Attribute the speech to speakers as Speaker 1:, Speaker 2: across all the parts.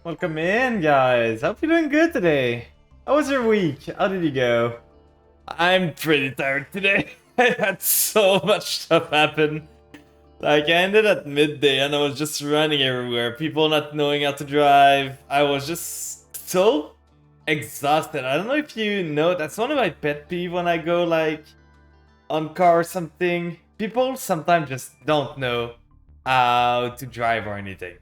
Speaker 1: Welcome in, guys. Hope you're doing good today. How was your week? How did you go? I'm pretty tired today. I had so much stuff happen. Like, I ended at midday and I was just running everywhere. People not knowing how to drive. I was just so exhausted. I don't know if you know, that's one of my pet peeves when I go, like, on car or something. People sometimes just don't know how to drive or anything.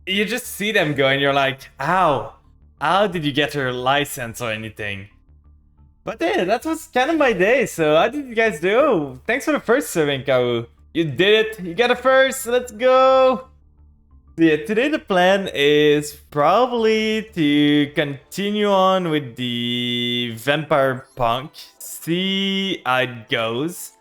Speaker 1: You just see them go and you're like, how did you get your license or anything? But yeah, that was kind of my day. So how did you guys do? Thanks for the first serving, Kau. You did it. You got a first. Let's go. So yeah, today the plan is probably to continue on with the Vampire Punk. See how it goes.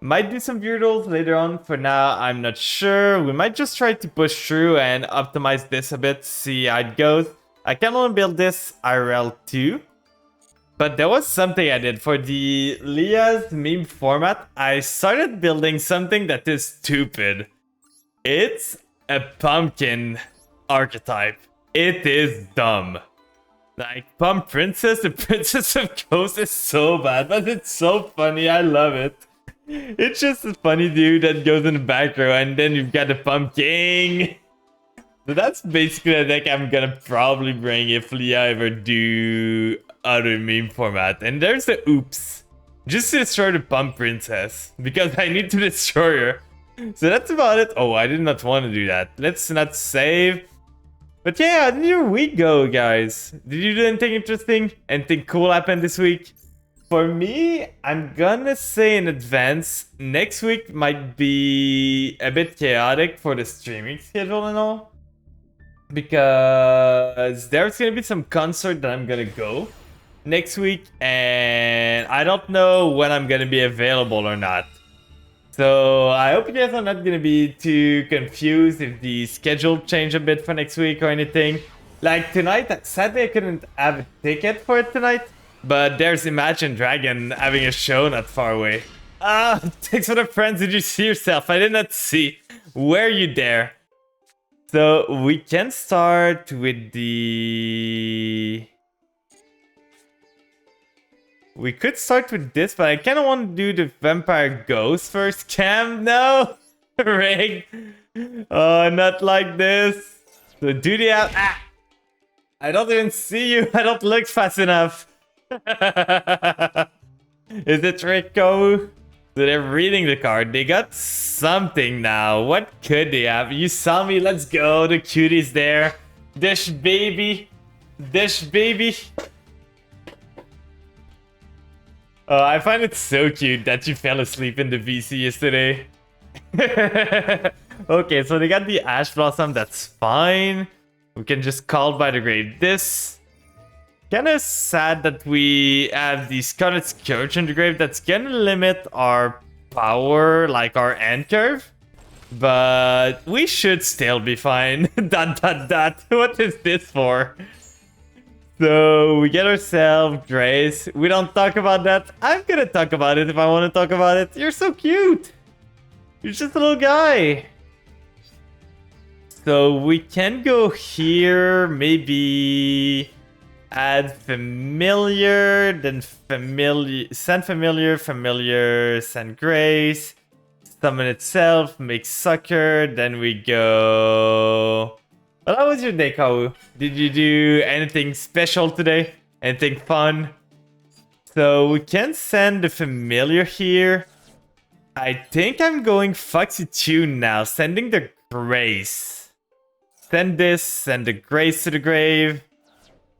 Speaker 1: Might do some Beardles later on. For now, I'm not sure. We might just try to push through and optimize this a bit, see how it goes. I can only build this IRL 2. But there was something I did for the Leah's meme format. I started building something that is stupid. It's a pumpkin archetype. It is dumb. Like, Pump Princess, the Princess of Ghosts is so bad, but it's so funny. I love it. It's just a funny dude that goes in the back row, and then you've got the pumpkin. So that's basically the deck I'm gonna probably bring if Leah ever do other meme format. And there's the oops. Just to destroy the Pump Princess, because I need to destroy her. So that's about it. Oh, I did not want to do that. Let's not save. But yeah, how did your week go, guys? Did you do anything interesting? Anything cool happen this week? For me, I'm gonna say in advance, next week might be a bit chaotic for the streaming schedule and all. Because there's gonna be some concert that I'm gonna go next week, and I don't know when I'm gonna be available or not. So I hope you guys are not gonna be too confused if the schedule change a bit for next week or anything. Like tonight, sadly I couldn't have a ticket for it tonight. But there's Imagine Dragon having a show not far away. Thanks for the friends. Did you see yourself? I did not see. Were you there? So we can start with the... We could start with this, but I kind of want to do the Vampire Ghost first. Cam, no! Rig! Oh, not like this. So do the... I don't even see you. I don't look fast enough. Is it Rico? So they're reading the card. They got something now. What could they have? You saw me. Let's go. The cutie's there. Dish baby. Dish baby. Oh, I find it so cute that you fell asleep in the VC yesterday. Okay, so they got the Ash Blossom. That's fine. We can just call by the grave this. Kinda sad that we have the Scarlet Scourge in the grave. That's gonna limit our power, like our end curve. But we should still be fine. What is this for? So we get ourselves Grace. We don't talk about that. I'm gonna talk about it if I want to talk about it. You're so cute. You're just a little guy. So we can go here, maybe... Add familiar, then familiar, send familiar, send grace, summon itself, make sucker, then we go... Well, how was your day, Kau? Did you do anything special today? Anything fun? So we can send the familiar here. I think I'm going Foxy Tune now, sending the grace. Send this, send the grace to the grave.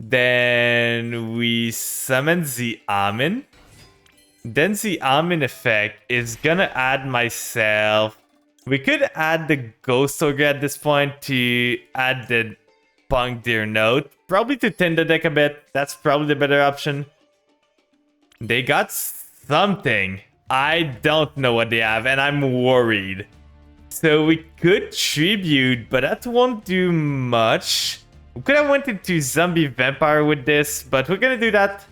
Speaker 1: Then we summon the Amin. Then the Amin effect is gonna add myself. We could add the Ghost Ogre at this point to add the Punk Deer Note. Probably to thin the deck a bit. That's probably the better option. They got something. I don't know what they have and I'm worried. So we could Tribute, but that won't do much. We could have went into Zombie Vampire with this, but we're gonna do that.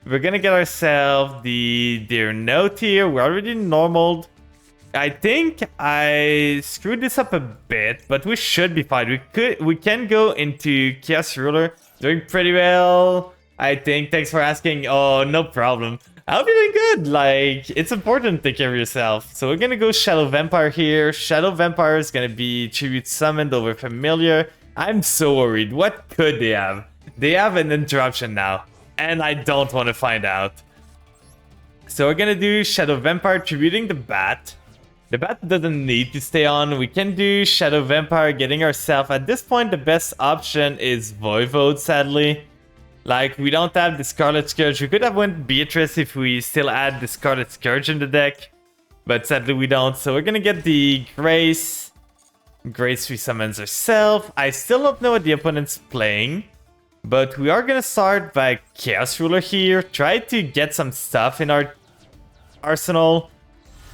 Speaker 1: We're gonna get ourselves the Deer Note here. We're already normaled. I think I screwed this up a bit, but we should be fine. We can go into Chaos Ruler. Doing pretty well, I think. Thanks for asking. Oh, no problem. I'll be doing good. Like, it's important to take care of yourself. So we're gonna go Shadow Vampire here. Shadow Vampire is gonna be Tribute Summoned over Familiar. I'm so worried. What could they have? They have an interruption now, and I don't want to find out. So we're gonna do Shadow Vampire tributing the Bat. The Bat doesn't need to stay on. We can do Shadow Vampire getting ourselves. At this point, the best option is Voivode, sadly. Like, we don't have the Scarlet Scourge. We could have went Beatrice if we still had the Scarlet Scourge in the deck. But sadly, we don't. So we're gonna get the Grace. Grace resummons herself. I still don't know what the opponent's playing. But we are gonna start by Chaos Ruler here. Try to get some stuff in our arsenal.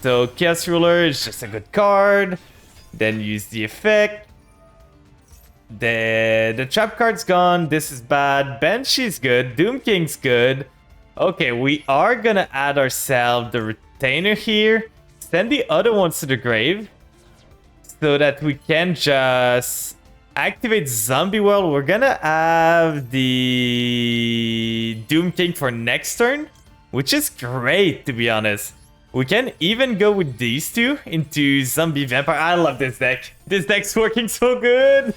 Speaker 1: So Chaos Ruler is just a good card. Then use the effect. The trap card's gone. This is bad. Banshee's good. Doom King's good. Okay, we are gonna add ourselves the Retainer here. Send the other ones to the grave. So that we can just activate Zombie World. We're gonna have the Doom King for next turn. Which is great, to be honest. We can even go with these two into Zombie Vampire. I love this deck. This deck's working so good.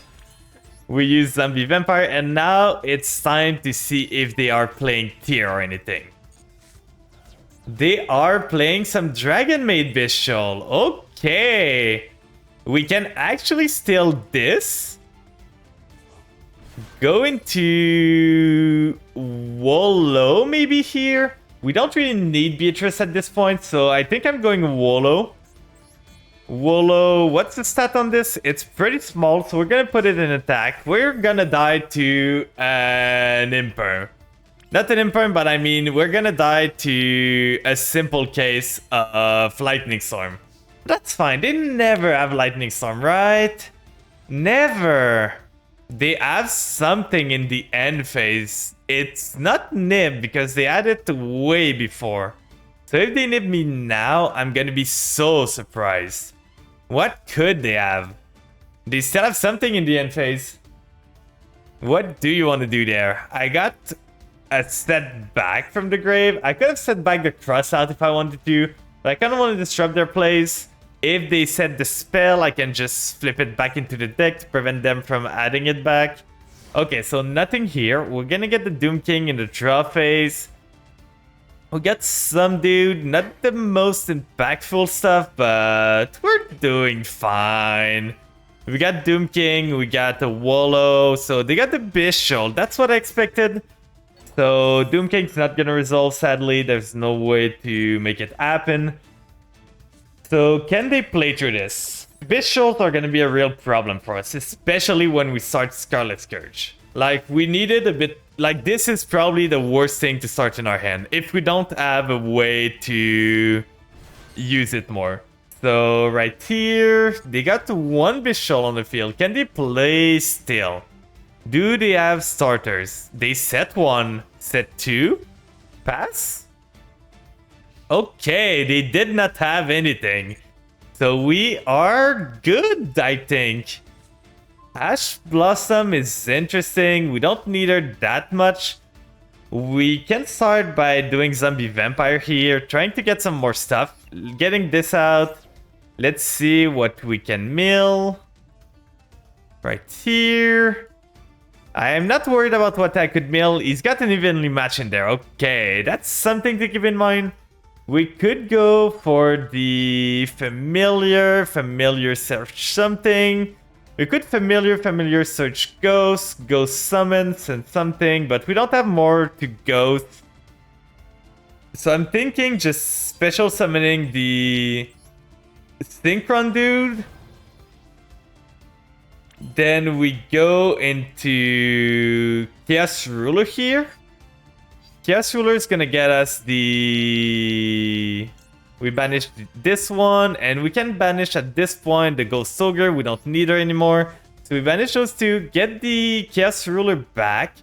Speaker 1: We use Zombie Vampire, and now it's time to see if they are playing tier or anything. They are playing some Dragon Maid Bishol. Okay. We can actually steal this. Go into Wolo maybe here. We don't really need Beatrice at this point, so I think I'm going Wolo. Wolo, what's the stat on this? It's pretty small, so we're gonna put it in attack. We're gonna die to an Imperm. Not an Imperm, but I mean, we're gonna die to a simple case of Lightning Storm. That's fine. They never have Lightning Storm, right? Never. They have something in the end phase. It's not Nib because they had it way before. So if they nib me now, I'm gonna be so surprised. What could they have? They still have something in the end phase. What do you want to do there? I got a set back from the grave. I could have set back the cross out if I wanted to, but I kind of want to disrupt their plays. If they set the spell, I can just flip it back into the deck to prevent them from adding it back. Okay, so nothing here. We're gonna get the Doom King in the draw phase. We got some dude, not the most impactful stuff, but we're doing fine. We got Doom King, we got the Wolo, so they got the Bishol. That's what I expected. So Doom King's not gonna resolve, sadly. There's no way to make it happen. So can they play through this? Bishols are gonna be a real problem for us, especially when we start Scarlet Scourge. Like, we needed a bit... Like, this is probably the worst thing to start in our hand, if we don't have a way to use it more. So, right here, they got one Bishol on the field. Can they play still? Do they have starters? They set one, set two, pass? Okay, they did not have anything. So we are good, I think. Ash Blossom is interesting. We don't need her that much. We can start by doing Zombie Vampire here, trying to get some more stuff. Getting this out. Let's see what we can mill. Right here. I am not worried about what I could mill. He's got an evenly match in there. Okay, that's something to keep in mind. We could go for the Familiar search something. We could Familiar search Ghost, Ghost summons and something, but we don't have more to Ghost. So I'm thinking just special summoning the Synchron dude. Then we go into Chaos Ruler here. Chaos Ruler is gonna get us the... We banished this one, and we can banish at this point the Ghost Ogre. We don't need her anymore. So we banish those two, get the Chaos Ruler back.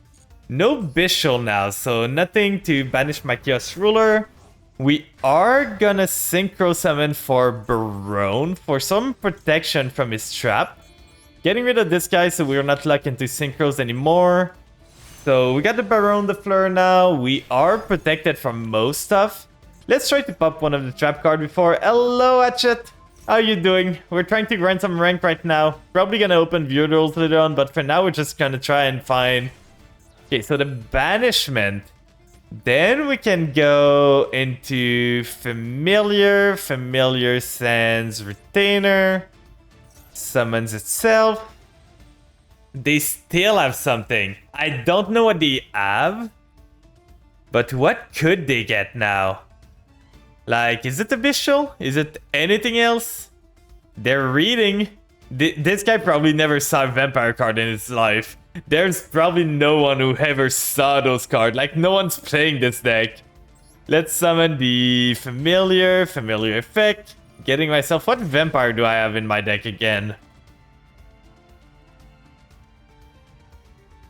Speaker 1: No Bishol now, so nothing to banish my Chaos Ruler. We are gonna synchro summon for Barone for some protection from his trap. Getting rid of this guy so we're not locked into synchros anymore. So we got the Barone the Fleur now. We are protected from most stuff. Let's try to pop one of the trap card before. Hello, Hatchet. How you doing? We're trying to grind some rank right now. Probably gonna open view rolls later on, but for now we're just gonna try and find... Okay, so the Banishment. Then we can go into Familiar. Familiar sends Retainer. Summons itself. They still have something. I don't know what they have. But what could they get now? Like, is it Abyssal? Is it anything else? They're reading. This guy probably never saw a vampire card in his life. There's probably no one who ever saw those cards. Like, no one's playing this deck. Let's summon the Familiar effect. Getting myself... What vampire do I have in my deck again?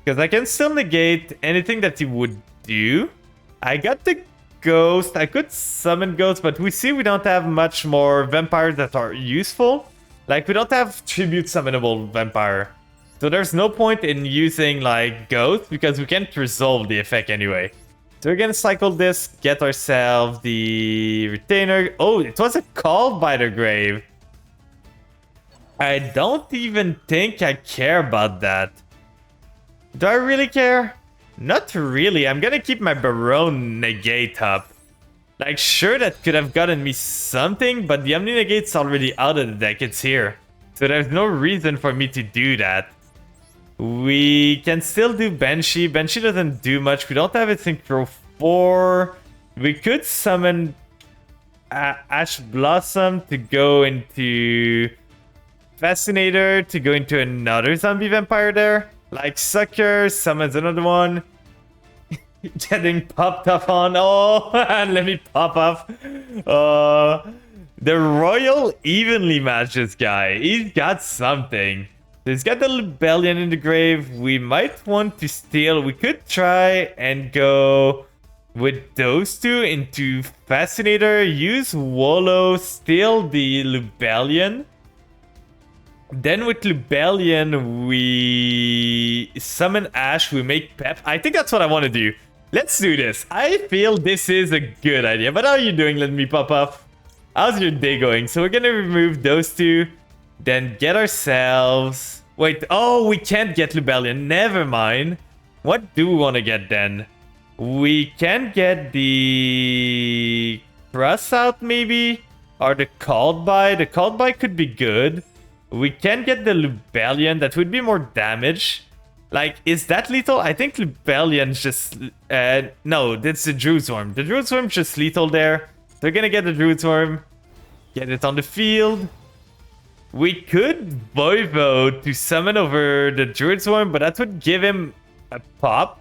Speaker 1: Because I can still negate anything that he would do. I got the Ghost. I could summon Ghost, but we see we don't have much more vampires that are useful. Like, we don't have tribute summonable vampire. So there's no point in using, like, Ghost, because we can't resolve the effect anyway. So we're gonna cycle this, get ourselves the Retainer. Oh, it was a Call by the Grave. I don't even think I care about that. Do I really care? Not really. I'm gonna keep my Barone negate up. Like, sure, that could have gotten me something, but the Omni Negate's already out of the deck. It's here. So there's no reason for me to do that. We can still do Banshee. Banshee doesn't do much. We don't have a Synchro 4. We could summon Ash Blossom to go into Fascinator, to go into another zombie vampire there. Like Sucker, summons another one. Getting popped off on. Oh, let me pop off. The Royal Evenly Matches guy. He's got something. So he's got the Rebellion in the grave. We might want to steal. We could try and go with those two into Fascinator. Use Wallow, steal the Rebellion. Then with Rebellion, we summon Ash, we make Pep. I think that's what I want to do. Let's do this. I feel this is a good idea. But how are you doing? Let me pop off. How's your day going? So we're going to remove those two. Then get ourselves... Wait, oh, we can't get Rebellion. Never mind. What do we want to get then? We can get the... Cross out maybe? Or the Called By. The Called By could be good. We can get the Rebellion. That would be more damage. Like, is that lethal? I think Rebellion's just... no, that's the Druid's Worm. The Druid's Worm's just lethal there. They're gonna get the Druid's Worm. Get it on the field. We could Voivode to summon over the Druid's Worm, but that would give him a pop.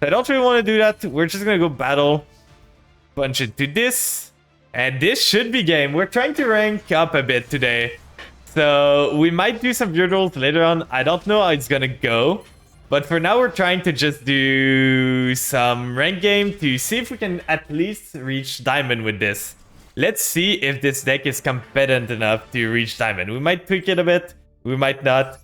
Speaker 1: I don't really want to do that. We're just gonna go battle. Punch into this. And this should be game. We're trying to rank up a bit today. So we might do some view rolls later on. I don't know how it's gonna go. But for now, we're trying to just do some rank game to see if we can at least reach Diamond with this. Let's see if this deck is competent enough to reach Diamond. We might tweak it a bit. We might not.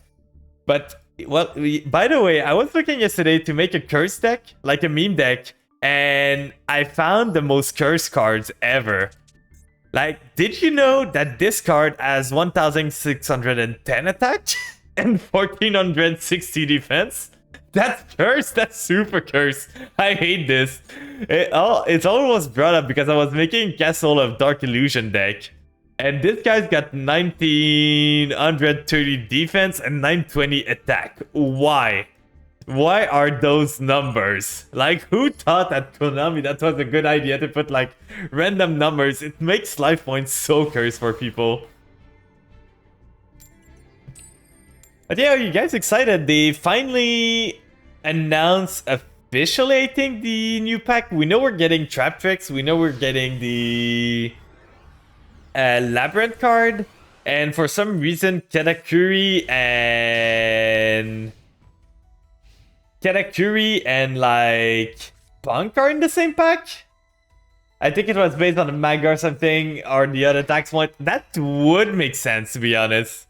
Speaker 1: But, well, by the way, I was looking yesterday to make a curse deck, like a meme deck. And I found the most cursed cards ever. Like, did you know that this card has 1,610 attack and 1,460 defense? That's cursed. That's super cursed. I hate this. It's almost brought up because I was making Castle of Dark Illusion deck. And this guy's got 1,930 defense and 920 attack. Why? Why are those numbers? Like, who thought at Konami that was a good idea to put, like, random numbers? It makes life points so cursed for people. But yeah, are you guys excited? They finally announced officially, I think, the new pack. We know we're getting Trap Tricks. We know we're getting the Labyrinth card. And for some reason, Katakuri and like P.U.N.K are in the same pack. I think it was based on a manga or something, or the other attacks point. That would make sense, to be honest.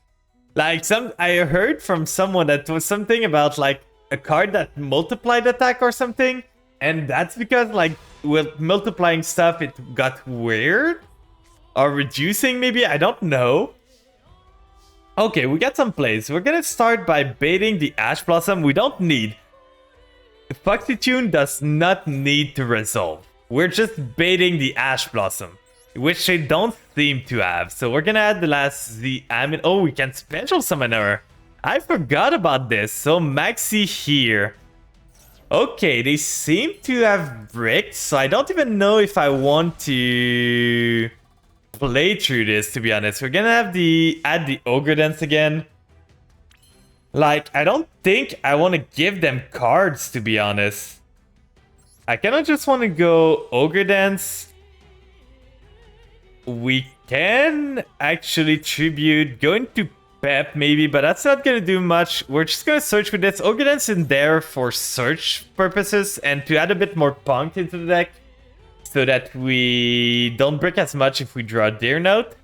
Speaker 1: Like, I heard from someone that was something about, like, a card that multiplied attack or something. And that's because, like, with multiplying stuff, it got weird. Or reducing, maybe? I don't know. Okay, we got some plays. We're gonna start by baiting the Ash Blossom. We don't need. Foxy Tune does not need to resolve. We're just baiting the Ash Blossom, which they don't seem to have. So we're gonna add the Amin. Oh, we can special summon her. I forgot about this. So Maxi here. Okay, they seem to have bricks, so I don't even know if I want to play through this, to be honest. We're gonna have add the Ogre Dance again. Like, I don't think I want to give them cards, to be honest. I kind of just want to go Ogre Dance. We can actually tribute, go into Pep maybe, but that's not going to do much. We're just going to search for this. Ogre Dance in there for search purposes and to add a bit more punk into the deck so that we don't break as much if we draw a Deer Note.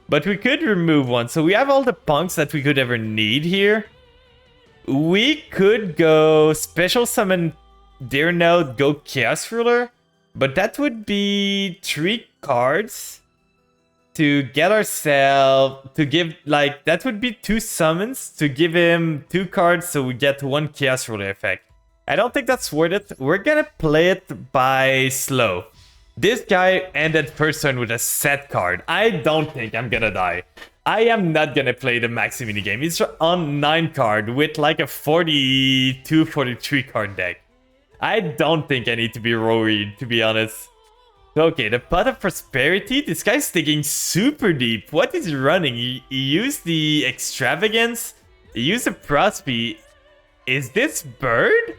Speaker 1: But we could remove one. So we have all the punks that we could ever need here. We could go special summon Deer Note, go Chaos Ruler, but that would be 3 cards to get ourselves, to give, like, that would be 2 summons to give him 2 cards so we get 1 Chaos Ruler effect. I don't think that's worth it. We're gonna play it by slow. This guy ended first turn with a set card. I don't think I'm gonna die. I am not gonna play the Maxi minigame. He's on 9 card with like a 42, 43 card deck. I don't think I need to be worried, to be honest. Okay, the Pot of Prosperity. This guy's digging super deep. What is he running? He used the Extravagance. He used the Prospe. Is this Bird?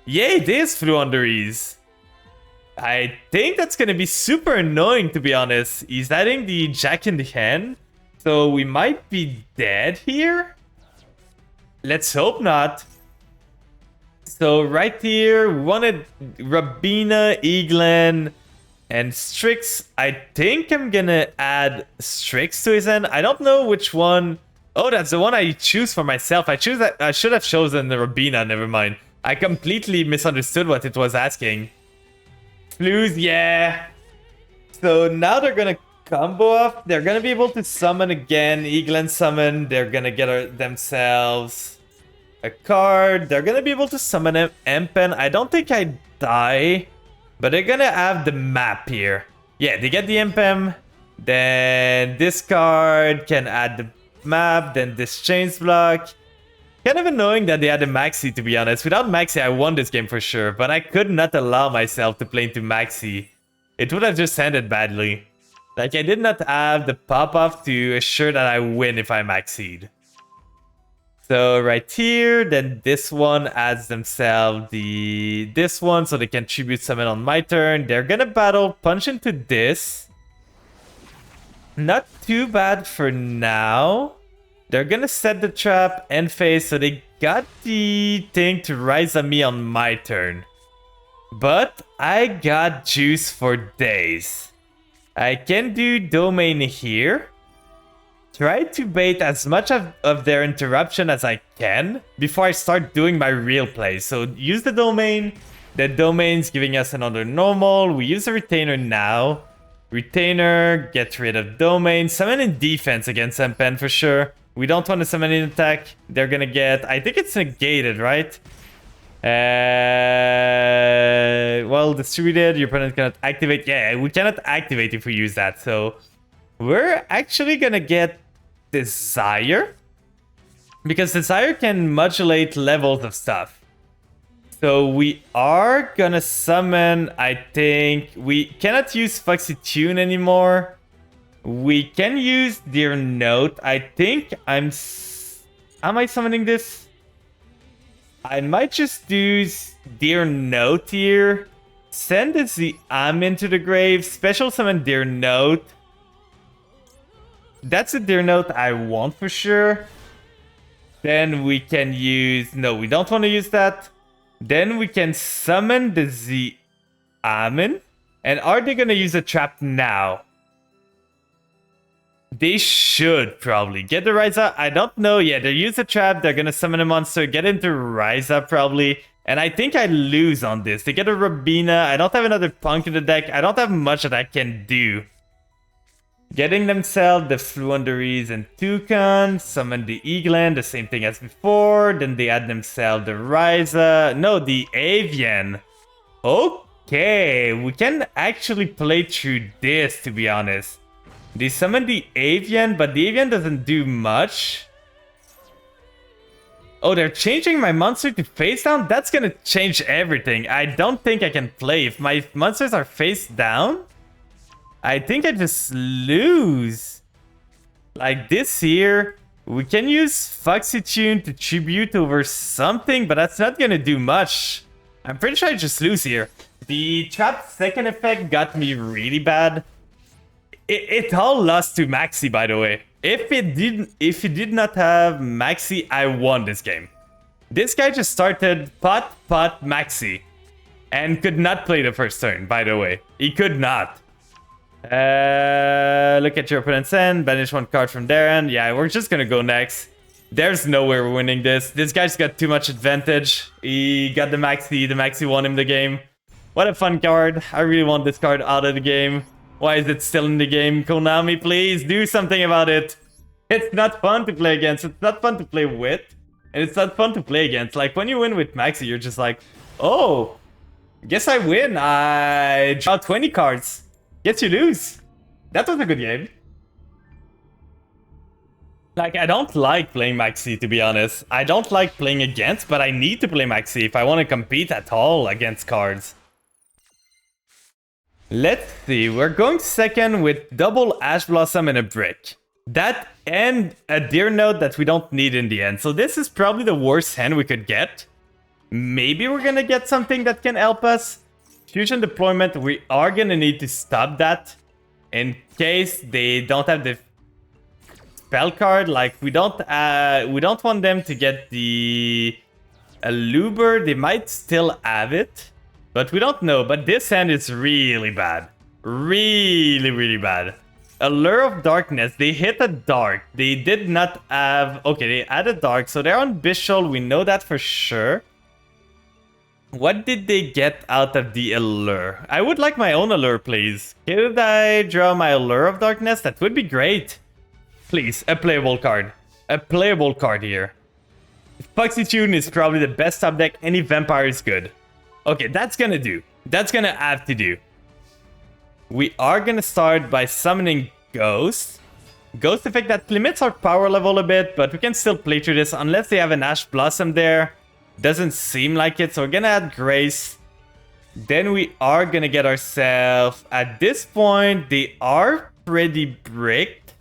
Speaker 1: Yeah, it is Flew Under Ease. I think that's gonna be super annoying, to be honest. He's adding the Jack in the Hand. So we might be dead here? Let's hope not. So right here, we wanted Rabina, Eaglen, and Strix. I think I'm gonna add Strix to his end. I don't know which one. Oh, that's the one I choose for myself. I should have chosen the Rabina, never mind. I completely misunderstood what it was asking. Flues, yeah. So now they're gonna combo off. They're gonna be able to summon again. Eaglen summon. They're gonna get themselves a card. They're gonna be able to summon Empen. I don't think I die, but they're gonna have the map here. Yeah, they get the Empen. Then this card can add the map. Then this Chains Block. Kind of annoying that they had a Maxi, to be honest. Without Maxi, I won this game for sure, but I could not allow myself to play into Maxi. It would have just ended badly. Like, I did not have the pop-off to assure that I win if I Maxied. So right here, then this one adds themselves this one, so they can tribute summon on my turn. They're gonna battle, punch into this. Not too bad for now. They're gonna set the trap, end phase, so they got the thing to rise on me on my turn. But I got juice for days. I can do domain here. Try to bait as much of their interruption as I can before I start doing my real play. So use the domain. The domain's giving us another normal. We use a retainer now. Retainer, get rid of domain. Summon in defense against Empen for sure. We don't want to summon in attack. They're gonna get... I think it's negated, right? Well, distributed. Your opponent cannot activate. Yeah, we cannot activate if we use that. So we're actually gonna get Desire. Because Desire can modulate levels of stuff. So we are gonna summon, I think... We cannot use Foxy Tune anymore. We can use Deer Note. I think am I summoning this? I might just do Deer Note here. Send the Amin to the grave. Special summon Deer Note. That's a Deer Note I want for sure. Then we can use... No, we don't want to use that. Then we can summon the Amin. And are they gonna use a trap now? They should probably get the Rise Up. I don't know yet. They use a trap. They're gonna summon a monster. Get into Rise Up probably. And I think I lose on this. They get a Rabina. I don't have another Punk in the deck. I don't have much that I can do. Getting themselves the Fluenderies and Toucan. Summon the Eagland. The same thing as before. Then they add themselves the Ryza. No, the Avian. Okay. We can actually play through this, to be honest. They summon the Avian, but the Avian doesn't do much. Oh, they're changing my monster to face down? That's gonna change everything. I don't think I can play. If my monsters are face down, I think I just lose. Like this here, we can use Foxy Tune to tribute over something, but that's not gonna do much. I'm pretty sure I just lose here. The trap second effect got me really bad. It all lost to Maxi, by the way. If it did not have Maxi, I won this game. This guy just started pot Maxi and could not play the first turn, by the way. He could not. Look at your opponent's end. Banish one card from their end. Yeah, we're just gonna go next. There's no way we're winning this. This guy's got too much advantage. He got the Maxi. The Maxi won him the game. What a fun card. I really want this card out of the game. Why is it still in the game? Konami, please do something about it. It's not fun to play against. It's not fun to play with. And it's not fun to play against. Like, when you win with Maxi, you're just like, oh, guess I win. I draw 20 cards. Guess you lose. That was a good game. Like, I don't like playing Maxi, to be honest. I don't like playing against, but I need to play Maxi if I want to compete at all against cards. Let's see, we're going second with double Ash Blossom and a brick. That and a Deer Note that we don't need in the end. So this is probably the worst hand we could get. Maybe we're gonna get something that can help us. Fusion Deployment, we are gonna need to stop that. In case they don't have the spell card. Like, we don't want them to get the Aluber. They might still have it. But we don't know. But this hand is really bad. Really, really bad. Allure of Darkness. They hit a dark. They did not have... Okay, they added dark. So they're on Bishol. We know that for sure. What did they get out of the Allure? I would like my own Allure, please. Could I draw my Allure of Darkness? That would be great. Please, a playable card. A playable card here. Foxy Tune is probably the best top deck. Any Vampire is good. Okay, that's gonna do. That's gonna have to do. We are gonna start by summoning Ghost. Ghost effect that limits our power level a bit, but we can still play through this unless they have an Ash Blossom there. Doesn't seem like it, so we're gonna add Grace. Then we are gonna get ourselves... At this point, they are pretty bricked.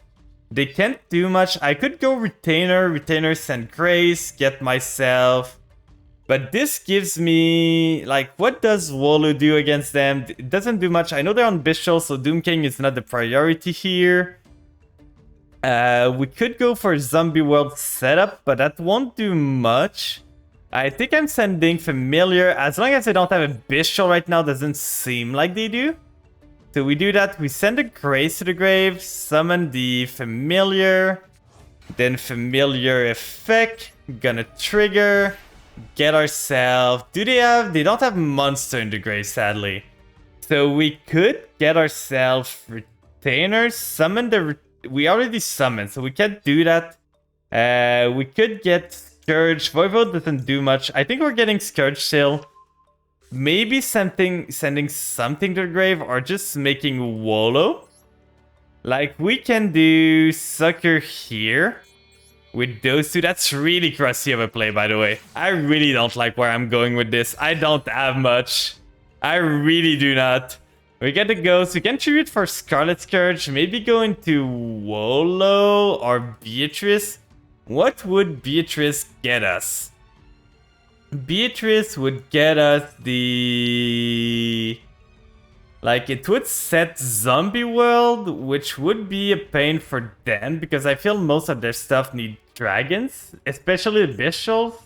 Speaker 1: They can't do much. I could go Retainer. Retainer send Grace. Get myself... But this gives me, like, what does Wolu do against them? It doesn't do much. I know they're on Bishol, so Doom King is not the priority here. We could go for Zombie World setup, but that won't do much. I think I'm sending Familiar. As long as I don't have a Bishol right now, doesn't seem like they do. So we do that. We send a Grace to the grave, summon the Familiar. Then Familiar effect. Gonna trigger. Get ourselves... Do they have... They don't have Monster in the grave, sadly. So we could get ourselves Retainer. Summon the... We already summoned, so we can't do that. We could get Scourge. Voivode doesn't do much. I think we're getting Scourge still. Maybe sending something to the grave or just making Wolo. Like, we can do Sucker here. With those two, that's really crusty of a play, by the way. I really don't like where I'm going with this. I don't have much. I really do not. We get the Ghost. We can tribute for Scarlet Scourge. Maybe go into Wolo or Beatrice. What would Beatrice get us? Beatrice would get us the... Like, it would set Zombie World, which would be a pain for them, because I feel most of their stuff need dragons, especially the Bishops.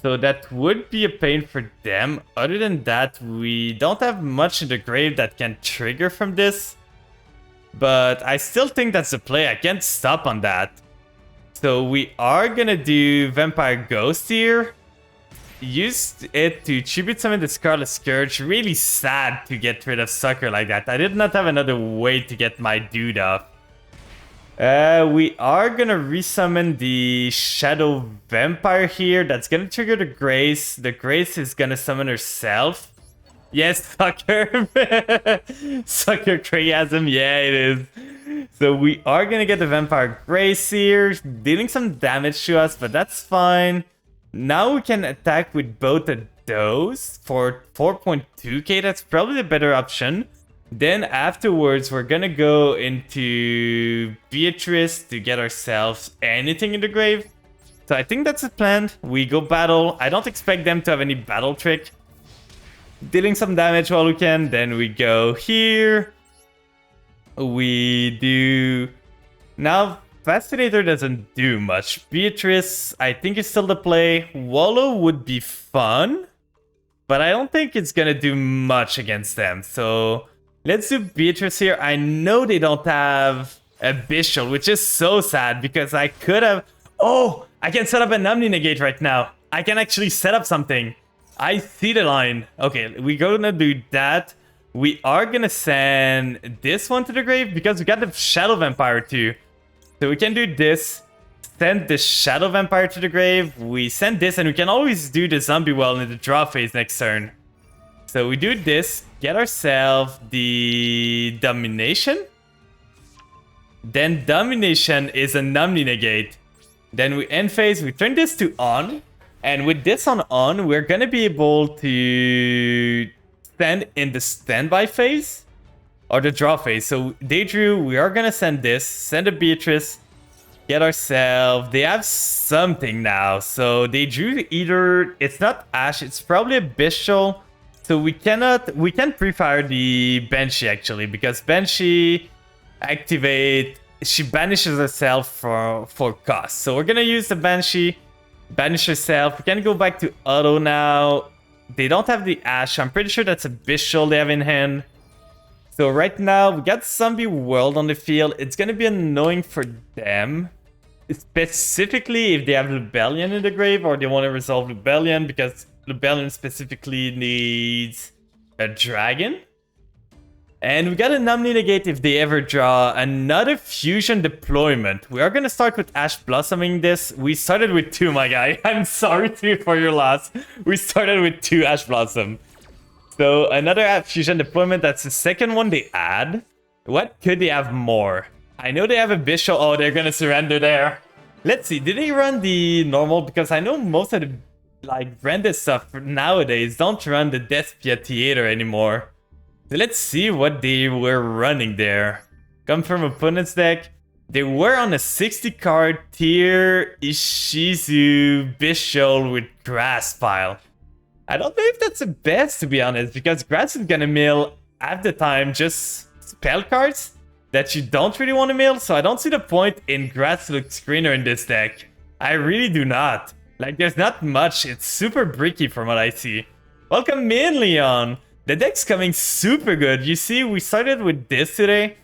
Speaker 1: So that would be a pain for them. Other than that, we don't have much in the grave that can trigger from this. But I still think that's a play. I can't stop on that. So we are gonna do Vampire Ghost here. Use it to tribute summon the Scarlet Scourge. Really sad to get rid of Sucker like that. I did not have another way to get my dude off. We are gonna resummon the Shadow Vampire here. That's gonna trigger the Grace. The Grace is gonna summon herself. Yes, Sucker. Sucker Crayasm. Yeah, it is. So we are gonna get the Vampire Grace here, dealing some damage to us, but that's fine. Now we can attack with both of those for 4.2k. That's probably the better option. Then afterwards, we're gonna go into Beatrice to get ourselves anything in the grave. So I think that's the plan. We go battle. I don't expect them to have any battle trick. Dealing some damage while we can. Then we go here. We do... Now, Fascinator doesn't do much. Beatrice, I think is still the play. Wallow would be fun. But I don't think it's gonna do much against them. So... let's do Beatrice here. I know they don't have a Bishop, which is so sad because I could have... Oh, I can set up an Omni Negate right now. I can actually set up something. I see the line. Okay, we're gonna do that. We are gonna send this one to the grave because we got the Shadow Vampire too. So we can do this. Send the Shadow Vampire to the grave. We send this and we can always do the Zombie Well in the draw phase next turn. So we do this, get ourselves the Domination. Then Domination is an Omni Negate. Then we end phase, we turn this to on. And with this on, we're gonna be able to stand in the standby phase. Or the draw phase. So they drew, we are gonna send this, send a Beatrice. Get ourselves, they have something now. So they drew either, it's not Ash, it's probably a Bishop. So we can pre-fire the Banshee actually, because Banshee activate, she banishes herself for cost. So we're gonna use the Banshee, banish herself. We can go back to auto now. They don't have the Ash. I'm pretty sure that's a Bishop they have in hand. So right now we got Zombie World on the field. It's gonna be annoying for them, specifically if they have Rebellion in the grave or they want to resolve Rebellion, because Rebellion specifically needs a dragon. And we got an Omni Negate if they ever draw another Fusion Deployment. We are going to start with Ash Blossoming this. We started with 2, my guy. I'm sorry for your loss. We started with 2 Ash Blossom. So another Fusion Deployment, that's the second one they add. What could they have more? I know they have a Bishop. Oh, they're going to surrender there. Let's see. Did they run the normal? Because I know most of the like branded stuff nowadays don't run the Despia Theater anymore. So let's see what they were running there. Come from opponent's deck. They were on a 60 card tier Ishizu Bishop with Grass pile. I don't know if that's the best, to be honest, because Grass is gonna mill at the time just spell cards that you don't really want to mill. So I don't see the point in Grass look screener in this deck. I really do not. Like, there's not much. It's super bricky from what I see. Welcome in, Leon. The deck's coming super good. You see, we started with this today.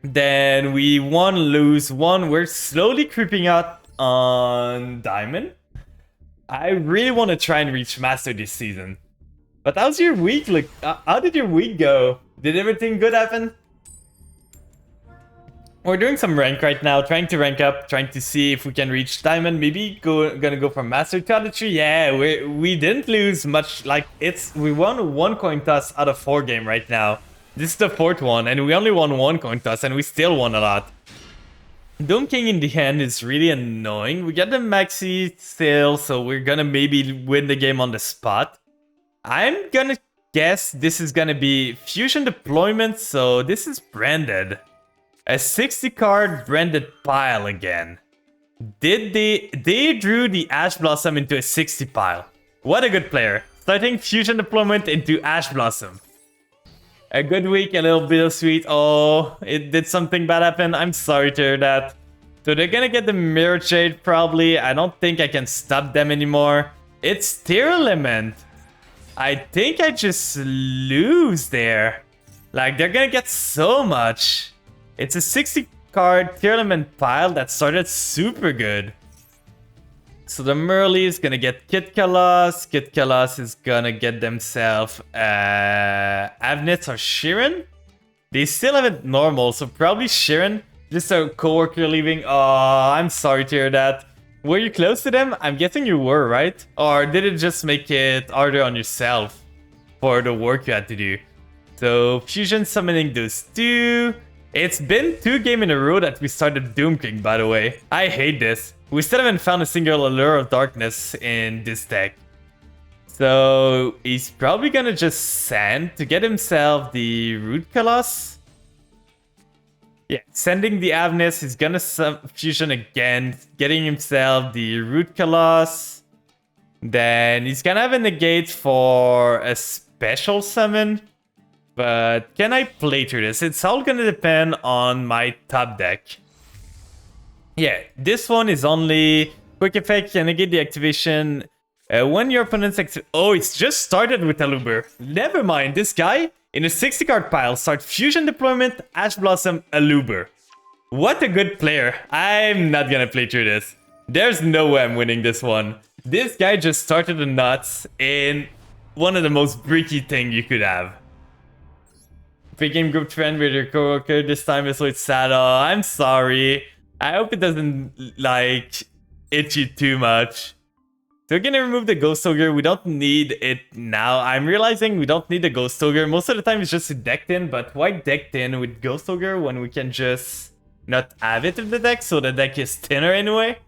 Speaker 1: Then we won, lose one. We're slowly creeping up on Diamond. I really want to try and reach Master this season. But how's your week look? How did your week go? Did everything good happen? We're doing some rank right now, trying to rank up, trying to see if we can reach Diamond. Maybe gonna go from Master to other 3. Yeah, we didn't lose much. Like, we won 1 coin toss out of 4 game right now. This is the 4th one, and we only won 1 coin toss, and we still won a lot. Doom King in the end is really annoying. We got the Maxi still, so we're gonna maybe win the game on the spot. I'm gonna guess this is gonna be Fusion Deployment, so this is branded. A 60 card branded pile again. They drew the Ash Blossom into a 60 pile. What a good player. Starting Fusion Deployment into Ash Blossom. A good week, a little bit of sweet. Oh, it did something bad happen. I'm sorry to hear that. So they're gonna get the Mirror Shade probably. I don't think I can stop them anymore. It's tier element. I think I just lose there. Like, they're gonna get so much. It's a 60 card tier element pile that started super good. So the Merly is gonna get Kit Kalas. Kit Kalas is gonna get themselves Avnitz or Shirin. They still have it normal, so probably Shirin. Just a coworker leaving. Oh, I'm sorry to hear that. Were you close to them? I'm guessing you were, right? Or did it just make it harder on yourself for the work you had to do? So Fusion summoning those two. It's been 2 games in a row that we started Doom-King, by the way. I hate this. We still haven't found a single Allure of Darkness in this deck. So he's probably gonna just send to get himself the Root Colossus. Yeah, sending the Avnitz, he's gonna fusion again, getting himself the Root Colossus. Then he's gonna have a negate for a special summon. But can I play through this? It's all gonna depend on my top deck. Yeah, this one is only quick effect, can negate the activation. When your opponent's oh, it's just started with Aluber. Never mind, this guy in a 60 card pile start Fusion Deployment, Ash Blossom, Aluber. What a good player. I'm not gonna play through this. There's no way I'm winning this one. This guy just started the nuts in one of the most bricky thing you could have. Picking group friend with your coworker, this time is with Saddle. I'm sorry. I hope it doesn't, like, itch you too much. So we're gonna remove the Ghost Ogre. We don't need it now. I'm realizing we don't need the Ghost Ogre. Most of the time it's just decked in, but why decked in with Ghost Ogre when we can just not have it in the deck, so the deck is thinner anyway?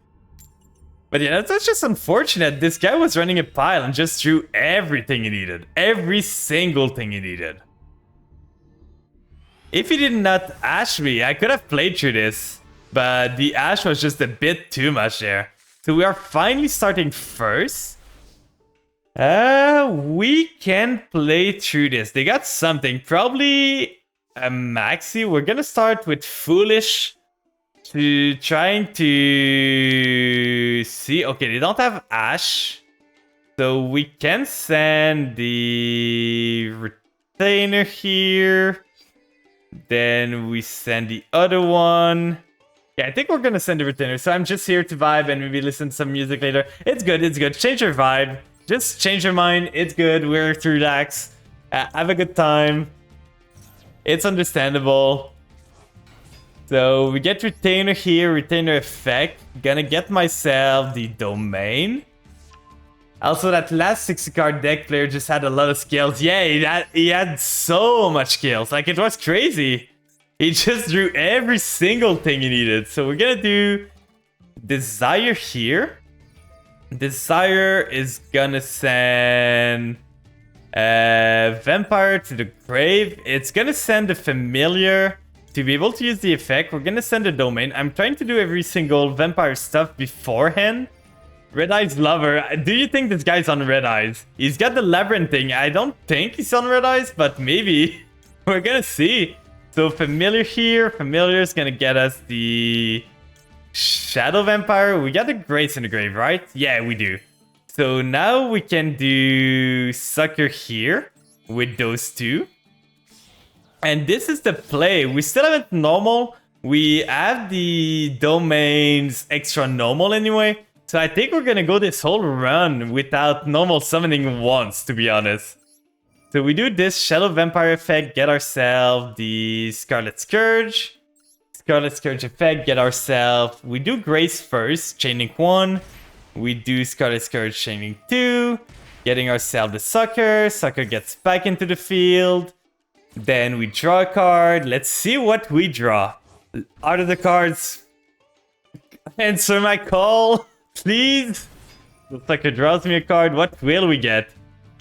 Speaker 1: But yeah, that's just unfortunate. This guy was running a pile and just drew everything he needed. Every single thing he needed. If he did not Ash me, I could have played through this. But the Ash was just a bit too much there. So we are finally starting first. We can play through this. They got something. Probably a Maxi. We're gonna start with Foolish. To trying to see. Okay, they don't have Ash. So we can send the Retainer here. Then we send the other one. Yeah, I think we're gonna send the Retainer. So I'm just here to vibe and maybe listen to some music later. It's good, it's good. Change your vibe. Just change your mind. It's good. We're to relax. Have a good time. It's understandable. So we get Retainer here, Retainer effect. Gonna get myself the Domain. Also, that last 60 card deck player just had a lot of skills. Yeah, he had so much skills. Like, it was crazy. He just drew every single thing he needed. So we're gonna do Desire here. Desire is gonna send Vampire to the grave. It's gonna send the Familiar. To be able to use the effect, we're gonna send a Domain. I'm trying to do every single Vampire stuff beforehand. Red Eyes Lover. Do you think this guy's on Red Eyes? He's got the Labyrinth thing. I don't think he's on Red Eyes, but maybe. We're gonna see. So Familiar here. Familiar is gonna get us the Shadow Vampire. We got the Grace in the Grave, right? Yeah, we do. So now we can do Sucker here with those two. And this is the play. We still have it normal. We have the Domains extra normal anyway. So I think we're gonna go this whole run without normal summoning once, to be honest. So we do this Shadow Vampire effect, get ourselves the Scarlet Scourge. Scarlet Scourge effect, get ourselves... We do Grace first, chaining 1. We do Scarlet Scourge, chaining 2. Getting ourselves the Sucker. Sucker gets back into the field. Then we draw a card. Let's see what we draw. Out of the cards. Answer my call, please. The Sucker draws me a card. What will we get?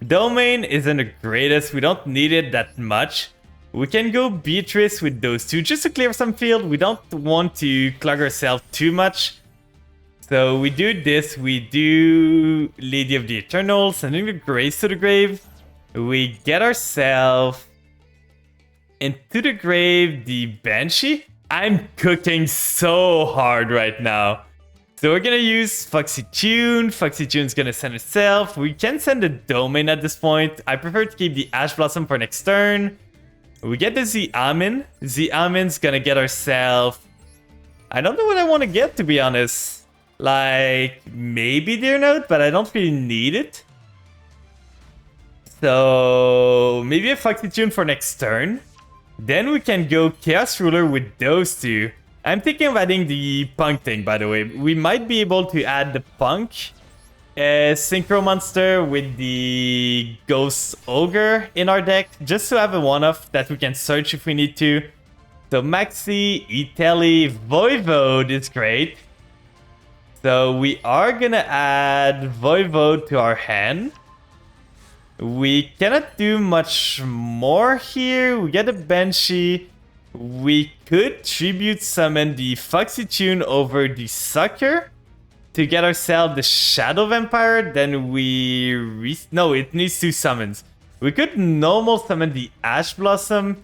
Speaker 1: Domain isn't the greatest. We don't need it that much. We can go Beatrice with those two just to clear some field. We don't want to clog ourselves too much. So we do this. We do Lady of the Eternal, sending the Grace to the grave. We get ourselves into the grave the Banshee. I'm cooking so hard right now. So we're gonna use Foxy Tune. Foxy Tune's gonna send itself. We can send a Domain at this point. I prefer to keep the Ash Blossom for next turn. We get the Z-Amin. Z-Amin's gonna get ourselves... I don't know what I want to get, to be honest. Like, maybe Deer Note, but I don't really need it. So, maybe a Foxy Tune for next turn. Then we can go Chaos Ruler with those two. I'm thinking of adding the P.U.N.K thing, by the way. We might be able to add the P.U.N.K Synchro Monster with the Ghost Ogre in our deck, just to have a one-off that we can search if we need to. So Maxi, Itali, Voivode is great. So we are gonna add Voivode to our hand. We cannot do much more here. We get a Banshee. We could Tribute Summon the Foxy Tune over the Sucker to get ourselves the Shadow Vampire. Then we... No, it needs 2 summons. We could normal summon the Ash Blossom.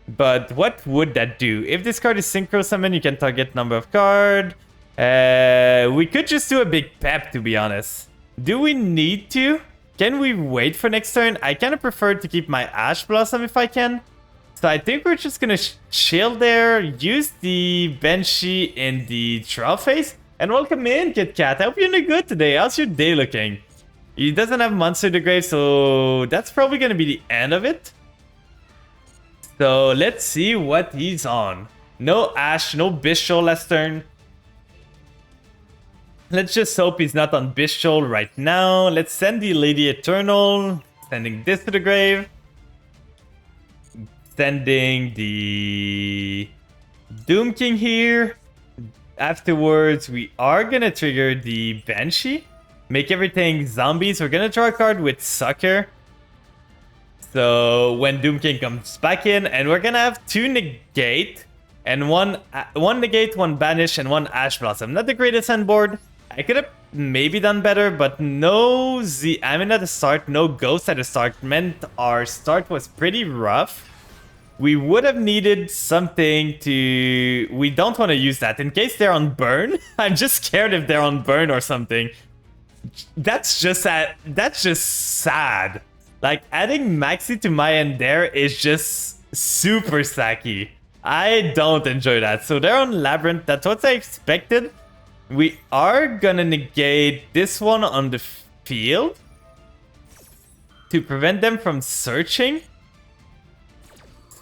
Speaker 1: But what would that do? If this card is Synchro Summon, you can target number of card. We could just do a big pep, to be honest. Do we need to? Can we wait for next turn? I kind of prefer to keep my Ash Blossom if I can. So I think we're just gonna chill there, use the Banshee in the draw phase. And welcome in, Kit Kat. I hope you're doing good today. How's your day looking? He doesn't have Monster the Grave, so that's probably gonna be the end of it. So let's see what he's on. No Ash, no Bishol last turn. Let's just hope he's not on Bishol right now. Let's send the Lady Eternal. Sending this to the grave. Sending the Doom King here. Afterwards, we are gonna trigger the Banshee. Make everything zombies. We're gonna draw a card with Sucker. So when Doom King comes back in, and we're gonna have 2 negate and one negate, 1 banish, and 1 Ash Blossom. Not the greatest hand board. I could have maybe done better, but no Z-Amin at the start, no Ghost at the start meant our start was pretty rough. We would have needed something to... We don't want to use that in case they're on burn. I'm just scared if they're on burn or something. That's just sad. Like, adding Maxi to my end there is just super sacky. I don't enjoy that. So they're on Labyrinth. That's what I expected. We are gonna negate this one on the field to prevent them from searching.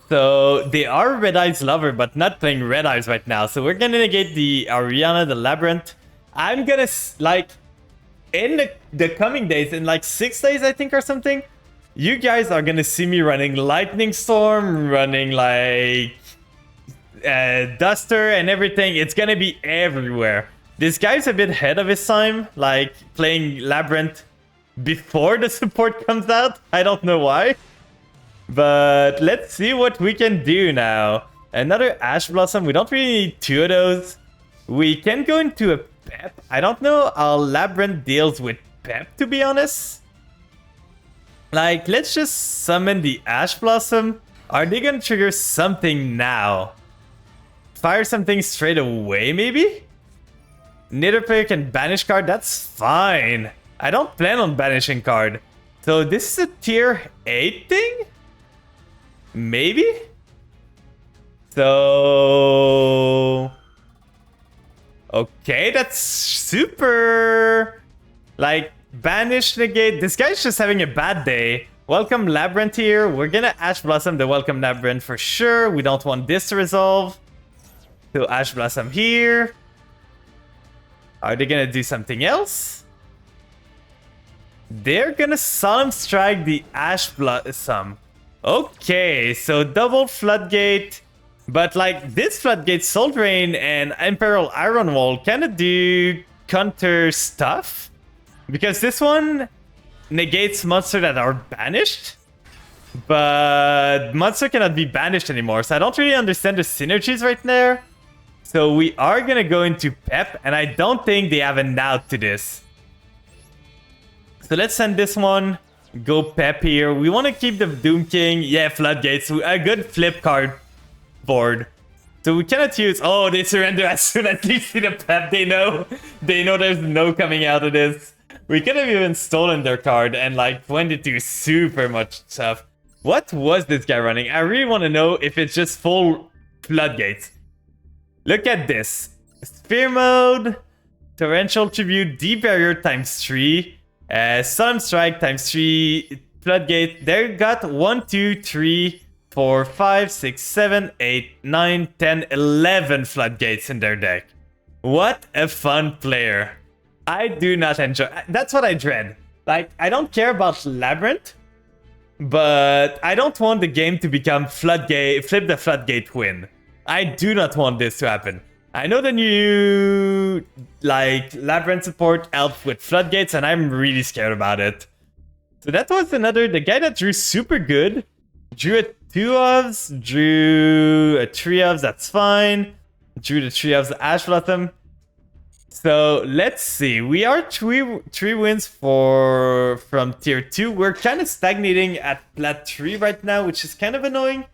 Speaker 1: So they are Red Eyes Lover, but not playing Red Eyes right now. So we're gonna negate the Ariana, the Labyrinth. I'm gonna, like, in the coming days, in like 6 days, I think, or something, you guys are gonna see me running Lightning Storm, running like Duster and everything. It's gonna be everywhere. This guy's a bit ahead of his time, like playing Labyrinth before the support comes out. I don't know why. But let's see what we can do now. Another Ash Blossom. We don't really need 2 of those. We can go into a Pep. I don't know how Labyrinth deals with Pep, to be honest. Like, let's just summon the Ash Blossom. Are they gonna trigger something now? Fire something straight away, maybe? Neither player can banish card. That's fine. I don't plan on banishing card. So this is a tier 8 thing? Maybe? So... Okay, that's super... Like, banish, negate. This guy's just having a bad day. Welcome Labyrinth here. We're gonna Ash Blossom the Welcome Labyrinth for sure. We don't want this to resolve. So Ash Blossom here. Are they gonna do something else? They're gonna Solemn Strike the Ash Blossom. Okay, so double Floodgate. But like this Floodgate, Soul Drain, and Imperial Iron Wall kinda do counter stuff. Because this one negates monsters that are banished. But monster cannot be banished anymore. So I don't really understand the synergies right there. So we are gonna go into Pep, and I don't think they have an out to this. So let's send this one. Go Pep here. We want to keep the Doom King. Yeah, Floodgates. A good flip card board. So we cannot use... Oh, they surrender as soon as they see the pet. They know there's no coming out of this. We could have even stolen their card and like went into super much stuff. What was this guy running? I really want to know if it's just full floodgates. Look at this. Sphere mode, torrential tribute, deep barrier times 3, sun strike times 3, floodgate. They got 1, 2, 3, 4, 5, 6, 7, 8, 9, 10, 11 floodgates in their deck. What a fun player. I do not enjoy. That's what I dread. Like, I don't care about Labyrinth, but I don't want the game to become floodgate, flip the floodgate win. I do not want this to happen. I know the new, like, Labyrinth support helps with floodgates, and I'm really scared about it. So that was another, the guy that drew super good. Drew a 2 ofs, drew a 3 ofs, that's fine. Drew the 3 ofs, Ash Blossom. So let's see, we are three wins from tier 2. We're kind of stagnating at plat 3 right now, which is kind of annoying.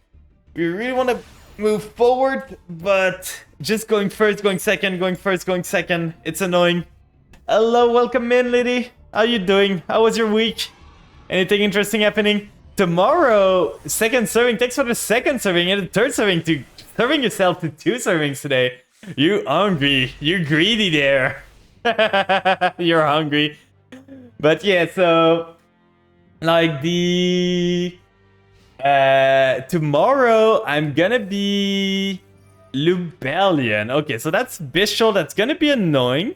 Speaker 1: We really want to move forward, but just going first, going second, going first, going second, it's annoying. Hello, welcome in, lady. How you doing? How was your week? Anything interesting happening? Tomorrow, second serving. Thanks for the second serving and the third serving, to serving yourself to 2 servings today. You hungry. You're greedy there. You're hungry. But yeah, so like the tomorrow I'm gonna be Lubellion. Okay, so that's Bishul. That's gonna be annoying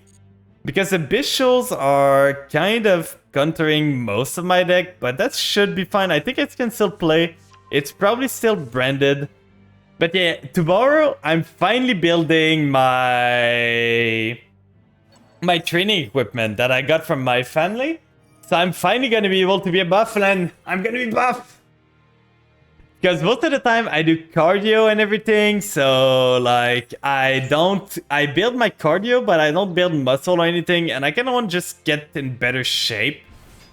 Speaker 1: because the Bishuls are kind of countering most of my deck, but that should be fine. I think it can still play. It's probably still branded. But yeah, tomorrow I'm finally building my training equipment that I got from my family. So I'm finally gonna be able to be a buff, and I'm gonna be buff. Because most of the time I do cardio and everything, so like I build my cardio, but I don't build muscle or anything, and I kind of want to just get in better shape.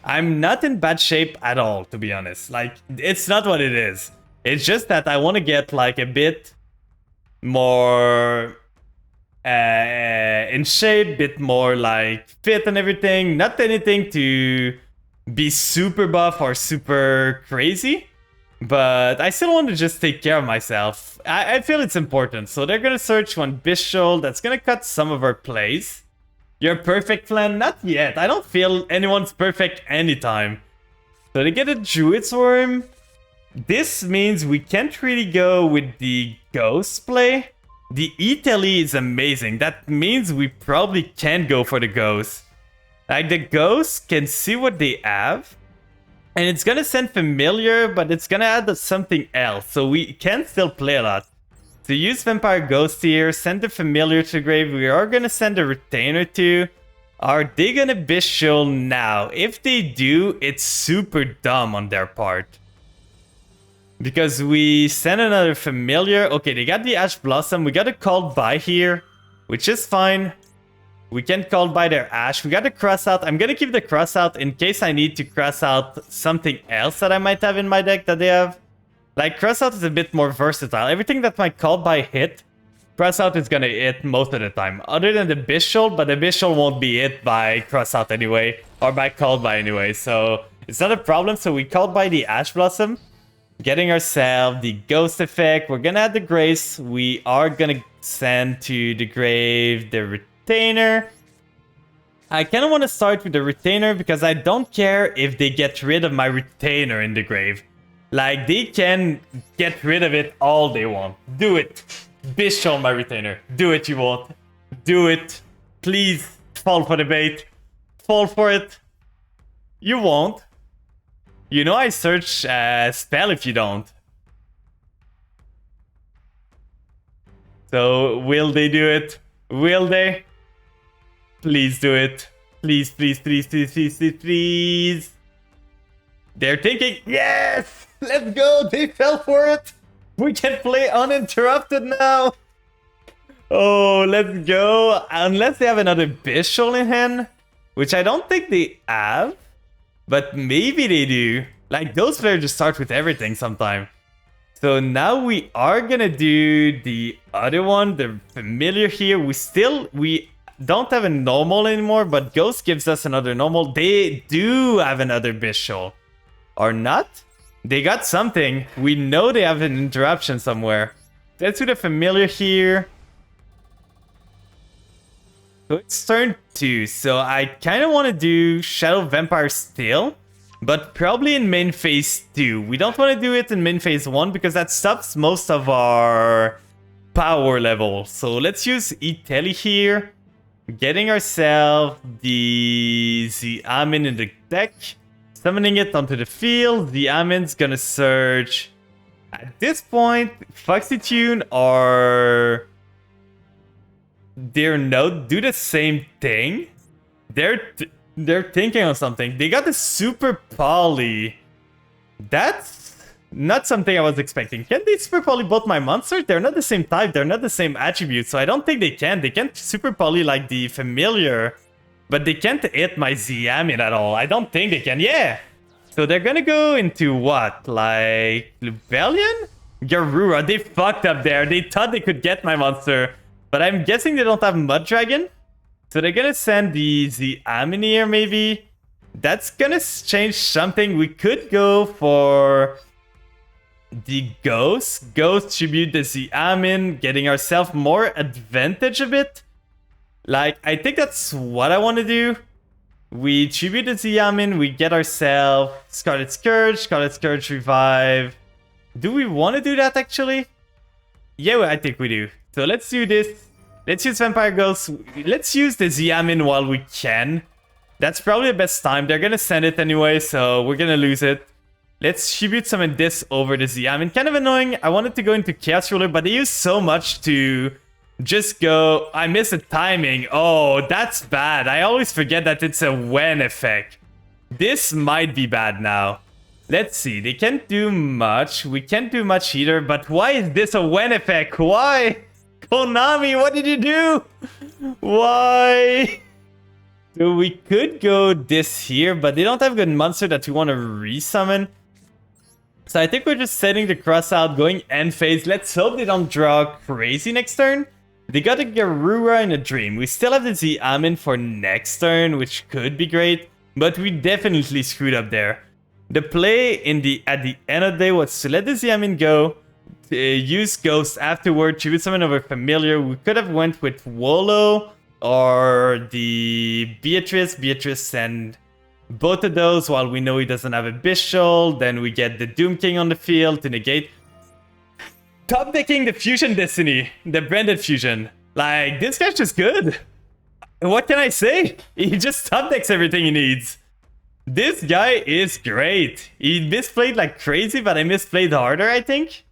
Speaker 1: I'm not in bad shape at all, to be honest. Like, it's not what it is. It's just that I want to get like a bit more in shape, bit more like fit and everything. Not anything to be super buff or super crazy, but I still want to just take care of myself. I feel it's important. So they're going to search one Bishul. That's going to cut some of our plays. You're perfect, Flan? Not yet. I don't feel anyone's perfect anytime. So they get a Druid's Worm. This means we can't really go with the Ghost play. The Italy is amazing. That means we probably can go for the Ghost. Like, the Ghost can see what they have. And it's gonna send Familiar, but it's gonna add something else. So we can still play a lot. So use Vampire Ghost here, send the Familiar to the grave. We are gonna send a Retainer too. Are they gonna Bishul now? If they do, it's super dumb on their part. Because we send another Familiar. Okay, they got the Ash Blossom. We got a Called By here, which is fine. We can call by their Ash. We got a Cross Out. I'm gonna keep the Cross Out in case I need to cross out something else that I might have in my deck that they have. Like, Cross Out is a bit more versatile. Everything that my Call By hit, Cross Out is gonna hit most of the time. Other than the Bishul, but the Bishul won't be hit by Cross Out anyway. Or by Called By anyway. So, it's not a problem. So we called by the Ash Blossom. Getting ourselves the Ghost effect. We're gonna add the Grace. We are gonna send to the grave the Retainer. I kind of want to start with the Retainer because I don't care if they get rid of my Retainer in the grave. Like, they can get rid of it all they want. Do it. Bishul my Retainer. Do it, you want. Do it. Please fall for the bait. Fall for it. You won't. You know I search spell if you don't. So, will they do it? Will they? Please do it. Please, please, please, please, please, please, please. They're thinking, yes! Let's go! They fell for it! We can play uninterrupted now! Oh, let's go! Unless they have another Bishul in hand, which I don't think they have. But maybe they do. Like, those players just start with everything sometime. So now we are gonna do the other one, the familiar here. We don't have a normal anymore, but Ghost gives us another normal. They do have another Bishop. Or not? They got something. We know they have an interruption somewhere. Let's do the familiar here. So it's turn 2. So I kind of want to do Shadow Vampire still. But probably in main phase 2. We don't want to do it in main phase 1 because that stops most of our power level. So let's use Itali here. Getting ourselves the Amin in the deck. Summoning it onto the field. The Amin's gonna search. At this point, Foxy Tune or their Note do the same thing. They're thinking of something. They got the Super Poly. That's not something I was expecting. Can they Super Poly both my monsters? They're not the same type. They're not the same attribute. So I don't think they can. They can't Super Poly like the familiar. But they can't hit my Amin at all. I don't think they can. Yeah. So they're gonna go into what? Like Rebellion? Garura. They fucked up there. They thought they could get my monster. But I'm guessing they don't have Mud Dragon. So they're gonna send the Amin here, maybe. That's gonna change something. We could go for the Ghost. Ghost tribute the Amin, getting ourselves more advantage a bit. Like, I think that's what I want to do. We tribute the Amin, we get ourselves Scarlet Scourge revive. Do we want to do that actually? Yeah, I think we do. So let's do this. Let's use Vampire Ghost. Let's use the Amin while we can. That's probably the best time. They're gonna send it anyway, so we're gonna lose it. Let's tribute summon this over the Amin. Kind of annoying. I wanted to go into Chaos Ruler, but they use so much to just go. I miss the timing. Oh, that's bad. I always forget that it's a when effect. This might be bad now. Let's see. They can't do much. We can't do much either, but why is this a when effect? Why? Konami, what did you do? Why? So we could go this here, but they don't have good monster that we want to resummon. So I think we're just setting the cross out, going end phase. Let's hope they don't draw crazy next turn. They got a Garura and a Dream. We still have the Amin for next turn, which could be great, but we definitely screwed up there. The play at the end of the day was to let the Amin go, use Ghost afterward, tribute summon over Familiar. We could have went with Wolo or the Beatrice. Beatrice and both of those while we know he doesn't have a Bishop. Then we get the Doom King on the field to negate. Top decking the Fusion Destiny, the branded Fusion. Like, this guy's just good. What can I say? He just top decks everything he needs. This guy is great. He misplayed like crazy, but I misplayed harder, I think.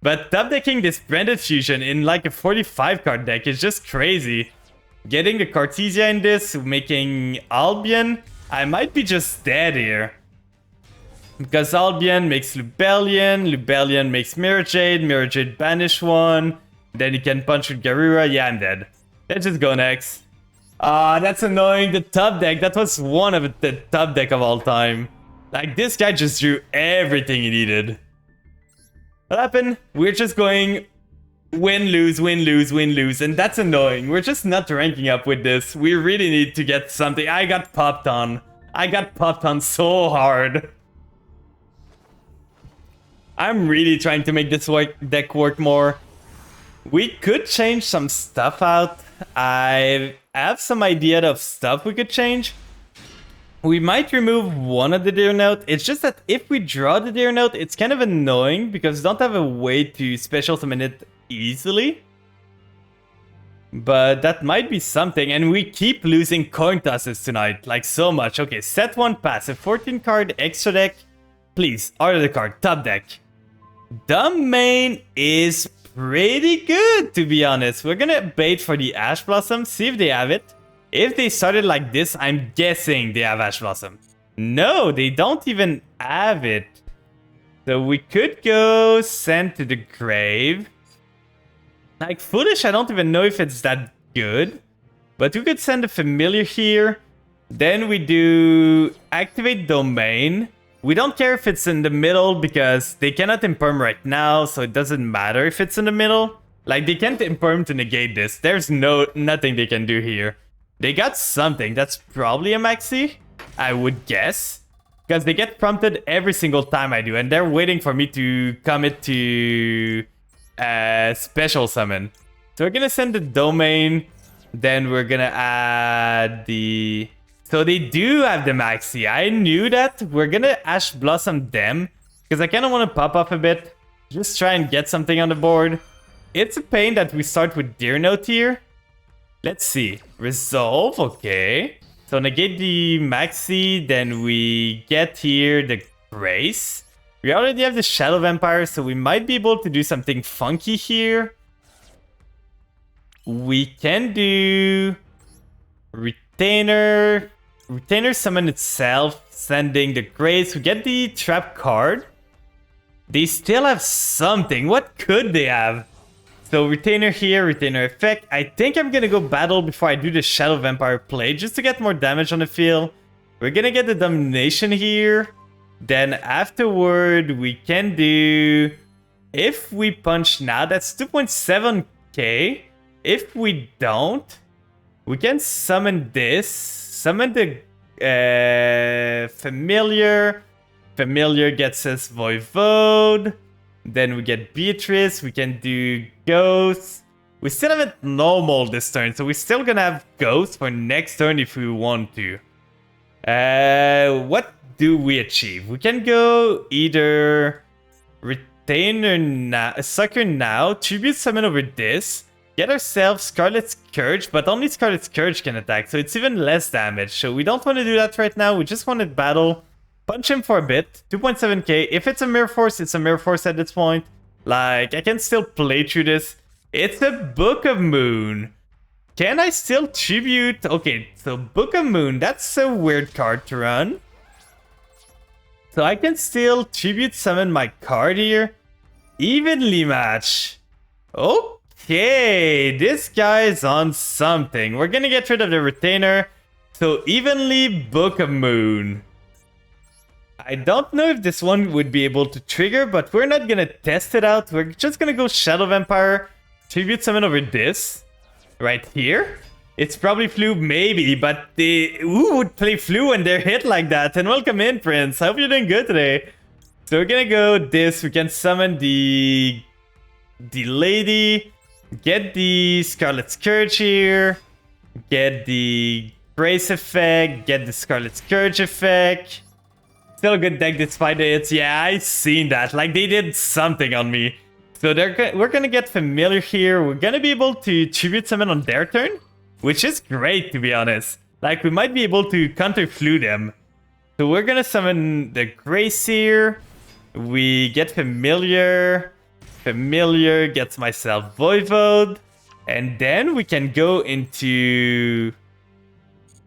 Speaker 1: But top decking this branded Fusion in like a 45 card deck is just crazy. Getting the Cartesia in this, making Albion. I might be just dead here. Because Albion makes Lubellion, Lubellion makes Mirror Jade banish one. Then you can punch with Garura. Yeah, I'm dead. Let's just go next. Ah, that's annoying. The top deck, that was one of the top deck of all time. Like, this guy just drew everything he needed. What happened? We're just going win, lose, and that's annoying. We're just not ranking up with this. We really need to get something. I got popped on. I got popped on so hard. I'm really trying to make this deck work more. We could change some stuff out. I have some idea of stuff we could change. We might remove one of the Deer Note. It's just that if we draw the Deer Note, it's kind of annoying because we don't have a way to special summon it easily. But that might be something. And we keep losing coin tosses tonight, like so much. Okay, set one pass, a 14 card extra deck. Please, order the card, top deck. The main is pretty good, to be honest. We're gonna bait for the Ash Blossom, see if they have it. If they started like this, I'm guessing they have Ash Blossom. No, they don't even have it. So we could go send to the grave. Like, Foolish, I don't even know if it's that good. But we could send a Familiar here. Then we do activate Domain. We don't care if it's in the middle because they cannot imperm right now, so it doesn't matter if it's in the middle. Like, they can't imperm to negate this. There's nothing they can do here. They got something. That's probably a maxi, I would guess. Because they get prompted every single time I do, and they're waiting for me to commit to special summon. So we're gonna send the domain, then we're gonna add the... So they do have the maxi. I knew that. We're gonna Ash Blossom them, because I kind of want to pop off a bit. Just try and get something on the board. It's a pain that we start with Deer Note here. Let's see. Resolve, okay. So negate the maxi, then we get here the Grace. We already have the Shadow Vampire, so we might be able to do something funky here. We can do Retainer. Retainer summon itself, sending the Grace. We get the Trap card. They still have something. What could they have? So Retainer here, Retainer effect. I think I'm gonna go battle before I do the Shadow Vampire play, just to get more damage on the field. We're gonna get the Domination here. Then afterward, we can do... If we punch now, that's 2.7k. If we don't, we can summon this. Summon the Familiar. Familiar gets us Voivode. Then we get Beatrice. We can do Ghost. We still haven't normal this turn, so we're still gonna have Ghost for next turn if we want to. What do we achieve? We can go either Retainer now, Sucker now, Tribute Summon over this, get ourselves Scarlet's Scourge, but only Scarlet's Scourge can attack, so it's even less damage. So we don't want to do that right now. We just want to battle. Punch him for a bit. 2.7k. If it's a Mirror Force, it's a Mirror Force at this point. Like, I can still play through this. It's a Book of Moon. Can I still tribute? Okay, so Book of Moon. That's a weird card to run. So I can still tribute summon my card here. Evenly match. Okay, this guy's on something. We're gonna get rid of the Retainer. So evenly Book of Moon. I don't know if this one would be able to trigger, but we're not gonna test it out. We're just gonna go Shadow Vampire, tribute summon over this, right here. It's probably Flu, maybe, but who would play Flu when they're hit like that? And welcome in, Prince. I hope you're doing good today. So we're gonna go this. We can summon the lady, get the Scarlet Scourge here, get the Grace effect, get the Scarlet Scourge effect. Still a good deck despite the hits. Yeah, I seen that. Like, they did something on me. So we're gonna get Familiar here. We're gonna be able to tribute summon on their turn, which is great, to be honest. Like, we might be able to counter Flu them. So we're gonna summon the Grace here. We get Familiar. Familiar gets myself Voivode. And then we can go into...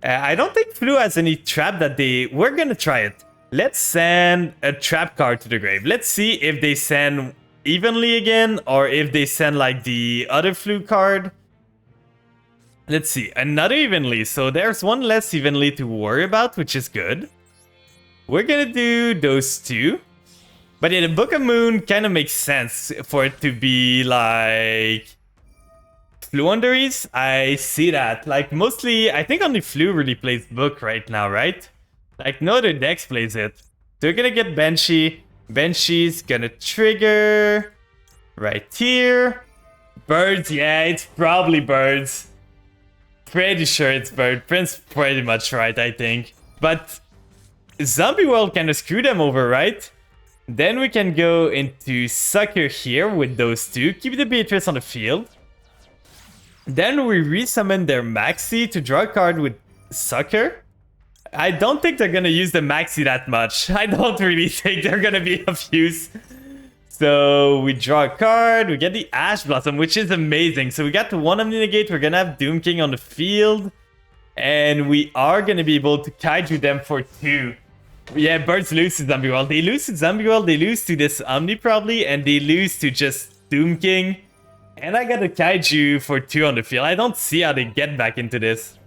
Speaker 1: I don't think Flu has any trap that they... We're gonna try it. Let's send a trap card to the grave. Let's see if they send evenly again, or if they send like the other Flu card. Let's see, another evenly. So there's one less evenly to worry about, which is good. We're gonna do those two. But yeah, the Book of Moon kind of makes sense for it to be like Flu Underease. I see that. Like, mostly, I think only Flu really plays Book right now, right? Like, no other decks plays it. So we're gonna get Banshee. Banshee's gonna trigger right here. Birds, yeah, it's probably birds. Pretty sure it's bird. Prince pretty much right, I think. But Zombie World kind of screwed them over, right? Then we can go into Sucker here with those two. Keep the Beatrice on the field. Then we resummon their Maxi to draw a card with Sucker. I don't think they're gonna use the Maxi that much. I don't really think they're gonna be of use. So we draw a card, we get the Ash Blossom, which is amazing. So we got the one Omni Negate, we're gonna have Doom King on the field. And we are gonna be able to Kaiju them for 2. Yeah, Birds lose to Zombie World. They lose to Zombie World, they lose to this Omni probably, and they lose to just Doom King. And I got a Kaiju for 2 on the field. I don't see how they get back into this.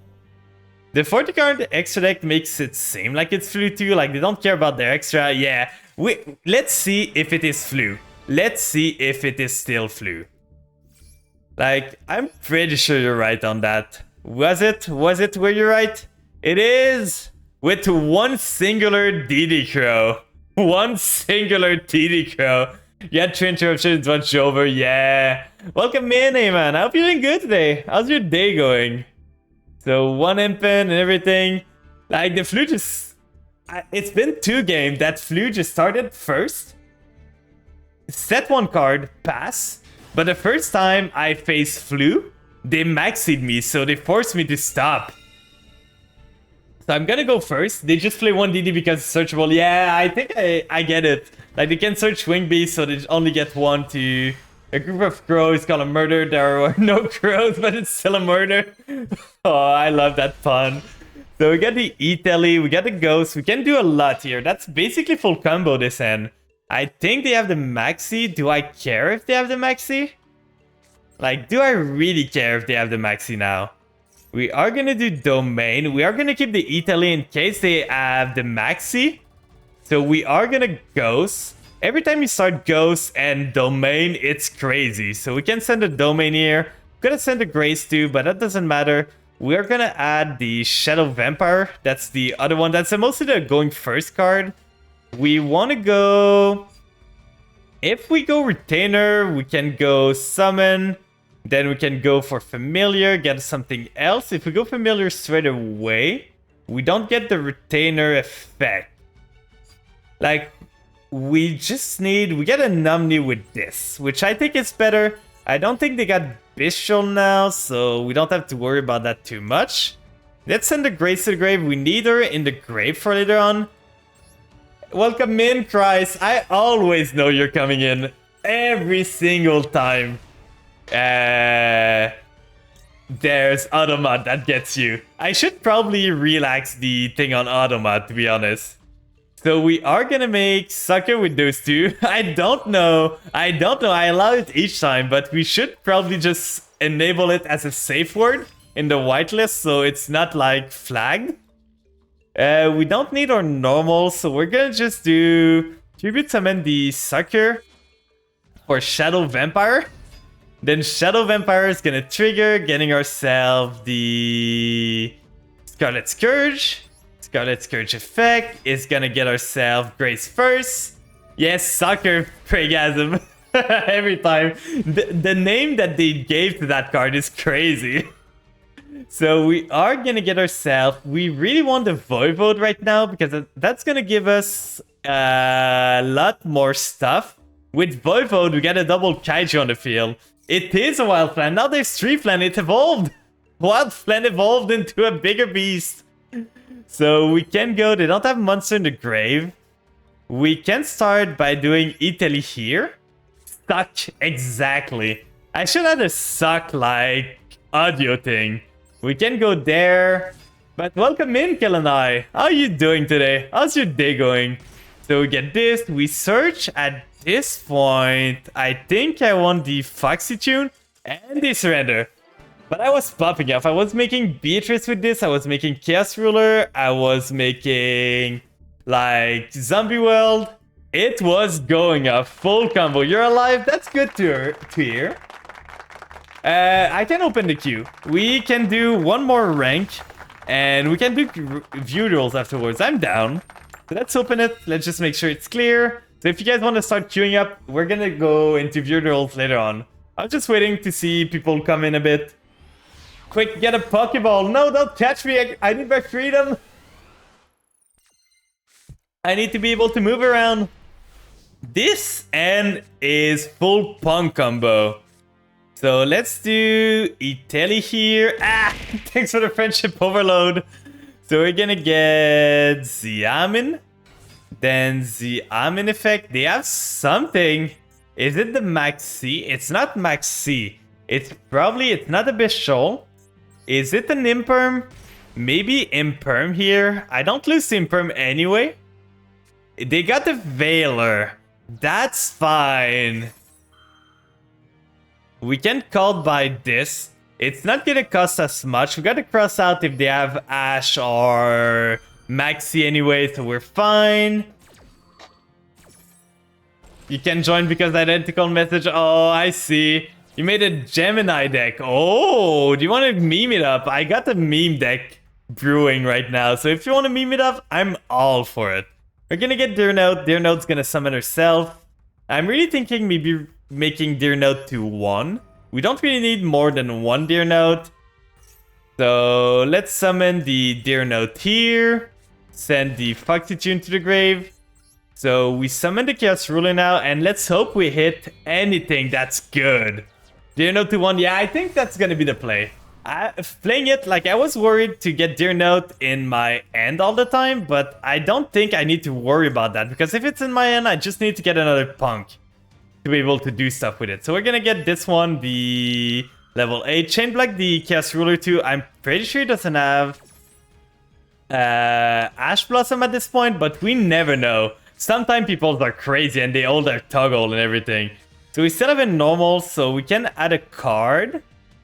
Speaker 1: The 40 card extra deck makes it seem like it's flu too, like they don't care about their extra. Yeah, let's see if it is flu. Let's see if it is still flu. Like, I'm pretty sure you're right on that. Was it? Was it where you're right? It is! With one singular DD Crow. One singular DD Crow. You had 2 interruptions, watch over, yeah. Welcome in, hey man. I hope you're doing good today. How's your day going? So, 1 impen and everything. Like, the flu just... It's been 2 games that flu just started first. Set 1 card, pass. But the first time I faced flu, they maxied me, so they forced me to stop. So I'm gonna go first. They just play 1 DD because it's searchable. Yeah, I think I get it. Like, they can search Wing Beast, so they only get 1 to... A group of crows called a murder. There are no crows, but it's still a murder. Oh, I love that pun. So we got the E-Telly, we got the Ghost. We can do a lot here. That's basically full combo this end. I think they have the Maxi. Do I care if they have the Maxi? Like, do I really care if they have the Maxi now? We are gonna do Domain. We are gonna keep the E-Telly in case they have the Maxi. So we are gonna Ghost. Every time you start Ghost and Domain, it's crazy. So we can send a Domain here. I'm gonna send a Grace too, but that doesn't matter. We're gonna add the Shadow Vampire. That's the other one. That's mostly the going first card. We want to go... If we go Retainer, we can go Summon. Then we can go for Familiar, get something else. If we go Familiar straight away, we don't get the Retainer effect. Like, we just need... We get a Numney with this, which I think is better. I don't think they got Bestial now, so we don't have to worry about that too much. Let's send the Grace to the grave. We need her in the grave for later on. Welcome in, Christ. I always know you're coming in. Every single time. There's Automat that gets you. I should probably relax the thing on Automat, to be honest. So we are gonna make Sucker with those 2. I don't know. I allow it each time, but we should probably just enable it as a safe word in the whitelist, so it's not like flagged. We don't need our normal, so we're gonna just do Tribute Summon the Sucker for Shadow Vampire. Then Shadow Vampire is gonna trigger, getting ourselves the Scarlet Scourge. Scarlet Scourge effect is gonna get ourselves Grace first. Yes, Sucker Pregasm. Every time. The name that they gave to that card is crazy. So we are gonna get ourselves... We really want the Voivode right now because that's gonna give us a lot more stuff. With Voivode, we got a double Kaiju on the field. It is a Wild Plan. Now there's 3 Plan. It evolved. Wild Plan evolved into a bigger beast. So we can go... They don't have Monster in the grave. We can start by doing Italy here. Suck. Exactly. I should have a suck like audio thing. We can go there. But welcome in, Kellanai. How are you doing today? How's your day going? So we get this. We search at this point. I think I want the Foxy Tune and the Surrender. But I was popping off. I was making Beatrice with this. I was making Chaos Ruler. I was making like Zombie World. It was going up. Full combo. You're alive. That's good to hear. I can open the queue. We can do 1 more rank. And we can do view rules afterwards. I'm down. So let's open it. Let's just make sure it's clear. So if you guys want to start queuing up, we're going to go into view rules later on. I'm just waiting to see people come in a bit. Quick, get a Pokeball. No, don't catch me. I need my freedom. I need to be able to move around. This end is full P.U.N.K combo. So let's do Italy here. Ah, thanks for the friendship overload. So we're gonna get Xiamen. Then Xiamen effect. They have something. Is it the Maxi? It's not Maxi. It's not a Bestial. Is it an Imperm? Maybe Imperm here. I don't lose the Imperm anyway. They got the Veiler. That's fine. We can call by this. It's not gonna cost us much. We gotta cross out if they have Ash or Maxi anyway, so we're fine. You can join because identical message. Oh, I see. You made a Gemini deck. Oh, do you want to meme it up? I got a meme deck brewing right now. So if you want to meme it up, I'm all for it. We're going to get Deer Note. Deer Note's going to summon herself. I'm really thinking maybe making Deer Note to 1. We don't really need more than 1 Deer Note. So let's summon the Deer Note here. Send the Foxy Tune to the grave. So we summon the Chaos Ruler now, and let's hope we hit anything that's good. Deer Note to 1, yeah, I think that's gonna be the play. Playing it, like, I was worried to get Deer Note in my end all the time, but I don't think I need to worry about that, because if it's in my end, I just need to get another Punk to be able to do stuff with it. So we're gonna get this one, the level 8. Chain Black, the Chaos Ruler 2, I'm pretty sure it doesn't have Ash Blossom at this point, but we never know. Sometimes people are crazy and they hold their toggle and everything. So we still have a normal, so we can add a card.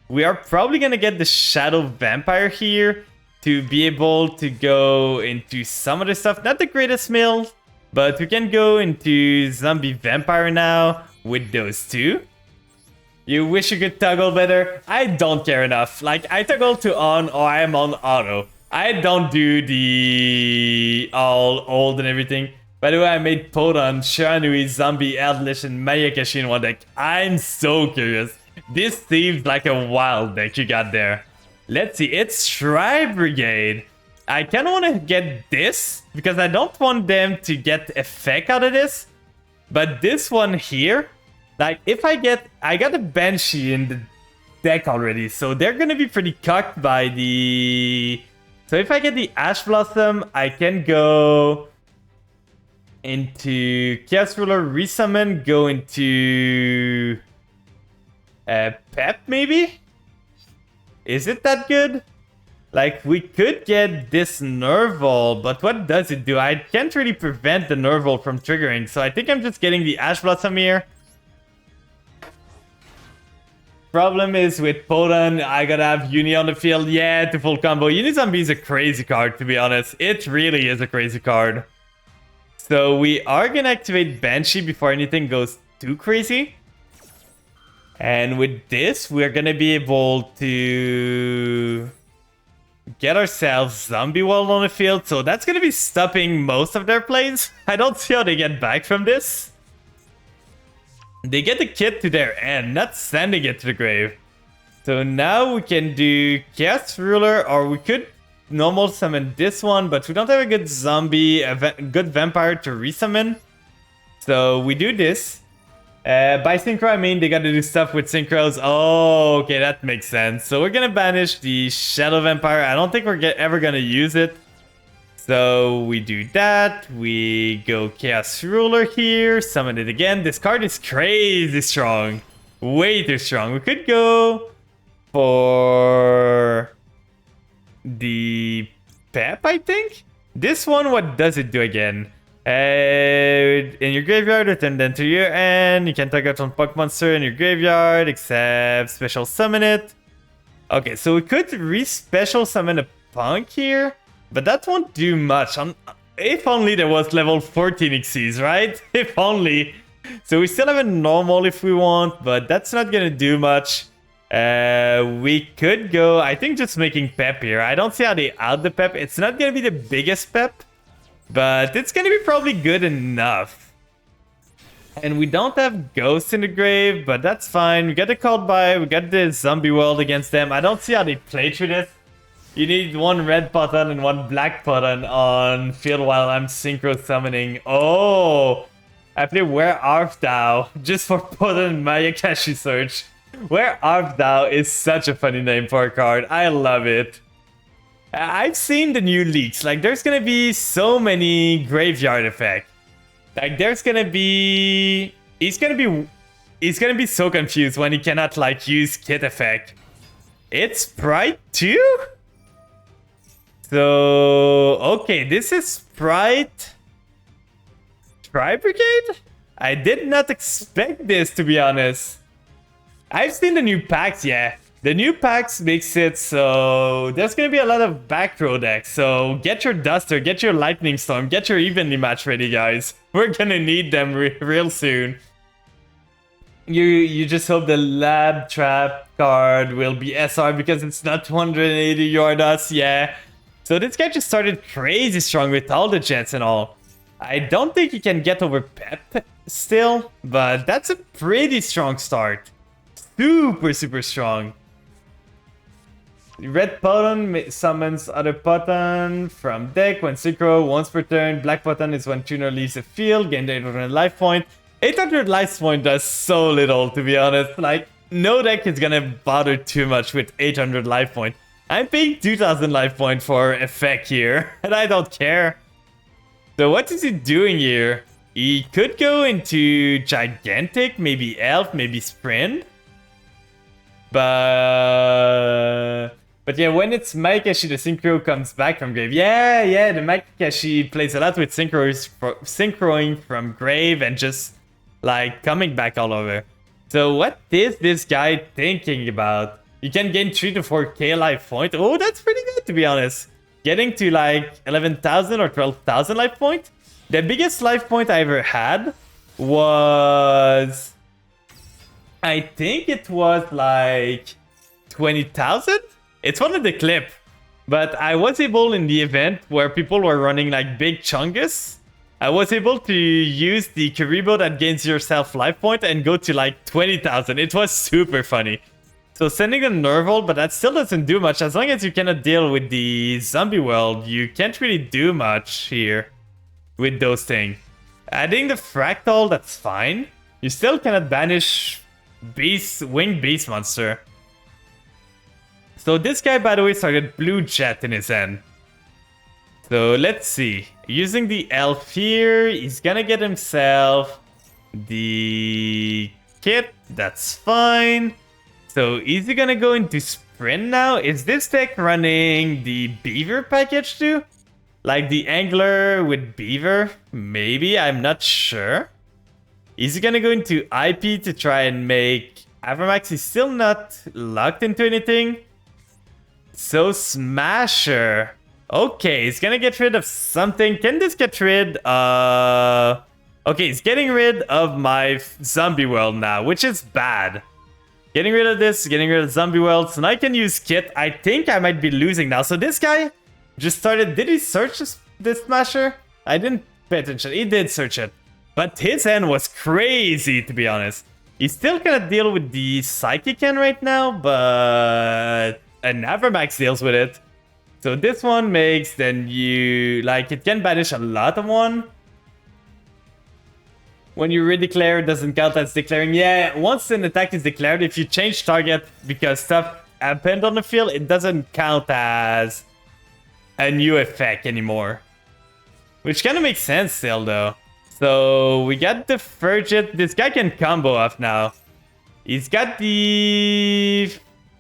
Speaker 1: We are probably gonna get the Shadow Vampire here to be able to go into some other stuff. Not the greatest mill, but we can go into Zombie Vampire now with those two. You wish you could toggle better? I don't care enough. Like, I toggle to on or I am on auto. I don't do the all old and everything. By the way, I made Podon, Shiranui, Zombie, Eldritch, and Mayakashi in one deck. I'm so curious. This seems like a wild deck you got there. Let's see, it's Shrine Brigade. I kind of want to get this, because I don't want them to get effect out of this. But this one here, like, if I got a Banshee in the deck already, so they're going to be pretty cocked by the... So if I get the Ash Blossom, I can go into Chaos Ruler, resummon, go into Pep maybe? Is it that good? Like, we could get this Nerval, but what does it do? I can't really prevent the Nerval from triggering, so I think I'm just getting the Ash Blossom here. Problem is with Podon, I gotta have Uni on the field. Yeah, to full combo. Unizombie is a crazy card, to be honest. It really is a crazy card. So we are gonna activate Banshee before anything goes too crazy. And with this, we're gonna be able to get ourselves Zombie Wall on the field. So that's gonna be stopping most of their plays. I don't see how they get back from this. They get the kit to their end, not sending it to the grave. So now we can do Chaos Ruler, or we could normal summon this one, but we don't have a good zombie, good vampire to resummon. So we do this. By synchro, I mean they gotta do stuff with synchros. Oh, okay, that makes sense. So we're gonna banish the Shadow Vampire. I don't think we're ever gonna use it. So we do that. We go Chaos Ruler here, summon it again. This card is crazy strong. Way too strong. We could go for the Pep, I think? This one, what does it do again? In your graveyard, return them to your end. You can target one Punk monster in your graveyard, except special summon it. Okay, so we could re-special summon a Punk here, but that won't do much. If only there was level 14 Xyz, right? If only. So we still have a normal if we want, but that's not gonna do much. We could go, I think, just making Pep here. I don't see how they out the Pep. It's not gonna be the biggest Pep, but it's gonna be probably good enough. And we don't have Ghost in the grave, but that's fine. We got the Called By, we got the Zombie World against them. I don't see how they play through this. You need one red button and one black button on field while I'm synchro summoning. Oh, I play Where Art Thou just for putting Mayakashi search. Where Art Thou is such a funny name for a card. I love it. I've seen the new leaks. Like, there's gonna be so many graveyard effects. Like, there's gonna be... He's gonna be so confused when he cannot, like, use kit effect. It's Sprite too? So... Okay, this is Sprite... Shrine Brigade? I did not expect this, to be honest. I've seen the new packs, yeah. The new packs makes it so there's gonna be a lot of back row decks. So get your Duster, get your Lightning Storm, get your Evenly Match ready, guys. We're gonna need them real soon. You just hope the Lab Trap card will be SR because it's not 280 Yardas, yeah. So this guy just started crazy strong with all the jets and all. I don't think he can get over Pep still, but that's a pretty strong start. Super strong. Red Button summons other button from deck when synchro once per turn. Black button is when tuner leaves the field, gain 800 life point. 800 life point does so little, to be honest. Like, no deck is gonna bother too much with 800 life point. I'm paying 2000 life point for effect here, and I don't care. So what is he doing here? He could go into Gigantic, maybe Elf, maybe Sprint. But yeah, when it's Maikashi, the Synchro comes back from grave. Yeah, the Maikashi plays a lot with synchroing from grave and just like coming back all over. So what is this guy thinking about? You can gain 3 to 4k life point. Oh, that's pretty good, to be honest. Getting to like 11,000 or 12,000 life point. The biggest life point I ever had was, I think it was like 20,000. It's one of the clip, but I was able in the event where people were running like big Chungus. I was able to use the Karibo that gains yourself life point and go to like 20,000. It was super funny. So sending a Nerval, but that still doesn't do much. As long as you cannot deal with the zombie world, you can't really do much here with those things. Adding the Fractal, that's fine. You still cannot banish Winged Beast Monster. So this guy, by the way, started Blue Jet in his hand. So let's see. Using the Elf here, he's gonna get himself the kit. That's fine. So is he gonna go into Sprint now? Is this deck running the Beaver package too? Like the Angler with Beaver? Maybe, I'm not sure. Is he gonna go into IP to try and make Avramax? He's still not locked into anything. So Smasher. Okay, he's gonna get rid of something. Can this get rid of... Okay, he's getting rid of my zombie world now, which is bad. Getting rid of this, getting rid of zombie world. So now I can use Kit. I think I might be losing now. So this guy just started... Did he search this Smasher? I didn't pay attention. He did search it. But his hand was crazy, to be honest. He's still gonna deal with the Psychic hand right now, but... And Avramax deals with it. So this one makes, then you... Like, it can banish a lot of one. When you redeclare, it doesn't count as declaring. Yeah, once an attack is declared, if you change target because stuff happened on the field, it doesn't count as a new effect anymore. Which kind of makes sense still, though. So we got the Frigid. This guy can combo off now. He's got the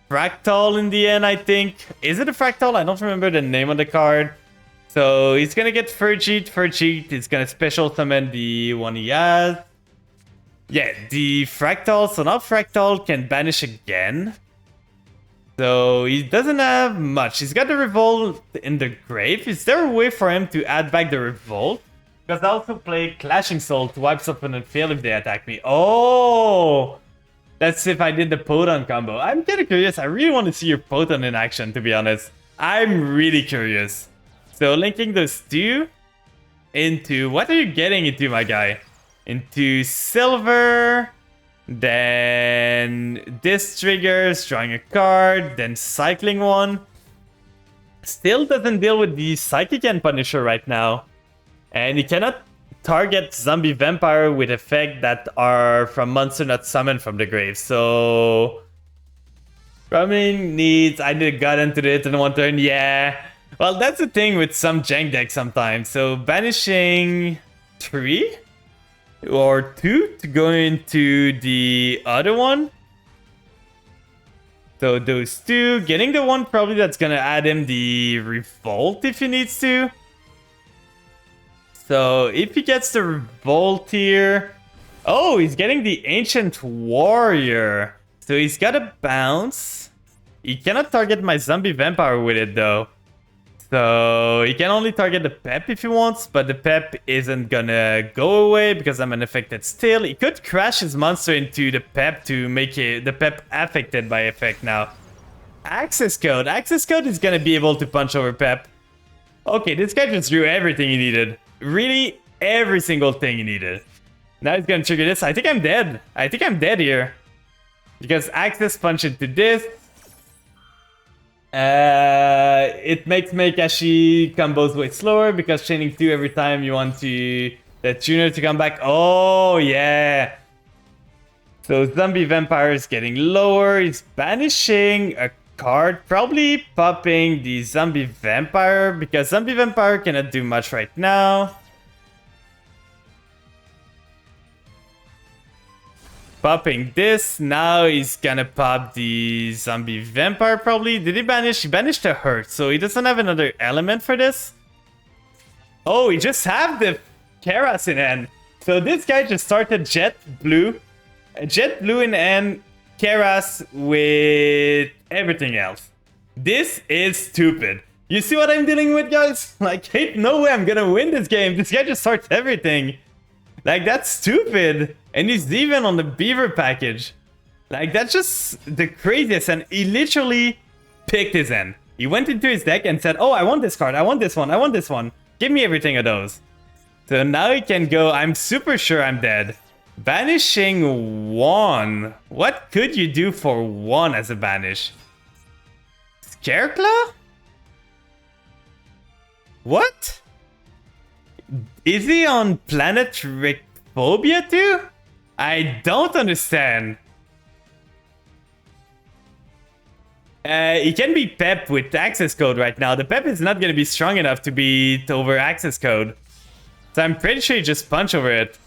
Speaker 1: Fractal in the end, I think. Is it a Fractal? I don't remember the name of the card. So he's gonna get Frigid. Frigid is gonna special summon the one he has. Yeah, the Fractal. So now Fractal can banish again. So he doesn't have much. He's got the Revolt in the grave. Is there a way for him to add back the Revolt? Because I also play Clashing Soul to wipe something and fail if they attack me. Oh! That's if I did the P.U.N.K combo. I'm kind of curious. I really want to see your P.U.N.K in action, to be honest. I'm really curious. So linking those two into... What are you getting into, my guy? Into silver. Then this triggers, drawing a card. Then cycling one. Still doesn't deal with the Psychic and Punisher right now. And you cannot target Zombie Vampire with effects that are from monster not summoned from the grave. So... Running needs... I did got into it in one turn, yeah. Well, that's the thing with some jank decks sometimes. So banishing 3 or 2 to go into the other one. So those two. Getting the one probably that's gonna add him the Revolt if he needs to. So if he gets the Revolt here... Oh, he's getting the Ancient Warrior. So he's got a bounce. He cannot target my zombie vampire with it though. So he can only target the pep if he wants, but the pep isn't gonna go away because I'm unaffected still. He could crash his monster into the pep to make the pep affected by effect now. Access code. Access code is gonna be able to punch over pep. Okay, this guy just drew everything he needed. Really, every single thing he needed. Now he's gonna trigger this. I think I'm dead. I think I'm dead here. Because access punch into this. It makes Meikashi combos way slower because chaining 2 every time you want the tuner to come back. Oh, yeah. So Zombie Vampire is getting lower. He's banishing a card. Probably popping the Zombie Vampire because Zombie Vampire cannot do much right now. Popping this. Now he's gonna pop the Zombie Vampire probably. Did he banish? He banished the Hurt, so he doesn't have another element for this. Oh, he just have the Keras in hand. So this guy just started Jet Blue. Jet Blue in hand, Keras with everything else. This is stupid. You see what I'm dealing with, guys? Like, ain't no way I'm gonna win this game. This guy just starts everything. Like, that's stupid. And he's even on the Beaver package. Like, that's just the craziest. And he literally picked his end. He went into his deck and said, oh, I want this card. I want this one. I want this one. Give me everything of those. So now he can go. I'm super sure I'm dead. Banishing 1. What could you do for 1 as a banish? Scareclaw? What? Is he on Planet Phobia too? I don't understand. He can be Pep with access code right now. The Pep is not going to be strong enough to beat over access code. So I'm pretty sure he just punch over it.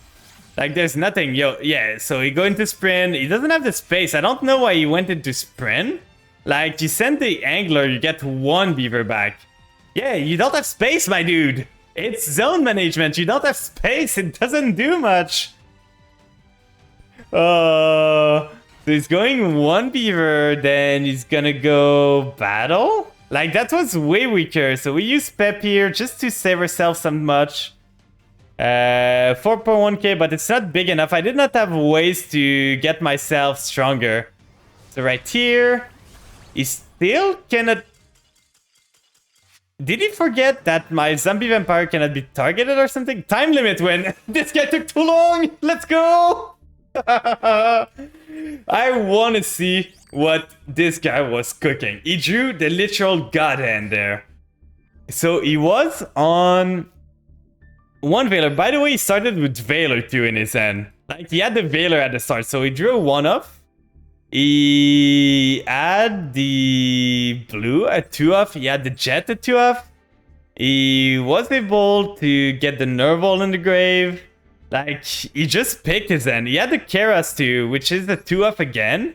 Speaker 1: Like there's nothing. Yo, yeah, so he go into sprint. He doesn't have the space. I don't know why he went into sprint. Like you send the angler, you get 1 beaver back. Yeah, you don't have space, my dude. It's zone management. You don't have space. It doesn't do much. So he's going 1 beaver, then he's gonna go battle. Like that was way weaker. So we use Pep here just to save ourselves some much. 4.1k, but it's not big enough. I did not have ways to get myself stronger. So right here, he still cannot. Did he forget that my zombie vampire cannot be targeted or something? Time limit win. This guy took too long. Let's go. I want to see what this guy was cooking. He drew the literal god hand there. So he was on 1 Veiler. By the way, he started with Veiler 2 in his hand. Like he had the Veiler at the start. So he drew a 1-off. He had the blue at 2-off. He had the jet at 2-off. He was able to get the Nerval in the grave. Like, he just picked his end. He had the Keras too, which is the 2-off again.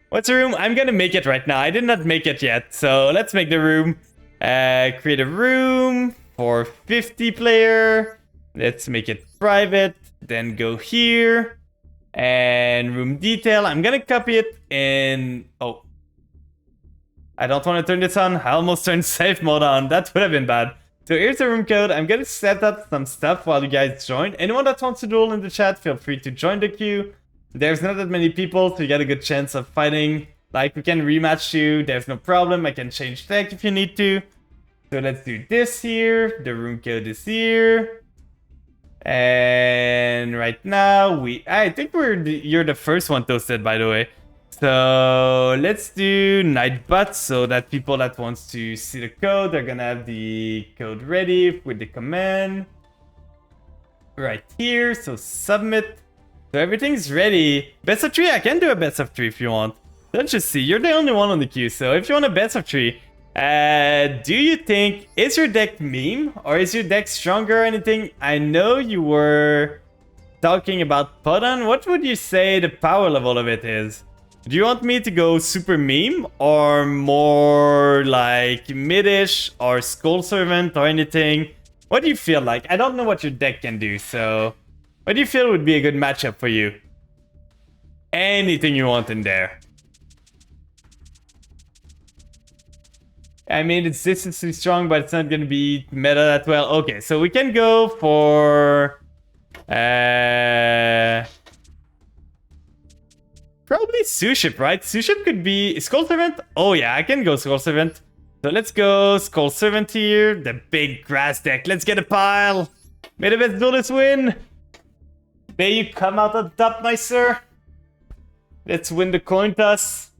Speaker 1: What's the room? I'm gonna make it right now. I did not make it yet. So let's make the room. Create a room for 50 player. Let's make it private. Then go here. And room detail, I'm gonna copy it in... Oh. I don't want to turn this on. I almost turned safe mode on. That would have been bad. So here's the room code. I'm gonna set up some stuff while you guys join. Anyone that wants to duel in the chat, feel free to join the queue. There's not that many people, so you get a good chance of fighting. Like, we can rematch you. There's no problem. I can change tech if you need to. So let's do this here. The room code is here. And right now, I think you're the first one toasted, by the way. So let's do Nightbot so that people that wants to see the code, they're gonna have the code ready with the command. Right here, so submit. So everything's ready. Best of 3, I can do a best of 3 if you want. Let's just see, you're the only one on the queue, so if you want a best of 3, do you think, is your deck meme or is your deck stronger or anything? I know you were talking about Podan. What would you say the power level of it is? Do you want me to go super meme or more like mid-ish or Skull Servant or anything? What do you feel like? I don't know what your deck can do, so what do you feel would be a good matchup for you? Anything you want in there. I mean, it's distantly strong, but it's not gonna be meta that well. Okay, so we can go for... Probably Suship, right? Suship could be Skull Servant. Oh yeah, I can go Skull Servant. So let's go Skull Servant here. The big grass deck. Let's get a pile. May the best duelist win. May you come out on top, my sir. Let's win the coin toss.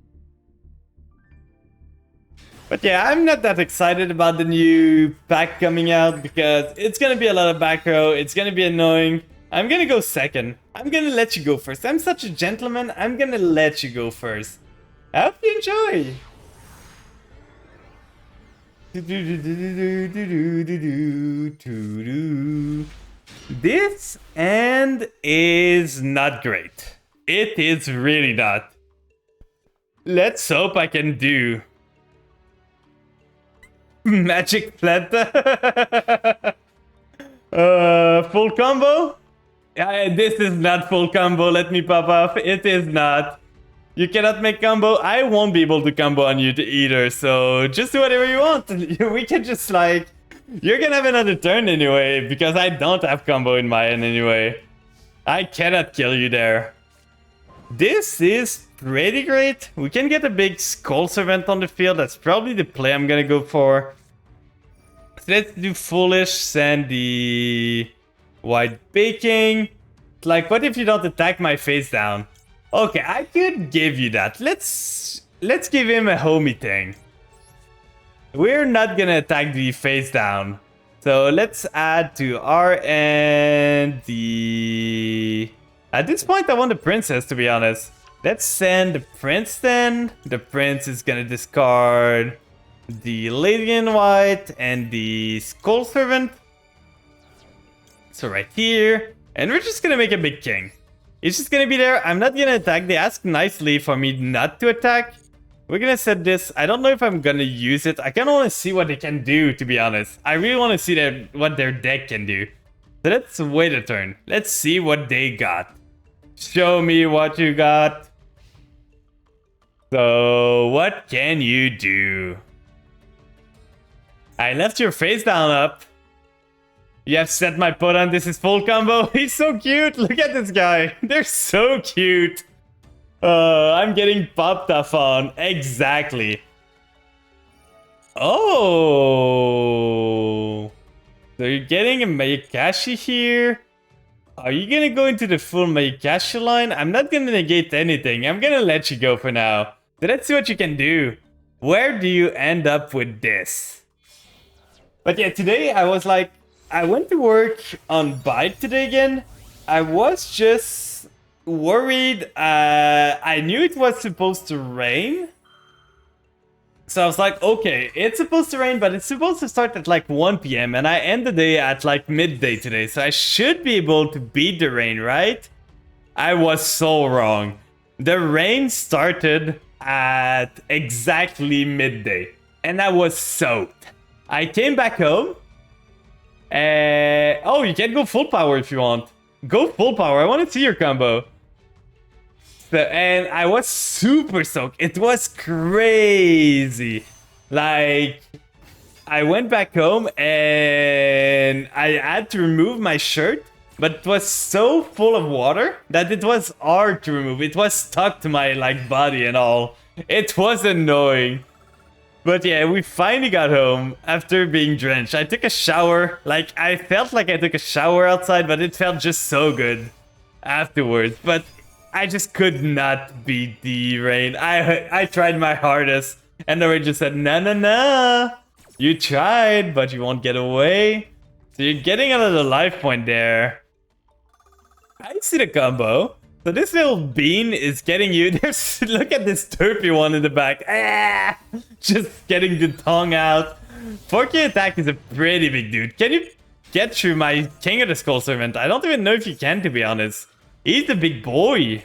Speaker 1: But yeah, I'm not that excited about the new pack coming out because it's gonna be a lot of back row. It's gonna be annoying. I'm gonna go second. I'm gonna let you go first. I'm such a gentleman. I'm gonna let you go first. I hope you enjoy. This end is not great. It is really not. Let's hope I can do Magic Planta. Full combo? This is not full combo, let me pop off. It is not. You cannot make combo. I won't be able to combo on you either, so just do whatever you want. We can just like... You're gonna have another turn anyway, because I don't have combo in my end anyway. I cannot kill you there. This is pretty great. We can get a big Skull Servant on the field. That's probably the play I'm gonna go for. So let's do Foolish, send the White Baking. Like, what if you don't attack my face down? Okay, I could give you that. Let's give him a homie thing. We're not gonna attack the face down. So let's add to our end the... At this point, I want the princess, to be honest. Let's send the prince then. The prince is gonna discard the lady in white and the Skull Servant. So right here. And we're just gonna make a big king. It's just gonna be there. I'm not gonna attack. They ask nicely for me not to attack. We're gonna set this. I don't know if I'm gonna use it. I kinda wanna see what they can do, to be honest. I really wanna see what their deck can do. So let's wait a turn. Let's see what they got. Show me what you got. So, what can you do? I left your face down up. You have set my opponent. This is full combo. He's so cute. Look at this guy. They're so cute. I'm getting popped off on. Exactly. Oh. So you're getting a Mayakashi here. Are you gonna go into the full Mayakashi line? I'm not gonna negate anything. I'm gonna let you go for now. So let's see what you can do. Where do you end up with this? But yeah, today I was like, I went to work on bike today again. I was just worried. I knew it was supposed to rain. So I was like, okay, it's supposed to rain, but it's supposed to start at like 1 PM. And I end the day at like midday today. So I should be able to beat the rain, right? I was so wrong. The rain started at exactly midday. And I was soaked. I came back home. Oh, you can go full power if you want. Go full power. I want to see your combo. So, and I was super soaked. It was crazy. Like, I went back home and I had to remove my shirt, but it was so full of water that it was hard to remove. It was stuck to my like body and all. It was annoying. But yeah, we finally got home after being drenched. I took a shower. Like, I felt like I took a shower outside, but it felt just so good afterwards. But I just could not beat the rain. I tried my hardest. And the rain just said, no, no, no. You tried, but you won't get away. So you're getting another life point there. I see the combo. So this little bean is getting you. There's, look at this derpy one in the back. Ah, just getting the tongue out. 4K attack is a pretty big dude. Can you get through my King of the Skull Servant? I don't even know if you can, to be honest. He's the big boy.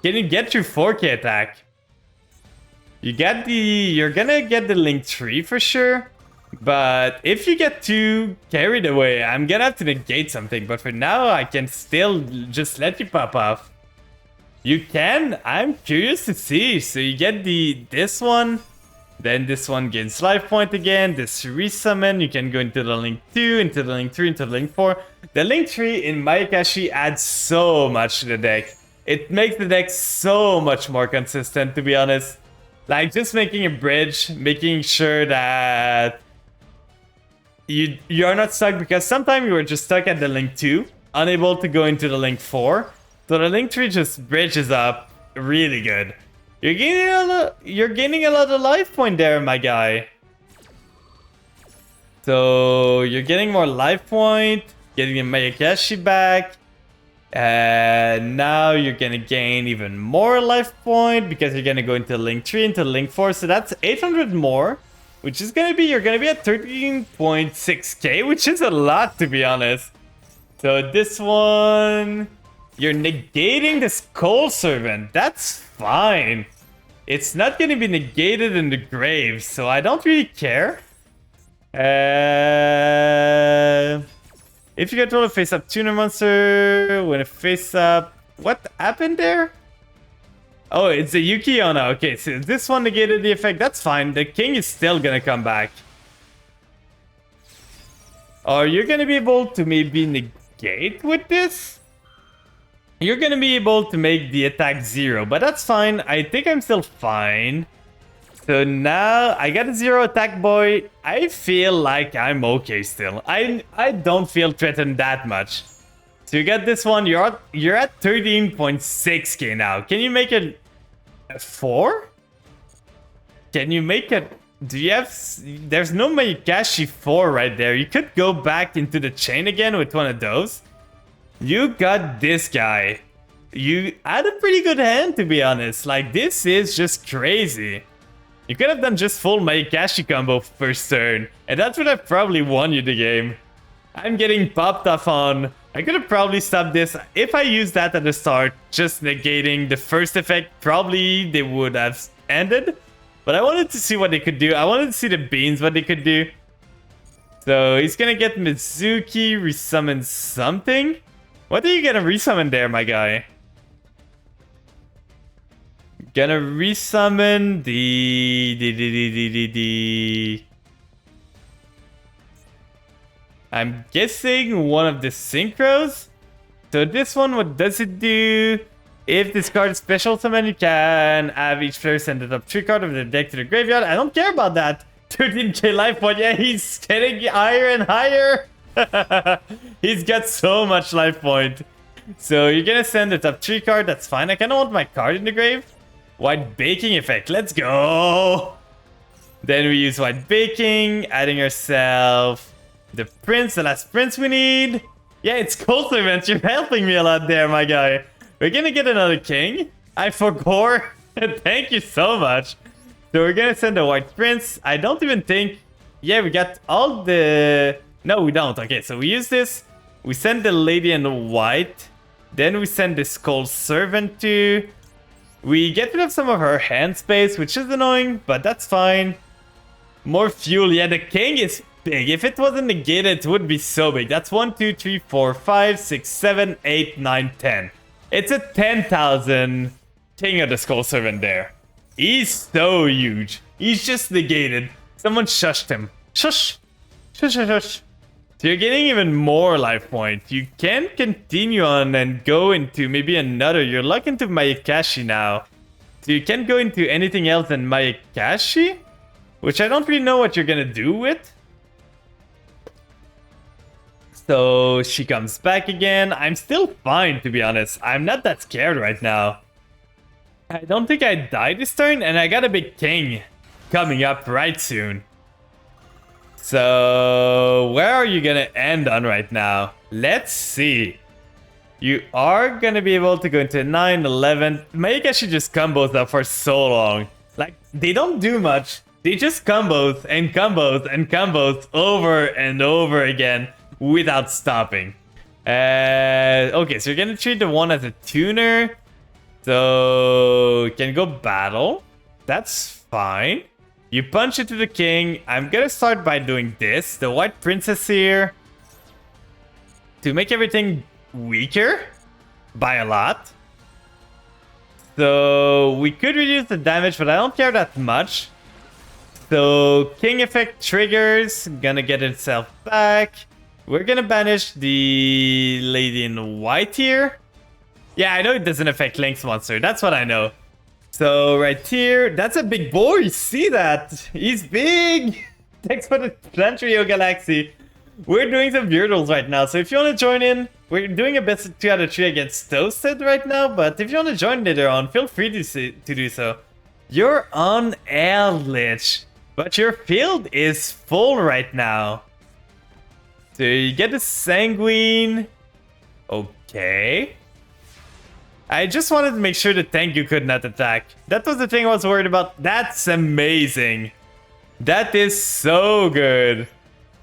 Speaker 1: Can you get through 4K attack? You're gonna get the Link 3 for sure. But if you get too carried away, I'm gonna have to negate something. But for now, I can still just let you pop off. You can? I'm curious to see. So you get this one. Then this one gains life point again. This resummon, you can go into the link 2, into the link 3, into the link 4. The link 3 in Mayakashi adds so much to the deck. It makes the deck so much more consistent, to be honest. Like, just making a bridge, making sure that you're not stuck, because sometimes you were just stuck at the link 2, unable to go into the link 4. So the link 3 just bridges up really good. You're gaining a lot of life point there, my guy. So you're getting more life point, getting your Mayakashi back. And now you're gonna gain even more life point because you're gonna go into link 3, into link 4. So that's 800 more, which is gonna be, you're gonna be at 13.6k, which is a lot, to be honest. So this one, you're negating the Skull Servant. That's fine. It's not gonna be negated in the grave, so I don't really care. If you control a face-up tuner monster, when a face-up... What happened there? Oh, it's a Yuki-Onna. Okay, so this one negated the effect. That's fine. The king is still gonna come back. Or you're gonna be able to maybe negate with this? You're gonna be able to make the attack 0, but that's fine. I think I'm still fine. So now I got a 0 attack boy. I feel like I'm okay still. I don't feel threatened that much. So you got this one. You're at 13.6k now. Can you make it a 4? Can you make it? Do you have? There's no Mayakashi 4 right there. You could go back into the chain again with one of those. You got this guy. You had a pretty good hand, to be honest. Like, this is just crazy. You could have done just full Mayakashi combo first turn, and that would have probably won you the game. I'm getting popped off on. I could have probably stopped this. If I used that at the start, just negating the first effect, probably they would have ended. But I wanted to see what they could do. I wanted to see the beans, what they could do. So he's gonna get Mizuki, resummon something. What are you gonna resummon there, my guy? Gonna resummon the... I'm guessing one of the synchros. So this one, what does it do? If this card is special summon, you can have each player send the top 3 card of the deck to the graveyard. I don't care about that. 13k life point. Yeah, he's getting higher and higher. He's got so much life point. So you're gonna send the top 3 card. That's fine. I kind of want my card in the grave. White Baking effect. Let's go. Then we use White Baking, adding ourselves the prince, the last prince we need. Yeah, it's Cold Event. You're helping me a lot there, my guy. We're gonna get another king. I forgot. Thank you so much. So we're gonna send a white prince. I don't even think... Yeah, we got all the... No, we don't. Okay, so we use this. We send the lady in white. Then we send this cold servant to... We get rid of some of her hand space, which is annoying, but that's fine. More fuel. Yeah, the king is big. If it wasn't negated, it would be so big. That's 1, 2, 3, 4, 5, 6, 7, 8, 9, 10. It's a 10,000 king of the skull servant there. He's so huge. He's just negated. Someone shushed him. Shush. Shush, shush, shush. So you're getting even more life points. You can continue on and go into maybe another. You're locked into Mayakashi now. So you can't go into anything else than Mayakashi? Which I don't really know what you're gonna do with. So she comes back again. I'm still fine, to be honest. I'm not that scared right now. I don't think I died this turn, and I got a big king coming up right soon. So where are you gonna end on right now? Let's see. You are gonna be able to go into 9, 11. Mayakashi just combos up for so long. Like, they don't do much. They just combos and combos and combos over and over again without stopping. Okay, so you're gonna treat the one as a tuner. So you can go battle. That's fine. You punch it to the king. I'm gonna start by doing this. The white princess here. To make everything weaker by a lot. So we could reduce the damage, but I don't care that much. So king effect triggers, gonna get itself back. We're gonna banish the lady in white here. Yeah, I know it doesn't affect Link's monster. That's what I know. So right here, that's a big boy. See that? He's big. Thanks for the Planetary Galaxy. We're doing some Beardles right now. So if you want to join in, we're doing a best of 2 out of 3 against Toasted right now. But if you want to join later on, feel free to do so. You're on Eldritch, but your field is full right now. So you get the Sanguine. Okay. I just wanted to make sure the Tengu could not attack. That was the thing I was worried about. That's amazing. That is so good.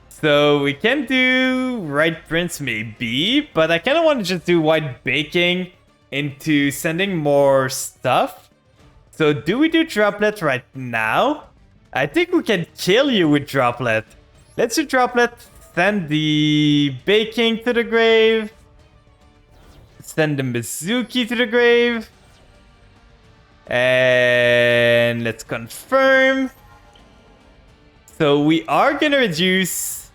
Speaker 1: So we can do Right Prince maybe, but I kind of want to just do White Baking into sending more stuff. So do we do Droplet right now? I think we can kill you with Droplet. Let's do Droplet, send the Baking to the grave. Send the Mizuki to the grave. And let's confirm. So we are gonna reduce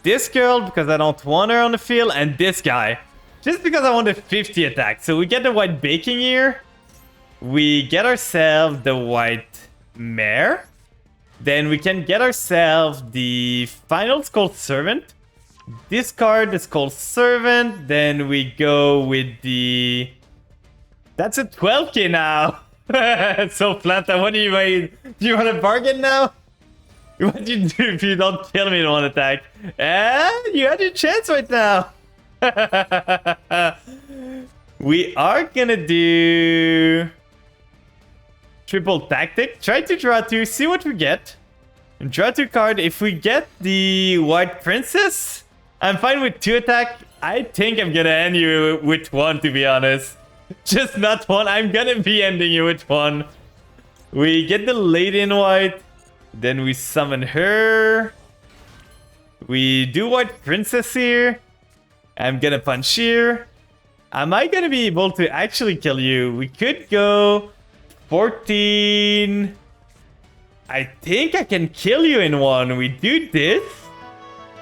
Speaker 1: this girl because I don't want her on the field, and this guy. Just because I want a 50 attack. So we get the White Baking here. We get ourselves the White Mare. Then we can get ourselves the final Skull Servant. Discard the Skull Servant. Then we go with the... That's a 12k now. So Planta, what do you mean? Do you want a bargain now? What do you do if you don't kill me in one attack? You had your chance right now. We are gonna do... Triple Tactic. Try to draw 2, see what we get. Draw 2 card. If we get the White Princess, I'm fine with 2 attack. I think I'm gonna end you with 1, to be honest. Just not 1. I'm gonna be ending you with 1. We get the Lady in White. Then we summon her. We do White Princess here. I'm gonna punch here. Am I gonna be able to actually kill you? We could go 14. I think I can kill you in 1. We do this.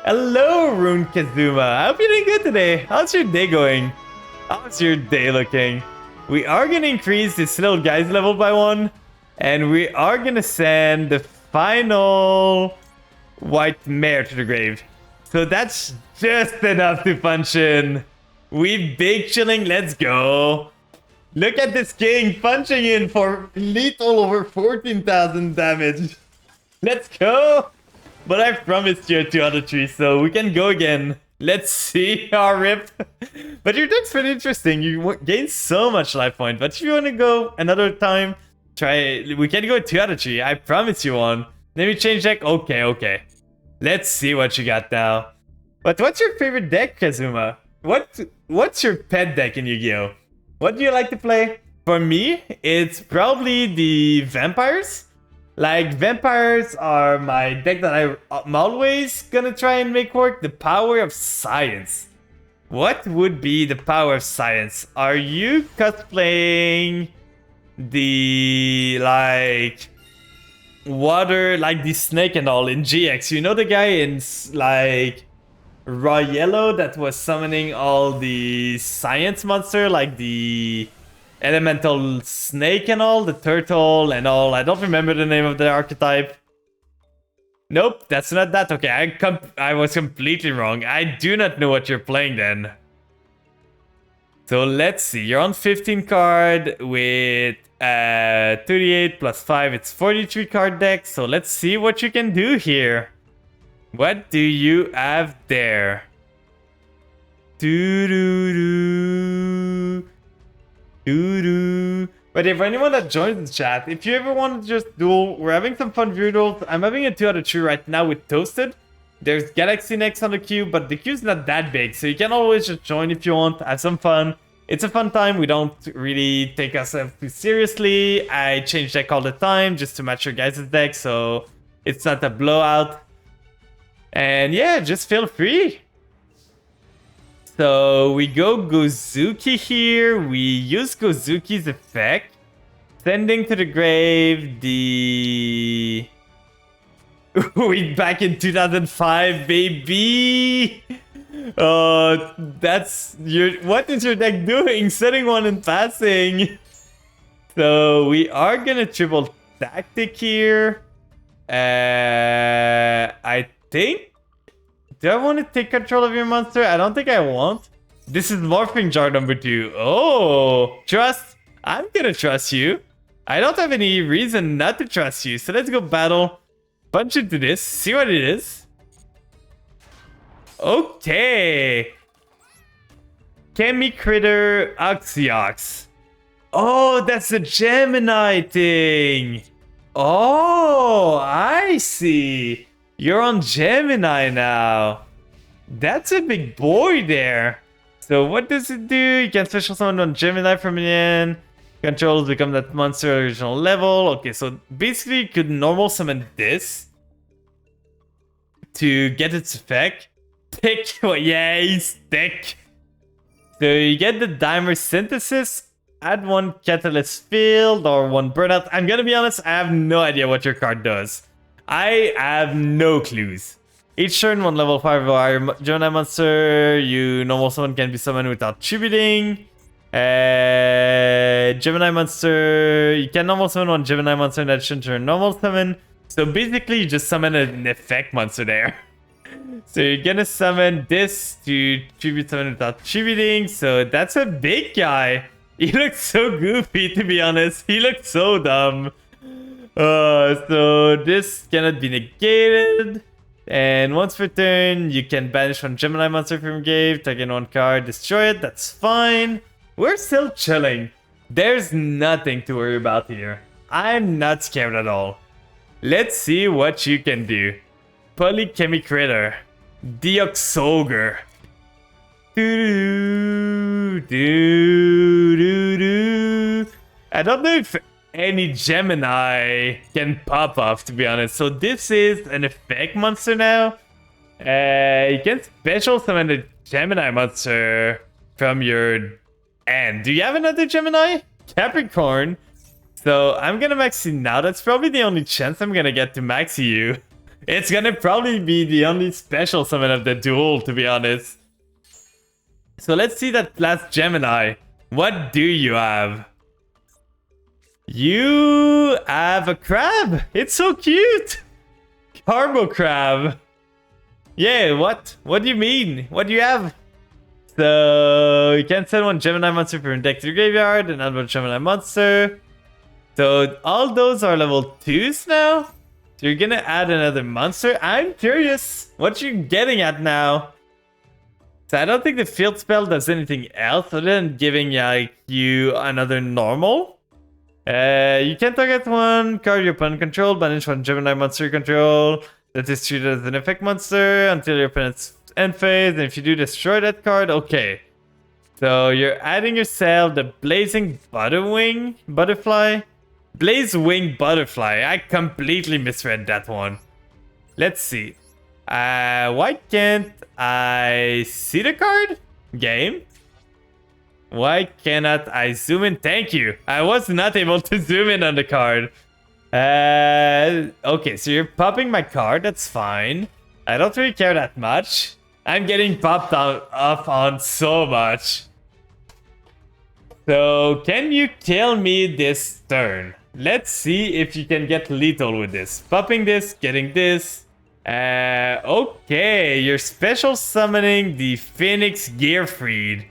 Speaker 1: Hello, Rune Kazuma. I hope you're doing good today. How's your day going? How's your day looking? We are going to increase this little guy's level by 1. And we are going to send the final White Mare to the grave. So that's just enough to punch in. We big chilling. Let's go. Look at this king punching in for lethal over 14,000 damage. Let's go. But I promised you a 2 out of 3, so we can go again. Let's see our rip. But your deck's pretty interesting. You gain so much life point. But if you want to go another time, try. We can go 2 out of 3. I promise you one. Let me change deck. Okay. Let's see what you got now. But what's your favorite deck, Kazuma? What's your pet deck in Yu-Gi-Oh? What do you like to play? For me, it's probably the vampires. Like, vampires are my deck that I'm always gonna try and make work. The power of science. What would be the power of science? Are you cosplaying the, like, water, like the snake and all in GX? You know the guy in, like... Raw Yellow that was summoning all the science monster, like the elemental snake and all, the turtle and all. I don't remember the name of the archetype. Nope, that's not that. Okay, I was completely wrong. I do not know what you're playing then. So let's see. You're on 15 card with 38 plus 5. It's 43 card deck. So let's see what you can do here. What do you have there? But if anyone that joins the chat, if you ever want to just duel, we're having some fun duels. I'm having a 2 out of 3 right now with Toasted. There's Galaxy next on the queue, but the queue's not that big, so you can always just join if you want, have some fun. It's a fun time. We don't really take ourselves too seriously. I change deck all the time just to match your guys' deck, so it's not a blowout. And yeah, just feel free. So we go Gozuki here. We use Gozuki's effect. Sending to the grave the We back in 2005, baby. That's your. What is your deck doing? Setting one and passing. So we are gonna triple tactic here. I think. Do I want to take control of your monster? I don't think I want. This is morphing jar number 2. Oh, trust. I'm gonna trust you. I don't have any reason not to trust you. So let's go battle. Punch into this. See what it is. Okay. Chemi Critter Oxyox. Oh, that's the Gemini thing. Oh, I see. You're on Gemini now. That's a big boy there. So what does it do? You can special summon on Gemini from the end. Controls become that monster original level. Okay, so basically you could normal summon this to get its effect. Thick. Yeah, he's thick. So you get the Dimer Synthesis. Add 1 Catalyst Field or 1 Burnout. I'm gonna be honest, I have no idea what your card does. I have no clues. Each turn, 1 level 5 or Gemini monster you normal summon can be summoned without tributing. Gemini monster, you can normal summon 1 Gemini monster in addition to your normal summon. So basically, you just summon an effect monster there. So you're gonna summon this to tribute summon without tributing. So that's a big guy. He looks so goofy, to be honest. He looks so dumb. So this cannot be negated. And once per turn, you can banish 1 Gemini monster from your game, target 1 card, destroy it. That's fine. We're still chilling. There's nothing to worry about here. I'm not scared at all. Let's see what you can do. Polychemic Critter. Deoxogre. I don't know if any Gemini can pop off, to be honest. So this is an effect monster now. You can special summon a Gemini monster from your end. Do you have another Gemini? Capricorn. So I'm gonna max you now. That's probably the only chance I'm gonna get to max you. It's gonna probably be the only special summon of the duel, to be honest. So let's see that last Gemini. What do you have? You have a crab. It's so cute. Carbo crab. Yeah, what? What do you mean? What do you have? So you can send 1 Gemini monster from your deck to the graveyard and add 1 Gemini monster. So all those are level 2s now. So you're gonna add another monster. I'm curious what you're getting at now. So I don't think the field spell does anything else other than giving like you another normal. You can target 1 card your opponent control, banish 1 Gemini monster you control that is treated as an effect monster until your opponent's end phase, and if you do, destroy that card. Okay. So you're adding yourself the Blazing Butterfly. Blaze Wing Butterfly. I completely misread that one. Let's see. Why can't I see the card? Game. Why cannot I zoom in? Thank you. I was not able to zoom in on the card. Okay, so you're popping my card. That's fine. I don't really care that much. I'm getting popped off on so much. So can you kill me this turn? Let's see if you can get lethal with this. Popping this, getting this. Okay, you're special summoning the Phoenix Gearfried.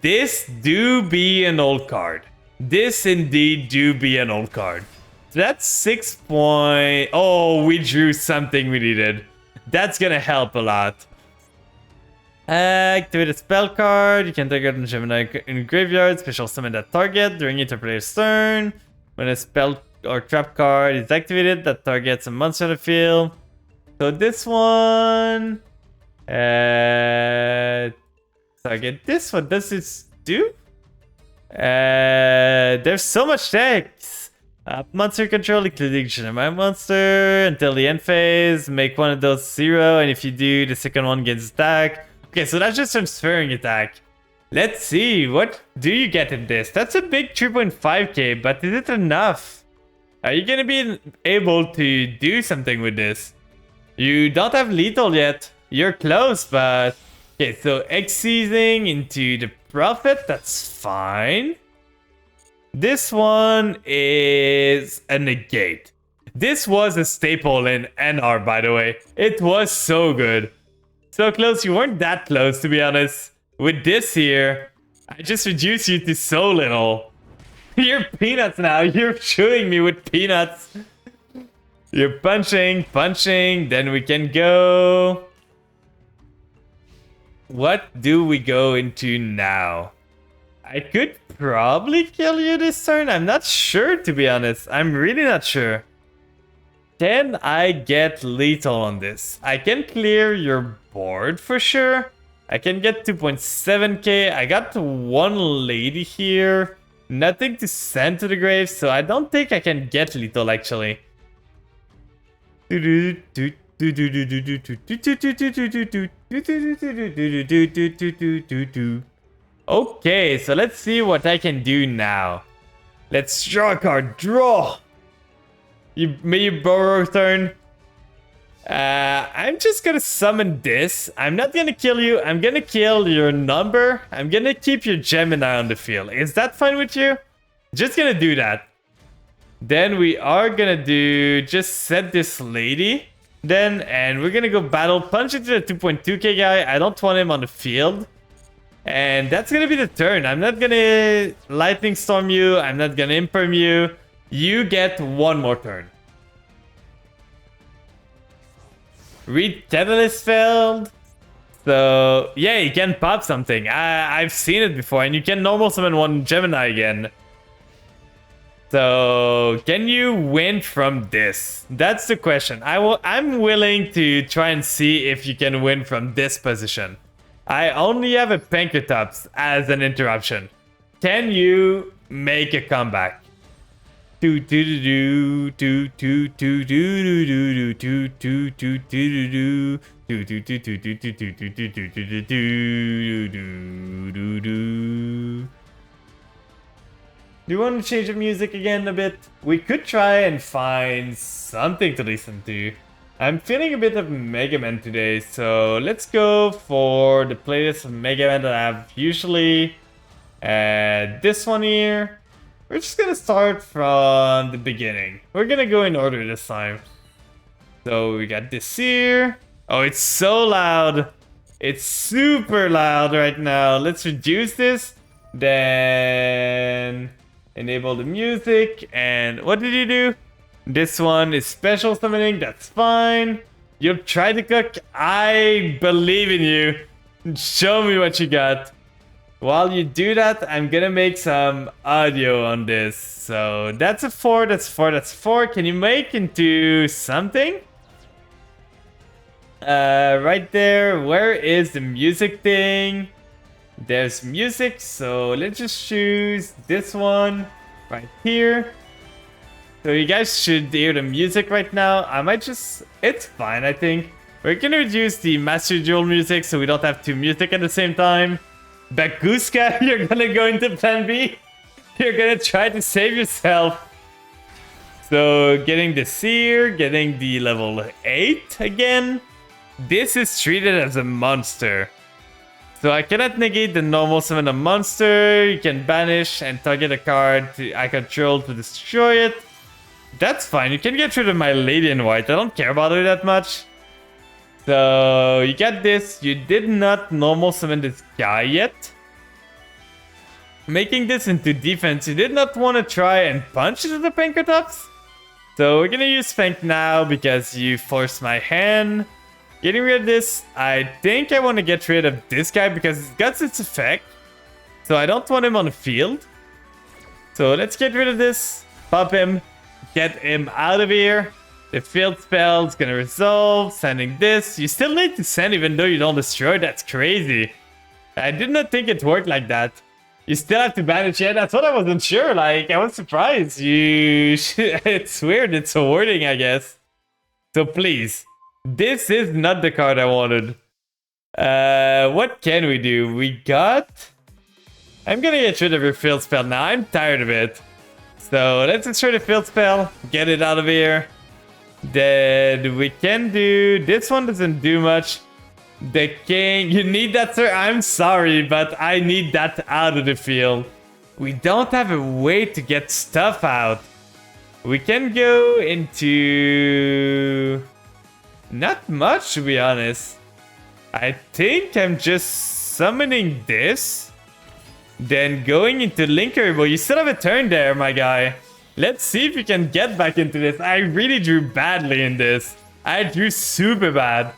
Speaker 1: This do be an old card. This indeed do be an old card. So that's 6 point. Oh, we drew something we needed. That's gonna help a lot. Activate a spell card. You can target a Gemini in the graveyard. Special summon that target during each player's turn. When a spell or trap card is activated, that targets a monster on the field. So this one. Target this. What does this do? There's so much text. Monster control, including Gemini monster, until the end phase. Make one of those 0, and if you do, the second one gets attack. Okay, so that's just transferring attack. Let's see, what do you get in this? That's a big 3.5k, but is it enough? Are you gonna be able to do something with this? You don't have lethal yet. You're close, but... Okay, so X-seizing into the Prophet, that's fine. This one is a negate. This was a staple in NR, by the way. It was so good. So close, you weren't that close, to be honest. With this here, I just reduced you to so little. You're peanuts now. You're shooting me with peanuts. You're punching, then we can go... What do we go into now? I could probably kill you this turn. I'm not sure, to be honest. I'm really not sure. Can I get lethal on this? I can clear your board for sure. I can get 2.7k. I got one lady here. Nothing to send to the grave, so I don't think I can get lethal actually. Okay, so let's see what I can do now. Let's draw a card. Draw! May you borrow a turn? I'm just gonna summon this. I'm not gonna kill you. I'm gonna kill your number. I'm gonna keep your Gemini on the field. Is that fine with you? Just gonna do that. Then we are gonna do... Just set this lady. Then, and we're gonna go battle. Punch into the 2.2k guy. I don't want him on the field. And that's gonna be the turn. I'm not gonna lightning storm you. I'm not gonna imperm you. You get one more turn. Read Catalyst failed. So, yeah, you can pop something. I've seen it before. And you can normal summon one Gemini again. So, can you win from this? That's the question. I'm willing to try and see if you can win from this position. I only have a P.U.N.K as an interruption. Can you make a comeback? Do you want to change the music again a bit? We could try and find something to listen to. I'm feeling a bit of Mega Man today, so let's go for the playlist of Mega Man that I have usually. This one here. We're just gonna start from the beginning. We're gonna go in order this time. So we got this here. Oh, it's so loud. It's super loud right now. Let's reduce this. Then... enable the music, and what did you do? This one is special summoning, that's fine. You'll try to cook, I believe in you. Show me what you got. While you do that, I'm gonna make some audio on this. So that's a 4, that's 4, that's 4. Can you make into something? Right there, where is the music thing? There's music, so let's just choose this one right here. So you guys should hear the music right now. I might just... it's fine, I think. We're gonna reduce the Master Duel music so we don't have two music at the same time. Bakuska, you're gonna go into plan B? You're gonna try to save yourself. So getting the Seer, getting the level 8 again. This is treated as a monster. So I cannot negate the normal summon a monster. You can banish and target a card I control to destroy it. That's fine. You can get rid of my lady in white. I don't care about her that much. So you got this. You did not normal summon this guy yet. Making this into defense. You did not want to try and punch into the P.U.N.K. So we're gonna use P.U.N.K now because you forced my hand. Getting rid of this, I think I want to get rid of this guy because it got its effect. So I don't want him on the field. So let's get rid of this. Pop him. Get him out of here. The field spell is going to resolve. Sending this. You still need to send even though you don't destroy. That's crazy. I did not think it worked like that. You still have to banish. Yeah, that's what I wasn't sure. Like, I was surprised. It's weird. It's a wording, I guess. So please. This is not the card I wanted. What can we do? We got... I'm gonna get rid of your field spell now. I'm tired of it. So let's destroy the field spell. Get it out of here. Then we can do... This one doesn't do much. The king... You need that, sir? I'm sorry, but I need that out of the field. We don't have a way to get stuff out. We can go into... Not much, to be honest. I think I'm just summoning this. Then going into Linker. Well, you still have a turn there, my guy. Let's see if you can get back into this. I really drew badly in this. I drew super bad.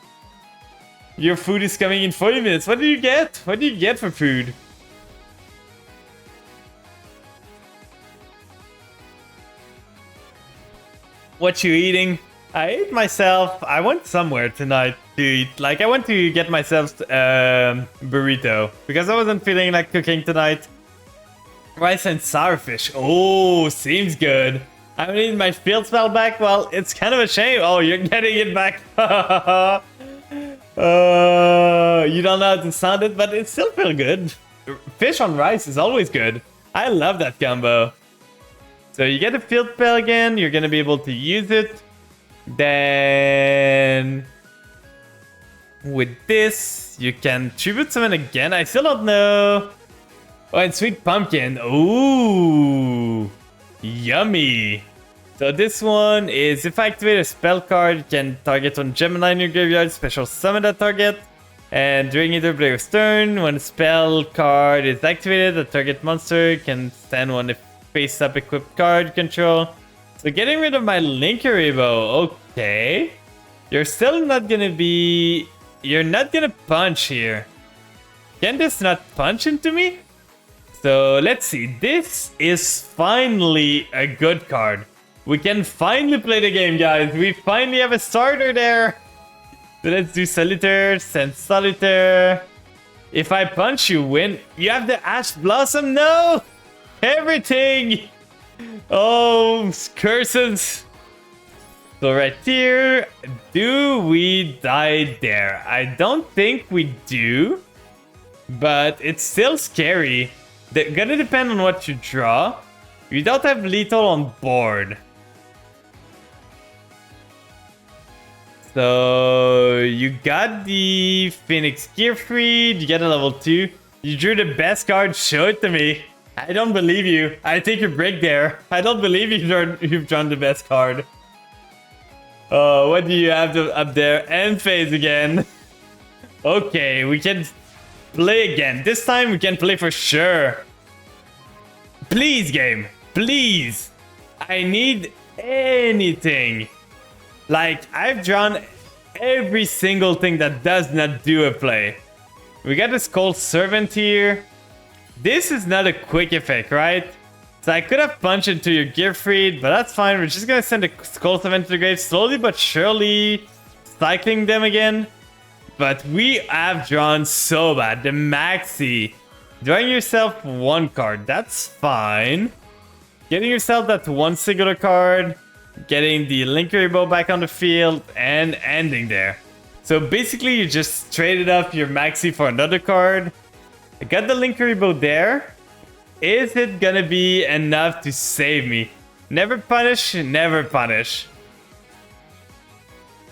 Speaker 1: Your food is coming in 40 minutes. What do you get? What do you get for food? What you eating? I ate myself. I went somewhere tonight to eat. Like, I went to get myself burrito because I wasn't feeling like cooking tonight. Rice and sourfish. Oh, seems good. I need my field spell back. Well, it's kind of a shame. Oh, you're getting it back. You don't know how to sound it, but it still feels good. Fish on rice is always good. I love that combo. So you get a field spell again. You're going to be able to use it. Then with this, you can tribute summon again. I still don't know. Oh, and sweet pumpkin. Ooh, yummy. So this one is if I activate a spell card, you can target one Gemini in your graveyard, special summon that target. And during either player's turn, when a spell card is activated, the target monster can stand one face-up equipped card control. So getting rid of my Linkuriboh. Okay. You're still not gonna be... You're not gonna punch here. Can this not punch into me? So let's see. This is finally a good card. We can finally play the game, guys. We finally have a starter there. So let's do Solitaire, send Solitaire. If I punch, you win. You have the Ash Blossom? No! Everything! Oh, curses. So right here, do we die there? I don't think we do. But it's still scary. They're gonna depend on what you draw. You don't have lethal on board. So you got the Phoenix Gearfried, you get a level 2. You drew the best card, show it to me. I don't believe you. I take a break there. I don't believe you've drawn the best card. Oh, what do you have up there? End phase again. Okay, we can play again. This time we can play for sure. Please, game. Please. I need anything. Like, I've drawn every single thing that does not do a play. We got this Cold Servant here. This is not a quick effect, right? So I could have punched into your Gearfried, but that's fine. We're just gonna send a Cold Servant to the grave, slowly but surely cycling them again. But we have drawn so bad. The Maxi. Drawing yourself one card, that's fine. Getting yourself that one singular card. Getting the Linkuriboh back on the field and ending there. So basically you just traded up your Maxi for another card. I got the Linkuriboh there. Is it gonna be enough to save me? Never punish, never punish.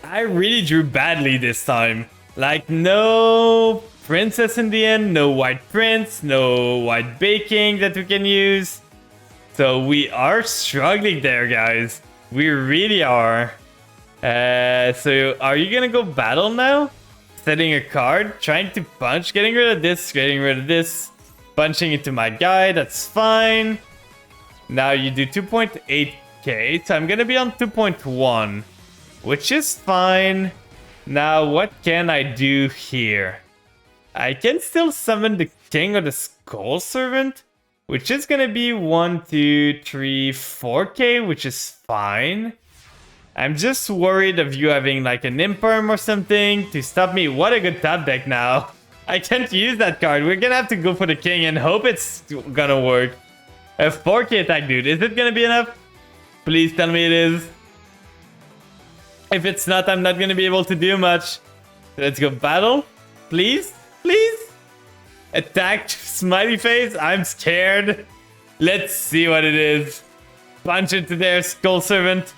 Speaker 1: I really drew badly this time. Like, no princess in the end, no white prince, no white baking that we can use. So we are struggling there, guys. We really are. So are you gonna go battle now? Setting a card, trying to punch, getting rid of this, punching into my guy, that's fine. Now you do 2.8k, so I'm gonna be on 2.1, which is fine. Now what can I do here? I can still summon the King or the Skull Servant, which is gonna be 1, 2, 3, 4k, which is fine. I'm just worried of you having like an Imperm or something to stop me. What a good top deck now. I can't use that card. We're gonna have to go for the King and hope it's gonna work. A 4k attack, dude. Is it gonna be enough? Please tell me it is. If it's not, I'm not gonna be able to do much. Let's go battle. Please? Please? Attack, smiley face. I'm scared. Let's see what it is. Punch into their Skull Servant.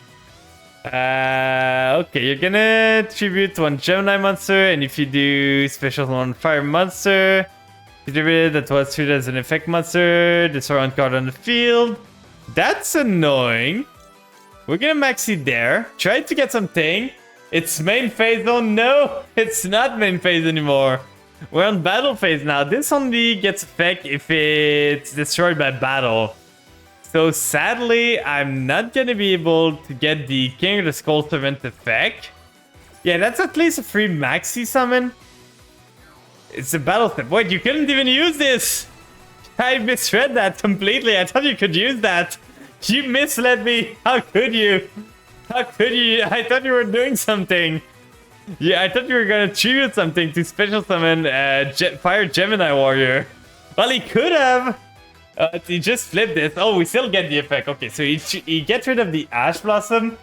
Speaker 1: Okay, you're gonna tribute one Gemini monster, and if you do special one fire monster, tribute that was treated as an effect monster, destroy one card on the field. That's annoying. We're gonna maxi there. Try to get something. It's main phase. Oh no, it's not main phase anymore. We're on battle phase now. This only gets effect if it's destroyed by battle. So sadly, I'm not gonna be able to get the King of the Skull Servant effect. Yeah, that's at least a free maxi summon. It's a battle step. Wait, you couldn't even use this! I misread that completely. I thought you could use that. You misled me. How could you? How could you? I thought you were doing something. Yeah, I thought you were gonna tribute something to special summon Fire Gemini Warrior. Well, he could have. He just flipped this. Oh, we still get the effect. Okay, so he gets rid of the Ash Blossom.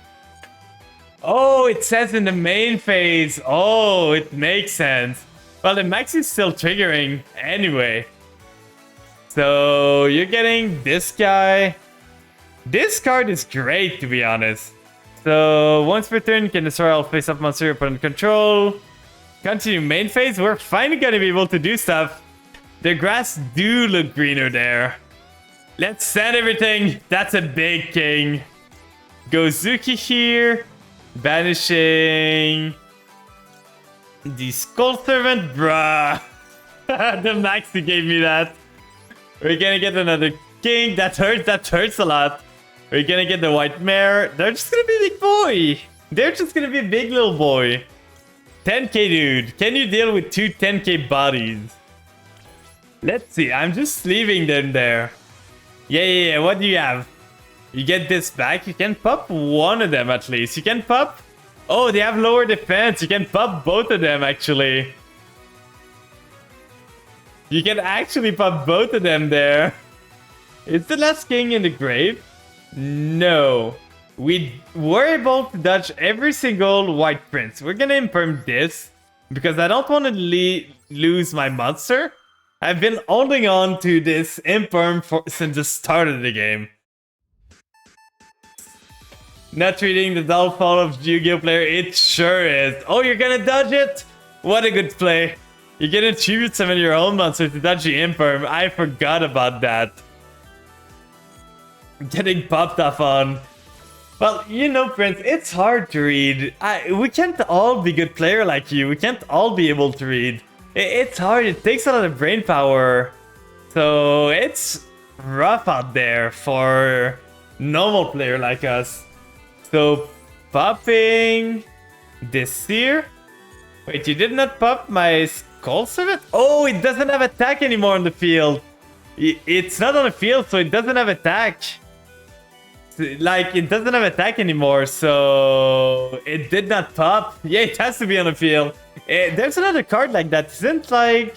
Speaker 1: Oh, it says in the main phase. Oh, it makes sense. Well, the max is still triggering anyway. So you're getting this guy. This card is great, to be honest. So once per turn, you can destroy all face-up monster you put in control. Continue main phase. We're finally gonna be able to do stuff. The grass do look greener there. Let's send everything. That's a big king. Gozuki here. Banishing the Skull Servant. Bruh. The maxi gave me that. We're gonna get another king. That hurts. That hurts a lot. We're gonna get the white mare. They're just gonna be a big boy. They're just gonna be a big little boy. 10k, dude. Can you deal with two 10k bodies? Let's see. I'm just leaving them there. Yeah. What do you have? You get this back. You can pop one of them at least. You can pop... Oh, they have lower defense. You can pop both of them, actually. You can actually pop both of them there. Is the last king in the grave? No. We were able to dodge every single white prince. We're gonna imperm this because I don't want to lose my monster. I've been holding on to this imperm since the start of the game. Not reading the downfall of Yu-Gi-Oh player, it sure is. Oh, you're gonna dodge it? What a good play. You're gonna tribute summon your own monster to dodge the imperm. I forgot about that. Getting popped off on. Well, you know, Prince, it's hard to read. We can't all be good player like you. We can't all be able to read. It's hard. It takes a lot of brain power. So it's rough out there for normal player like us. So popping this here. Wait, you did not pop my Skull Servant? Oh, it doesn't have attack anymore on the field. It's not on the field, so it doesn't have attack. Like, it doesn't have attack anymore, so it did not pop. Yeah, it has to be on the field. There's another card like that. Isn't like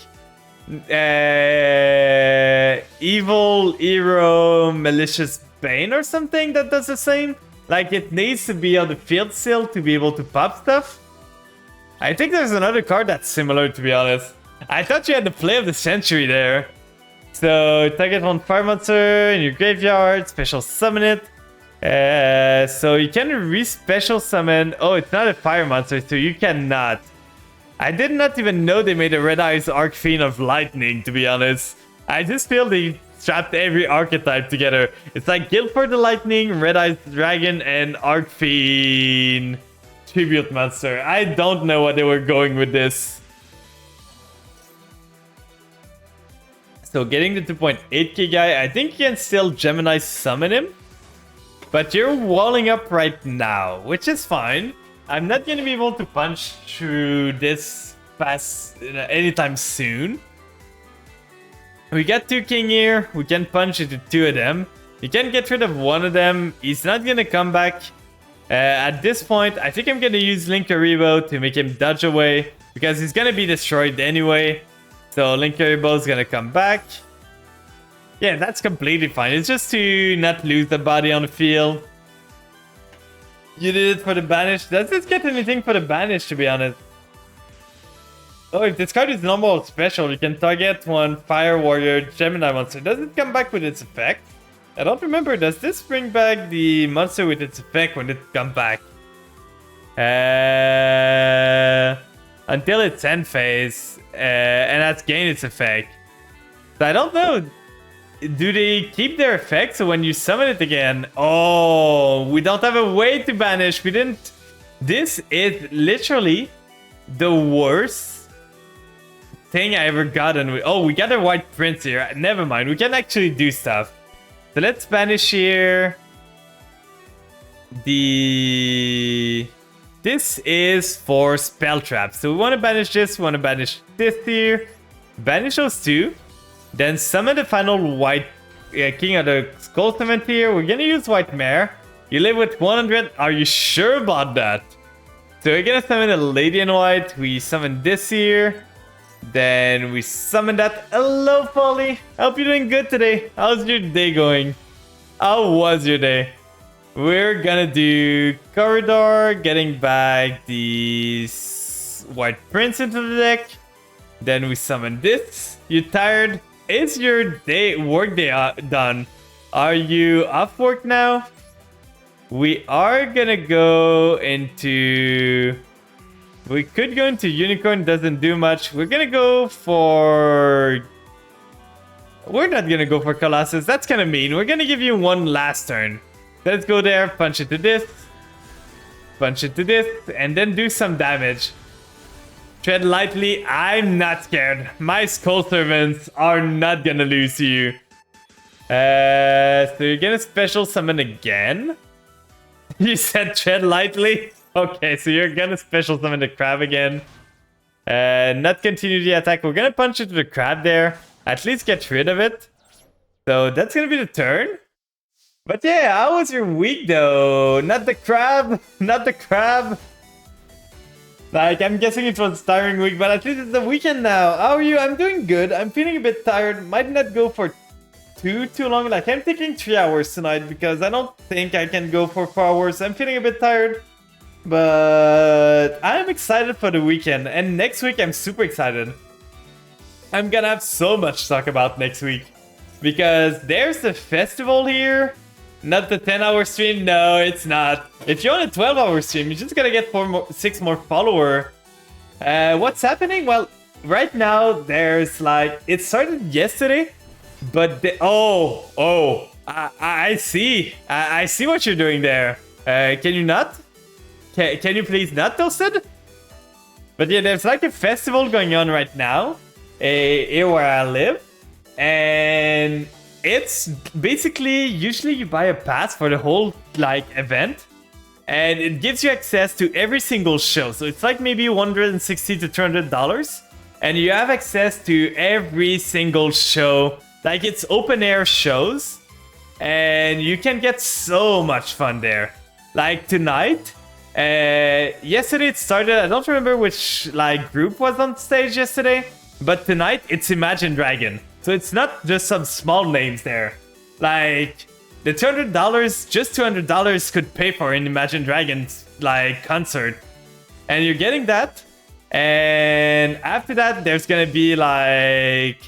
Speaker 1: Evil Hero Malicious Bane or something that does the same? Like, it needs to be on the field still to be able to pop stuff. I think there's another card that's similar, to be honest. I thought you had the play of the century there. So, target one fire monster in your graveyard, special summon it. So you can re-special summon... Oh, it's not a fire monster, so you cannot. I did not even know they made a Red Eyes Archfiend of Lightning, to be honest. I just feel they strapped every archetype together. It's like Guildford the Lightning, Red Eyes Dragon, and Archfiend Tribute Monster. I don't know what they were going with this. So getting the 2.8k guy, I think you can still Gemini summon him. But you're walling up right now, which is fine. I'm not going to be able to punch through this fast anytime soon. We got 2 king here. We can punch into 2 of them. You can get rid of 1 of them. He's not going to come back. At this point, I think I'm going to use Linkaribo to make him dodge away. Because he's going to be destroyed anyway. So Linkaribo is going to come back. Yeah, that's completely fine. It's just to not lose the body on the field. You did it for the banish. Does this get anything for the banish, to be honest? Oh, if this card is normal or special, you can target one Fire Warrior Gemini monster. Does it come back with its effect? I don't remember. Does this bring back the monster with its effect when it comes back? Until its end phase, and that's gained its effect. So I don't know. Do they keep their effect so when you summon it again? Oh, we don't have a way to banish. We didn't. This is literally the worst thing I ever gotten. Oh, we got a white prince here. Never mind. We can actually do stuff. So let's banish here. This is for spell traps. So we want to banish this. We want to banish this here. Banish those two. Then summon the final white king of the skull cement here. We're gonna use white mare. You live with 100. Are you sure about that? So we're gonna summon the lady in white. We summon this here. Then we summon that. Hello, Polly. Hope you're doing good today. How's your day going? How was your day? We're gonna do corridor, getting back the white prince into the deck. Then we summon this. You tired? Is your work day done? Are you off work now? We are gonna go into... We could go into unicorn, doesn't do much. We're gonna go for... We're not gonna go for Colossus, that's kind of mean. We're gonna give you one last turn. Let's go there, punch it to this. Punch it to this, and then do some damage. Tread lightly, I'm not scared. My skull servants are not gonna lose to you. So you're gonna special summon again? You said tread lightly? Okay, so you're gonna special summon the crab again. Not continue the attack. We're gonna punch it to the crab there. At least get rid of it. So that's gonna be the turn. But yeah, how was your week though? Not the crab, not the crab. Like, I'm guessing it was a tiring week, but at least it's the weekend now. How are you? I'm doing good. I'm feeling a bit tired. Might not go for too long. Like, I'm taking 3 hours tonight because I don't think I can go for 4 hours. I'm feeling a bit tired. But I'm excited for the weekend. And next week, I'm super excited. I'm gonna have so much to talk about next week. Because there's the festival here. Not the 10-hour stream? No, it's not. If you're on a 12-hour stream, you're just gonna get 6 more followers. What's happening? Well, right now, there's like... It started yesterday, but... I see. I see what you're doing there. Can you not? Can you please not, Toasted? But yeah, there's like a festival going on right now. Here where I live. And... It's basically, usually you buy a pass for the whole, like, event. And it gives you access to every single show. So it's like maybe $160 to $200. And you have access to every single show. Like, it's open air shows. And you can get so much fun there. Like, tonight, yesterday it started, I don't remember which, like, group was on stage yesterday. But tonight, it's Imagine Dragon. So it's not just some small names there. Like, the $200, just $200 could pay for an Imagine Dragons, like, concert. And you're getting that. And after that, there's gonna be, like,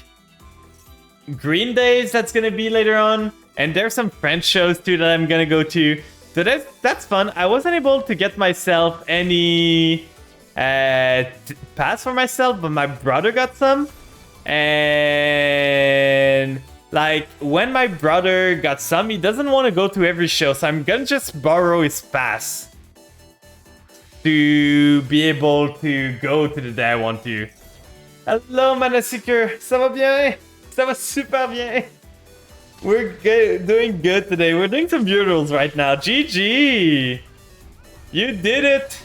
Speaker 1: Green Days that's gonna be later on. And there's some French shows, too, that I'm gonna go to. So that's fun. I wasn't able to get myself any pass for myself, but my brother got some. And like, when my brother got some, he doesn't want to go to every show, so I'm gonna just borrow his pass to be able to go to the day I want to. Hello, Manaseeker. Ça va bien? Ça va super bien. We're doing good today. We're doing some bureaus right now. GG! You did it!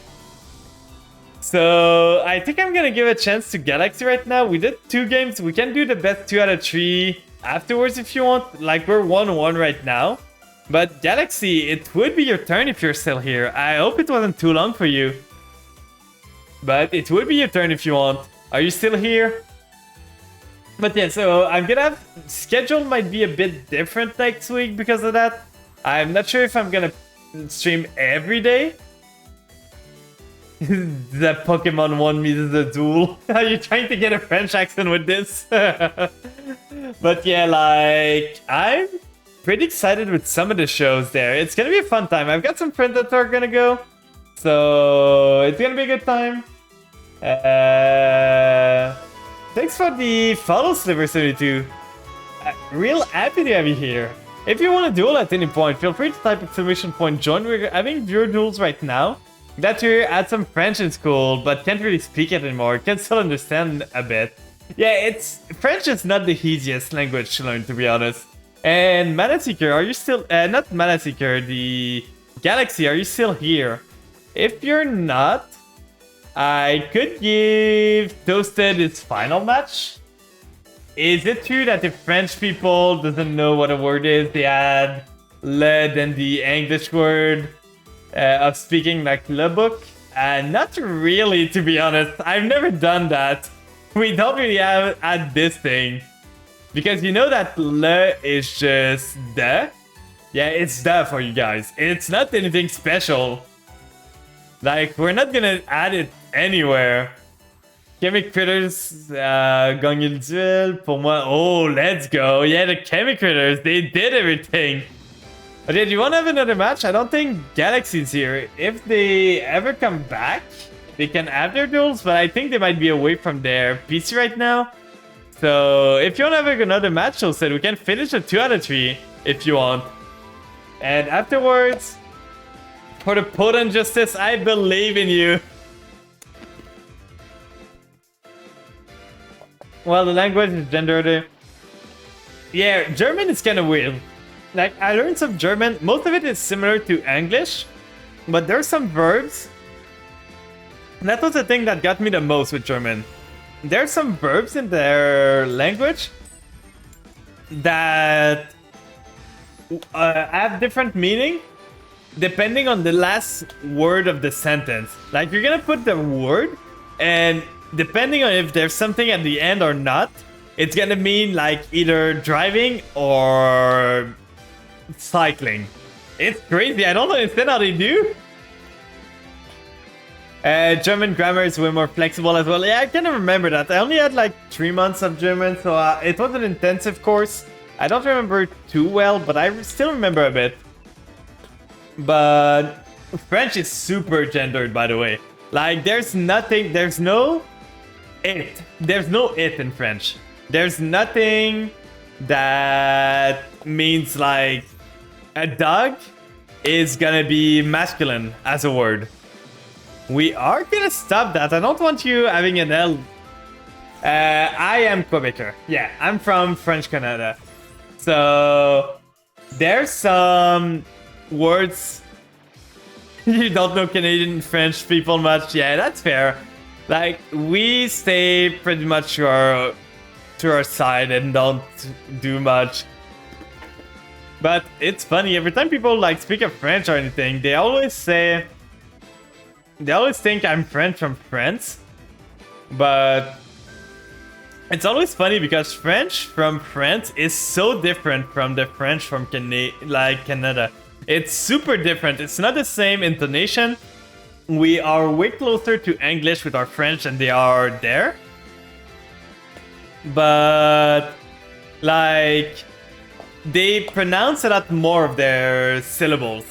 Speaker 1: So, I think I'm gonna give a chance to Galaxy right now. We did 2 games. We can do the best 2 out of 3 afterwards if you want. Like, we're 1-1 right now. But Galaxy, it would be your turn if you're still here. I hope it wasn't too long for you. But it would be your turn if you want. Are you still here? But yeah, so I'm gonna have... Schedule might be a bit different next week because of that. I'm not sure if I'm gonna stream every day. The Pokemon won me the duel. Are you trying to get a French accent with this? But yeah, like, I'm pretty excited with some of the shows there. It's gonna be a fun time. I've got some friends that are gonna go. So it's gonna be a good time. Thanks for the follow, Sliver72. Real happy to have you here. If you want to duel at any point, feel free to type exclamation point join. We're having viewer duels right now. That you had some French in school, but can't really speak it anymore. Can still understand a bit. Yeah, French is not the easiest language to learn, to be honest. And Manaseeker, are you still not Manaseeker, the Galaxy, are you still here? If you're not, I could give Toasted his final match. Is it true that the French people doesn't know what a word is? They add le than the English word of speaking, like le book? Not really, to be honest. I've never done that. We don't really add this thing. Because you know that le is just the? Yeah, it's the for you guys. It's not anything special. Like, we're not gonna add it anywhere. Chemic Critters, gagné le duel. Pour moi, oh, let's go. Yeah, the Chemic Critters, they did everything. Okay, do you want to have another match? I don't think Galaxy's here. If they ever come back, they can have their duels, but I think they might be away from their PC right now. So, if you want to have another match, Joseph, we can finish a 2 out of 3 if you want. And afterwards, for the potent justice, I believe in you. Well, the language is gendered. Yeah, German is kind of weird. Like, I learned some German. Most of it is similar to English, but there's some verbs. That was the thing that got me the most with German. There's some verbs in their language that have different meaning depending on the last word of the sentence. Like, you're gonna put the word, and depending on if there's something at the end or not, it's gonna mean like either driving or cycling. It's crazy. I don't understand how they do. German grammar is way more flexible as well. Yeah, I kind of remember that. I only had like 3 months of German, so it was an intensive course. I don't remember too well, but I still remember a bit. But French is super gendered, by the way. Like, there's nothing, there's no it. There's no it in French. There's nothing that means like a dog is gonna be masculine as a word. We are gonna stop that. I don't want you having an L. I am Quebecer. Yeah, I'm from French Canada. So there's some words you don't know Canadian French people much. Yeah, that's fair. Like, we stay pretty much to our side and don't do much. But it's funny, every time people like speak of French or anything, they always think I'm French from France. But it's always funny because French from France is so different from the French from Canada. It's super different. It's not the same intonation. We are way closer to English with our French than they are there. But, like, they pronounce a lot more of their syllables.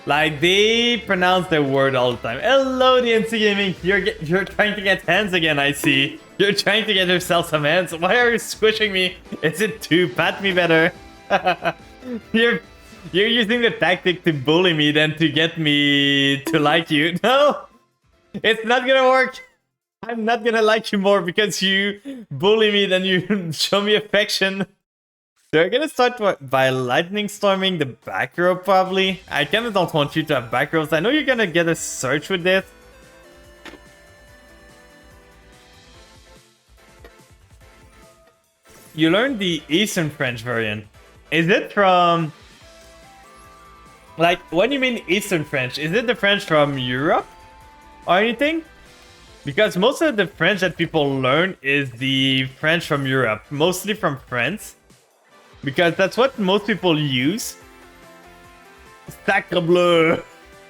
Speaker 1: Like, they pronounce their word all the time. Hello, the NC Gaming. You're trying to get hands again, I see. You're trying to get yourself some hands. Why are you squishing me? Is it to pat me better? You're using the tactic to bully me than to get me to like you. No, it's not gonna work. I'm not gonna like you more because you bully me than you show me affection. So we're gonna start by lightning storming the back row probably. I kinda don't want you to have back rows. I know you're gonna get a search with this. You learned the Eastern French variant. Is it from... Like, what do you mean Eastern French? Is it the French from Europe or anything? Because most of the French that people learn is the French from Europe, mostly from France. Because that's what most people use. Sacre bleu!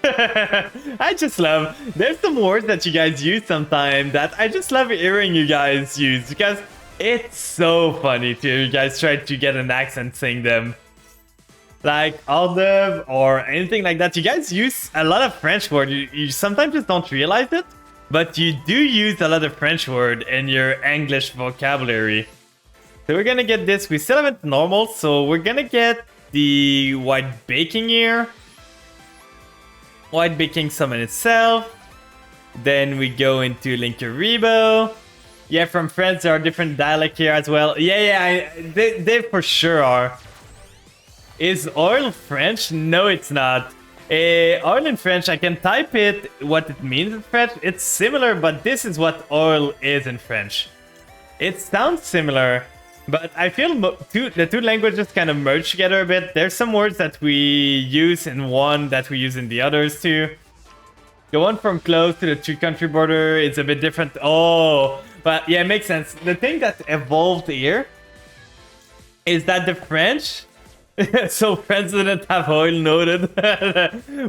Speaker 1: I just love... There's some words that you guys use sometimes that I just love hearing you guys use. Because it's so funny to hear you guys try to get an accent saying them. like olive or anything like that. You guys use a lot of French word. You sometimes just don't realize it, but you do use a lot of French word in your English vocabulary. So we're gonna get this. We still haven't normal, so we're gonna get the white baking here. White baking summon itself. Then we go into Linkaribo. Yeah, from France there are different dialects here as well. Yeah, they for sure are. Is oil French? No, it's not. Oil in French, I can type it, what it means in French. It's similar, but this is what oil is in French. It sounds similar, but I feel the two languages kind of merge together a bit. There's some words that we use in one that we use in the others too. The one from close to the two-country border is a bit different. Oh, but yeah, it makes sense. The thing that evolved here is that the French... so France didn't have oil, noted.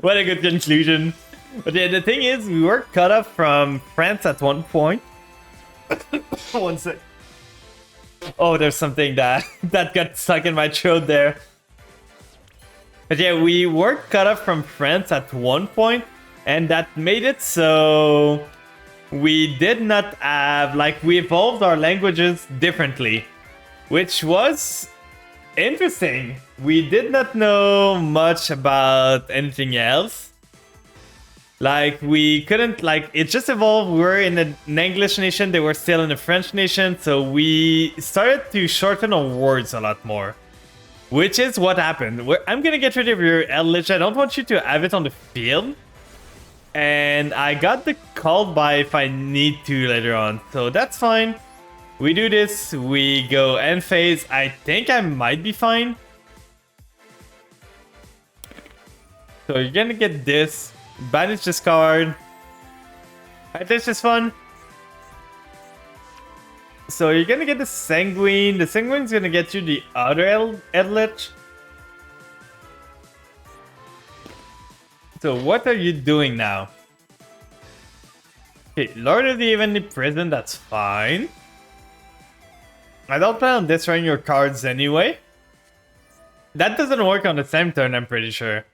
Speaker 1: What a good conclusion. But yeah, the thing is, we were cut off from France at one point. One sec. Oh, there's something that got stuck in my throat there. But yeah, we were cut off from France at one point, and that made it so we did not have, like, we evolved our languages differently, which was interesting. We did not know much about anything else. Like, we couldn't, like, it just evolved. We were in an English nation, they were still in a French nation, so we started to shorten our words a lot more. Which is what happened. I'm gonna get rid of your Eldritch. I don't want you to have it on the field. And I got the call by if I need to later on, so that's fine. We do this, we go end phase. I think I might be fine. So you're gonna get this. Banish this card. Alright, this is fun. So you're gonna get the Sanguine. The Sanguine's gonna get you the other Eldritch. So what are you doing now? Okay, Lord of the Evenly Prison, that's fine. I don't plan on destroying your cards anyway. That doesn't work on the same turn, I'm pretty sure.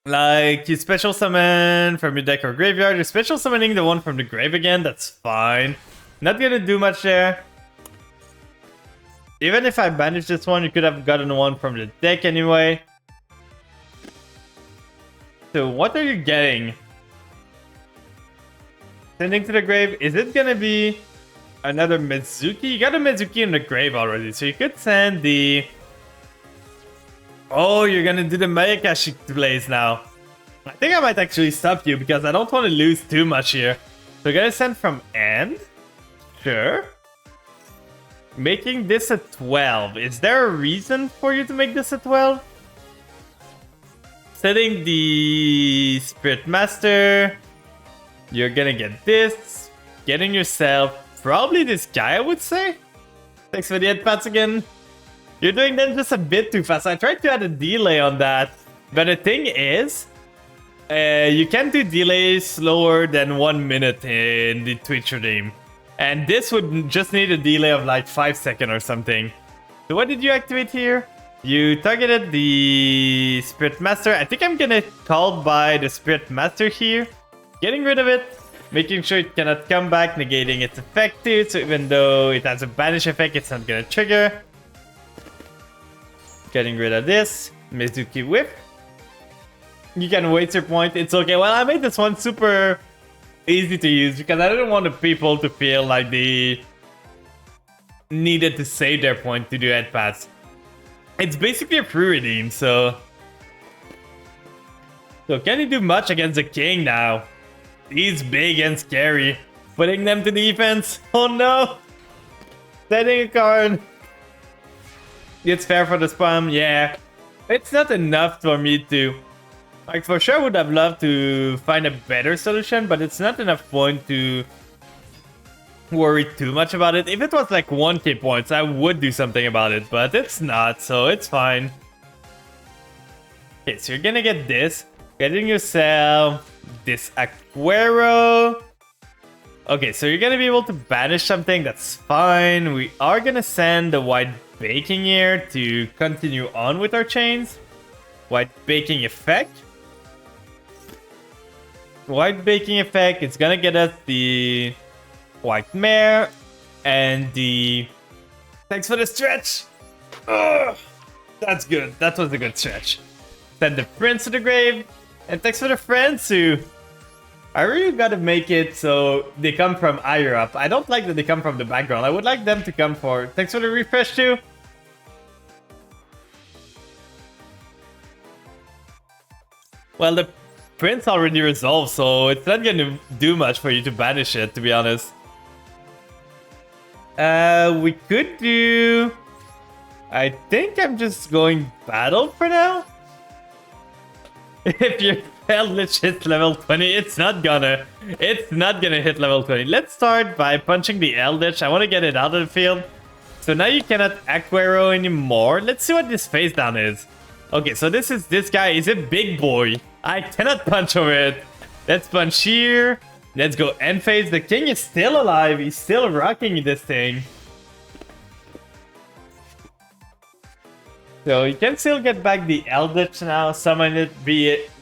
Speaker 1: Like, you special summon from your deck or graveyard. You're special summoning the one from the grave again, that's fine. Not gonna do much there. Even if I banish this one, you could have gotten one from the deck anyway. So what are you getting? Sending to the grave, is it gonna be another Mizuki? You got a Mizuki in the grave already, so you could send the... Oh, you're gonna do the Mayakashi Blaze now. I think I might actually stop you because I don't want to lose too much here. So you're gonna send from end? Sure. Making this a 12. Is there a reason for you to make this a 12? Setting the Spirit Master. You're gonna get this. Getting yourself probably this guy, I would say. Thanks for the headpats again. You're doing them just a bit too fast. I tried to add a delay on that. But the thing is, you can't do delays slower than 1 minute in the Twitch stream. And this would just need a delay of like 5 seconds or something. So what did you activate here? You targeted the Spirit Master. I think I'm gonna call by the Spirit Master here. Getting rid of it. Making sure it cannot come back, negating its effect too. So even though it has a banish effect, it's not gonna trigger. Getting rid of this. Mizuki Whip. You can waste your point. It's okay. Well, I made this one super easy to use because I didn't want the people to feel like they needed to save their point to do head pass. It's basically a free redeem, so... So can he do much against the king now? He's big and scary. Putting them to defense. Oh no! Setting a card. It's fair for the spam, yeah. It's not enough for me to... Like, for sure I would have loved to find a better solution, but it's not enough point to worry too much about it. If it was like 1k points, I would do something about it, but it's not, so it's fine. Okay, so you're gonna get this. Getting yourself this Aquero. Okay, so you're gonna be able to banish something, that's fine. We are gonna send the white baking here to continue on with our chains. White baking effect. White baking effect, it's gonna get us the white mare and the... Thanks for the stretch! Ugh, that's good, that was a good stretch. Send the prince to the grave, and thanks for the friends who... I really gotta make it so they come from higher up. I don't like that they come from the background. I would like them to come for... Thanks for the refresh too. Well, the prince already resolved, so it's not gonna do much for you to banish it, to be honest. We could do... I think I'm just going battle for now. If your Eldritch hits level 20, it's not gonna hit level 20. Let's start by punching the Eldritch. I want to get it out of the field. So now you cannot Aquero anymore. Let's see what this face down is. Okay, so this guy is a big boy. I cannot punch over it. Let's punch here. Let's go end phase. The king is still alive. He's still rocking this thing. So you can still get back the Eldritch now, summon it,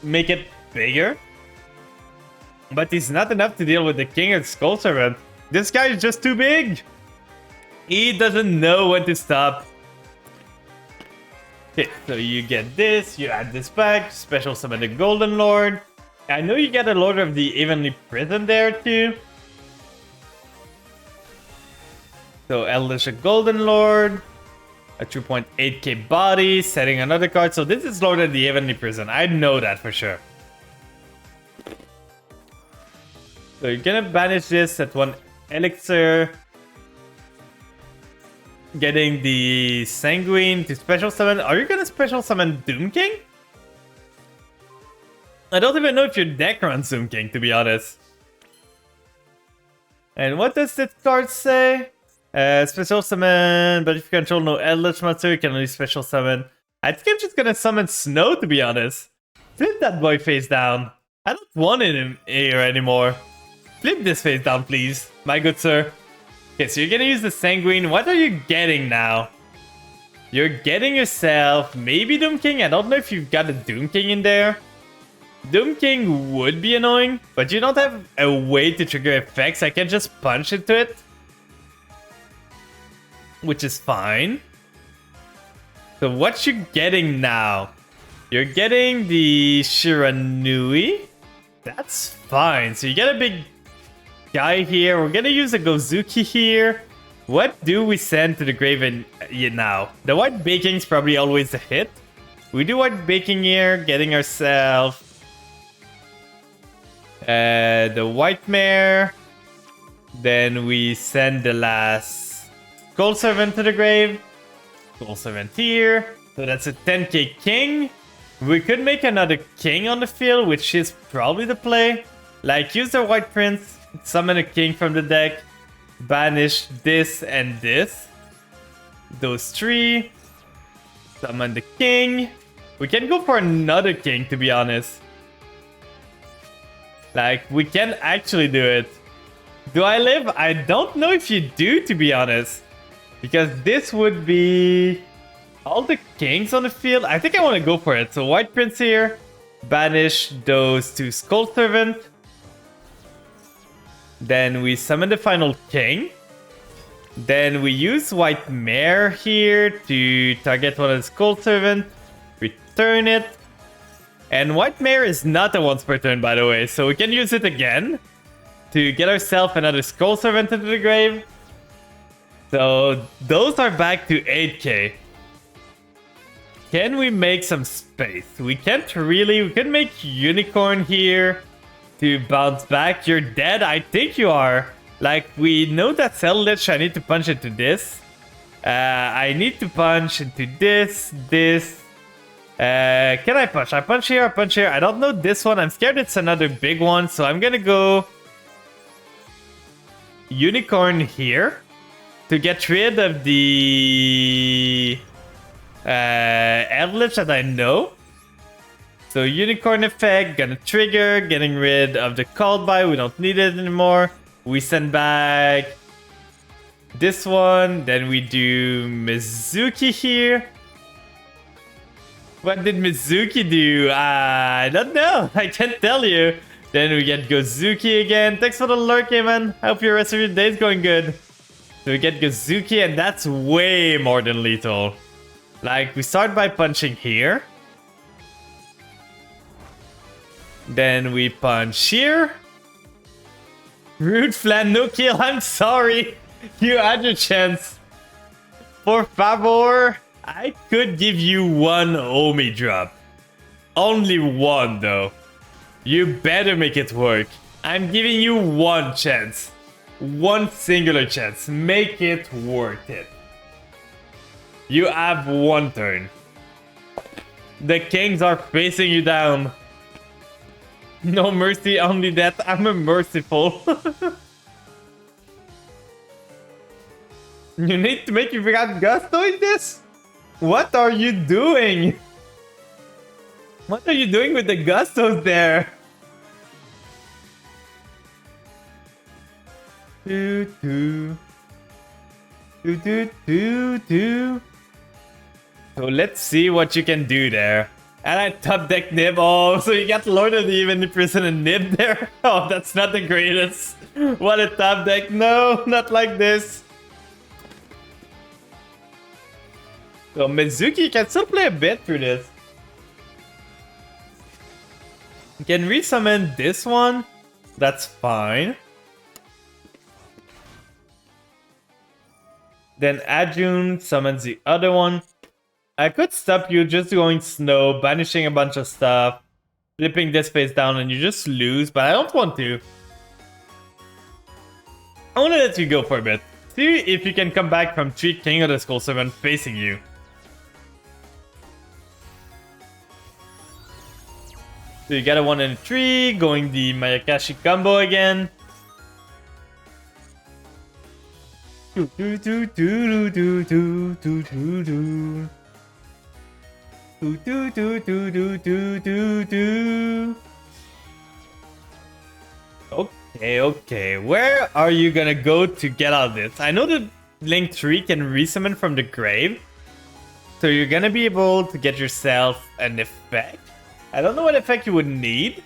Speaker 1: make it bigger. But it's not enough to deal with the King and Skull Servant. This guy is just too big. He doesn't know when to stop. Okay, so you get this, you add this back, special summon the Golden Lord. I know you get a Lord of the Heavenly Prison there too. So Eldritch a Golden Lord. A 2.8k body, setting another card. So this is Lord of the Heavenly Prison. I know that for sure. So you're gonna banish this at 1 elixir. Getting the Sanguine to special summon. Are you gonna special summon Doom King? I don't even know if your deck runs Doom King, to be honest. And what does this card say? Special summon, but if you control no Eldritch monster, you can only special summon. I think I'm just gonna summon Snow, to be honest. Flip that boy face down. I don't want him here anymore. Flip this face down, please, my good sir. Okay, so you're gonna use the Sanguine. What are you getting now? You're getting yourself maybe Doom King. I don't know if you've got a Doom King in there. Doom King would be annoying, but you don't have a way to trigger effects. I can just punch into it, which is fine. So what you getting now? You're getting the Shiranui. That's fine. So you get a big guy here. We're gonna use a Gozuki here. What do we send to the grave now? The white baking is probably always a hit. We do white baking here, getting ourselves the white mare. Then we send the last Skull Servant to the grave. Skull Servant here. So that's a 10k king. We could make another king on the field, which is probably the play. Like, use the white prince, summon a king from the deck, banish this and this. Those three. Summon the king. We can go for another king, to be honest. Like, we can actually do it. Do I live? I don't know if you do, to be honest. Because this would be all the kings on the field. I think I want to go for it. So white prince here. Banish those two Skull Servant. Then we summon the final king. Then we use white mare here to target one of the Skull Servant. Return it. And white mare is not a once per turn, by the way. So we can use it again to get ourselves another Skull Servant into the grave. So those are back to 8k. Can we make some space? We can't really. We can make Unicorn here to bounce back. You're dead. I think you are. Like, we know that's Eldritch. I need to punch into this. I need to punch into this. Can I punch? I punch here, I punch here. I don't know this one. I'm scared it's another big one. So I'm gonna go Unicorn here to get rid of the Eldritch that I know. So Unicorn effect, gonna trigger, getting rid of the called by. We don't need it anymore. We send back This one, then we do Mizuki here. What did Mizuki do? I don't know. I can't tell you. Then we get Gozuki again. Thanks for the lurk, man. I hope your rest of your day is going good. So we get Gozuki, and that's way more than lethal. Like, we start by punching here. Then we punch here. Rude Flan, no kill. I'm sorry. You had your chance. Por favor. I could give you one Omi drop. Only one, though. You better make it work. I'm giving you one chance. One singular chance. Make it worth it. You have one turn. The kings are facing you down. No mercy, only death. I'm a merciful. You need to make you forget Gusto in this? What are you doing? What are you doing with the Gustos there? Do do do do do do. So let's see what you can do there. And I top deck Nib. Oh, so you got Lord of the Even Prison and Nib there? Oh, that's not the greatest. What a top deck. No, not like this. So Mizuki can still play a bit through this. You can resummon this one. That's fine. Then Ajun summons the other one. I could stop you just going snow, banishing a bunch of stuff, flipping this face down, and you just lose, but I don't want to. I want to let you go for a bit. See if you can come back from 3 King of the Skull 7 facing you. So you got a 1 and 3, going the Mayakashi combo again. Do do do do do do do do do. Do do do do do do do do. Okay. Where are you gonna go to get out of this? I know that Link 3 can resummon from the grave. So you're gonna be able to get yourself an effect. I don't know what effect you would need,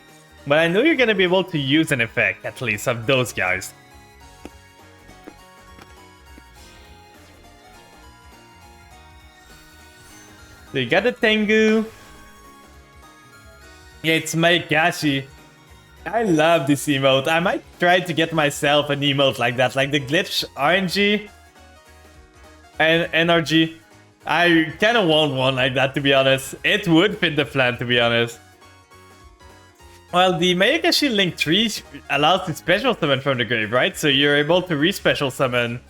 Speaker 1: but I know you're gonna be able to use an effect, at least, of those guys. So you got the Tengu. Yeah, it's Mayakashi. I love this emote. I might try to get myself an emote like that, like the glitch RNG and NRG. I kind of want one like that, to be honest. It would fit the plan, to be honest. Well, the Mayakashi Link 3 allows the special summon from the grave, right? So you're able to re-special summon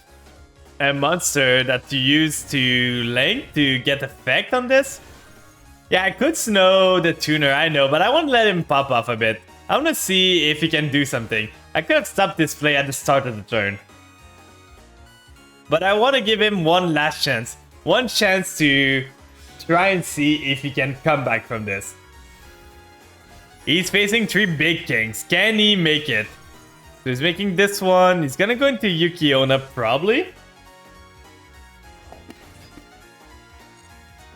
Speaker 1: a monster that you use to Link to get effect on this. Yeah, I could snow the tuner, I know, but I want to let him pop off a bit. I want to see if he can do something. I could have stopped this play at the start of the turn, but I want to give him one last chance. One chance to try and see if he can come back from this. He's facing 3 big kings. Can he make it? So he's making this one. He's gonna go into Yuki-Onna probably.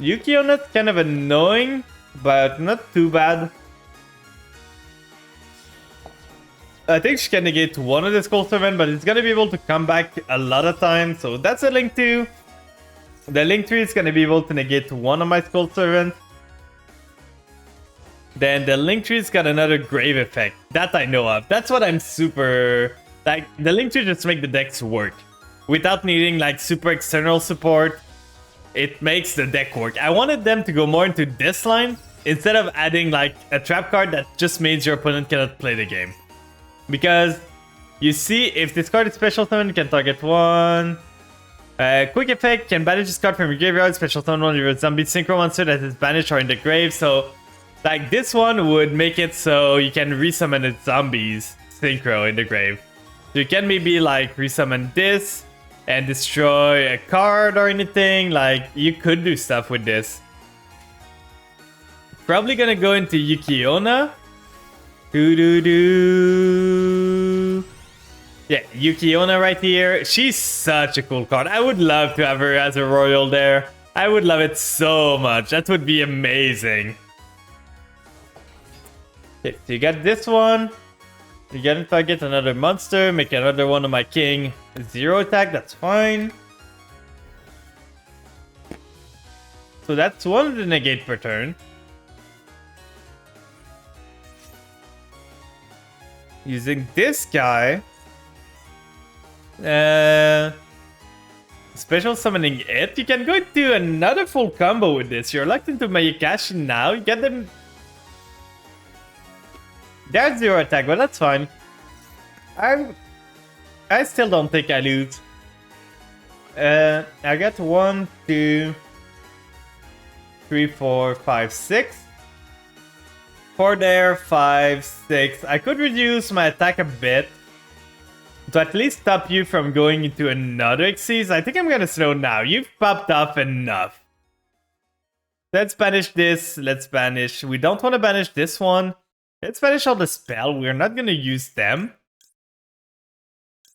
Speaker 1: Yuki-Onna's kind of annoying, but not too bad. I think she can negate one of the Skull Servant, but it's gonna be able to come back a lot of times. So that's a Link 2. The Link 3 is gonna be able to negate one of my Skull Servants. Then the Link 3's got another Grave effect. That I know of. That's what I'm super... Like, the Link 3 just make the decks work. Without needing, like, super external support. It makes the deck work. I wanted them to go more into this line, instead of adding, like, a trap card that just means your opponent cannot play the game. Because, you see, if this card is special summon, you can target one... quick effect, can banish this card from your graveyard, special summon one of your zombie synchro monster that is banished or in the grave. So, like, this one would make it so you can resummon its zombies synchro in the grave. So you can maybe, like, resummon this and destroy a card or anything. Like, you could do stuff with this. Probably gonna go into Yuki-Onna. Do do do. Yeah, Yukiona right here. She's such a cool card. I would love to have her as a royal there. I would love it so much. That would be amazing. Okay, so you got this one. You gotta target another monster, make another one of my king. 0 attack, that's fine. So that's one of the negate per turn. Using this guy. Special summoning it. You can go into another full combo with this. You're locked into Mayakashi now. You get them. There's 0 attack, but that's fine. I still don't think I lose. I got 1, 2, 3, 4, 5, 6. 4 there, 5, 6. I could reduce my attack a bit to at least stop you from going into another Xyz. I think I'm gonna slow now. You've popped off enough. Let's banish this. Let's banish. We don't want to banish this one. Let's banish all the spell. We're not gonna use them.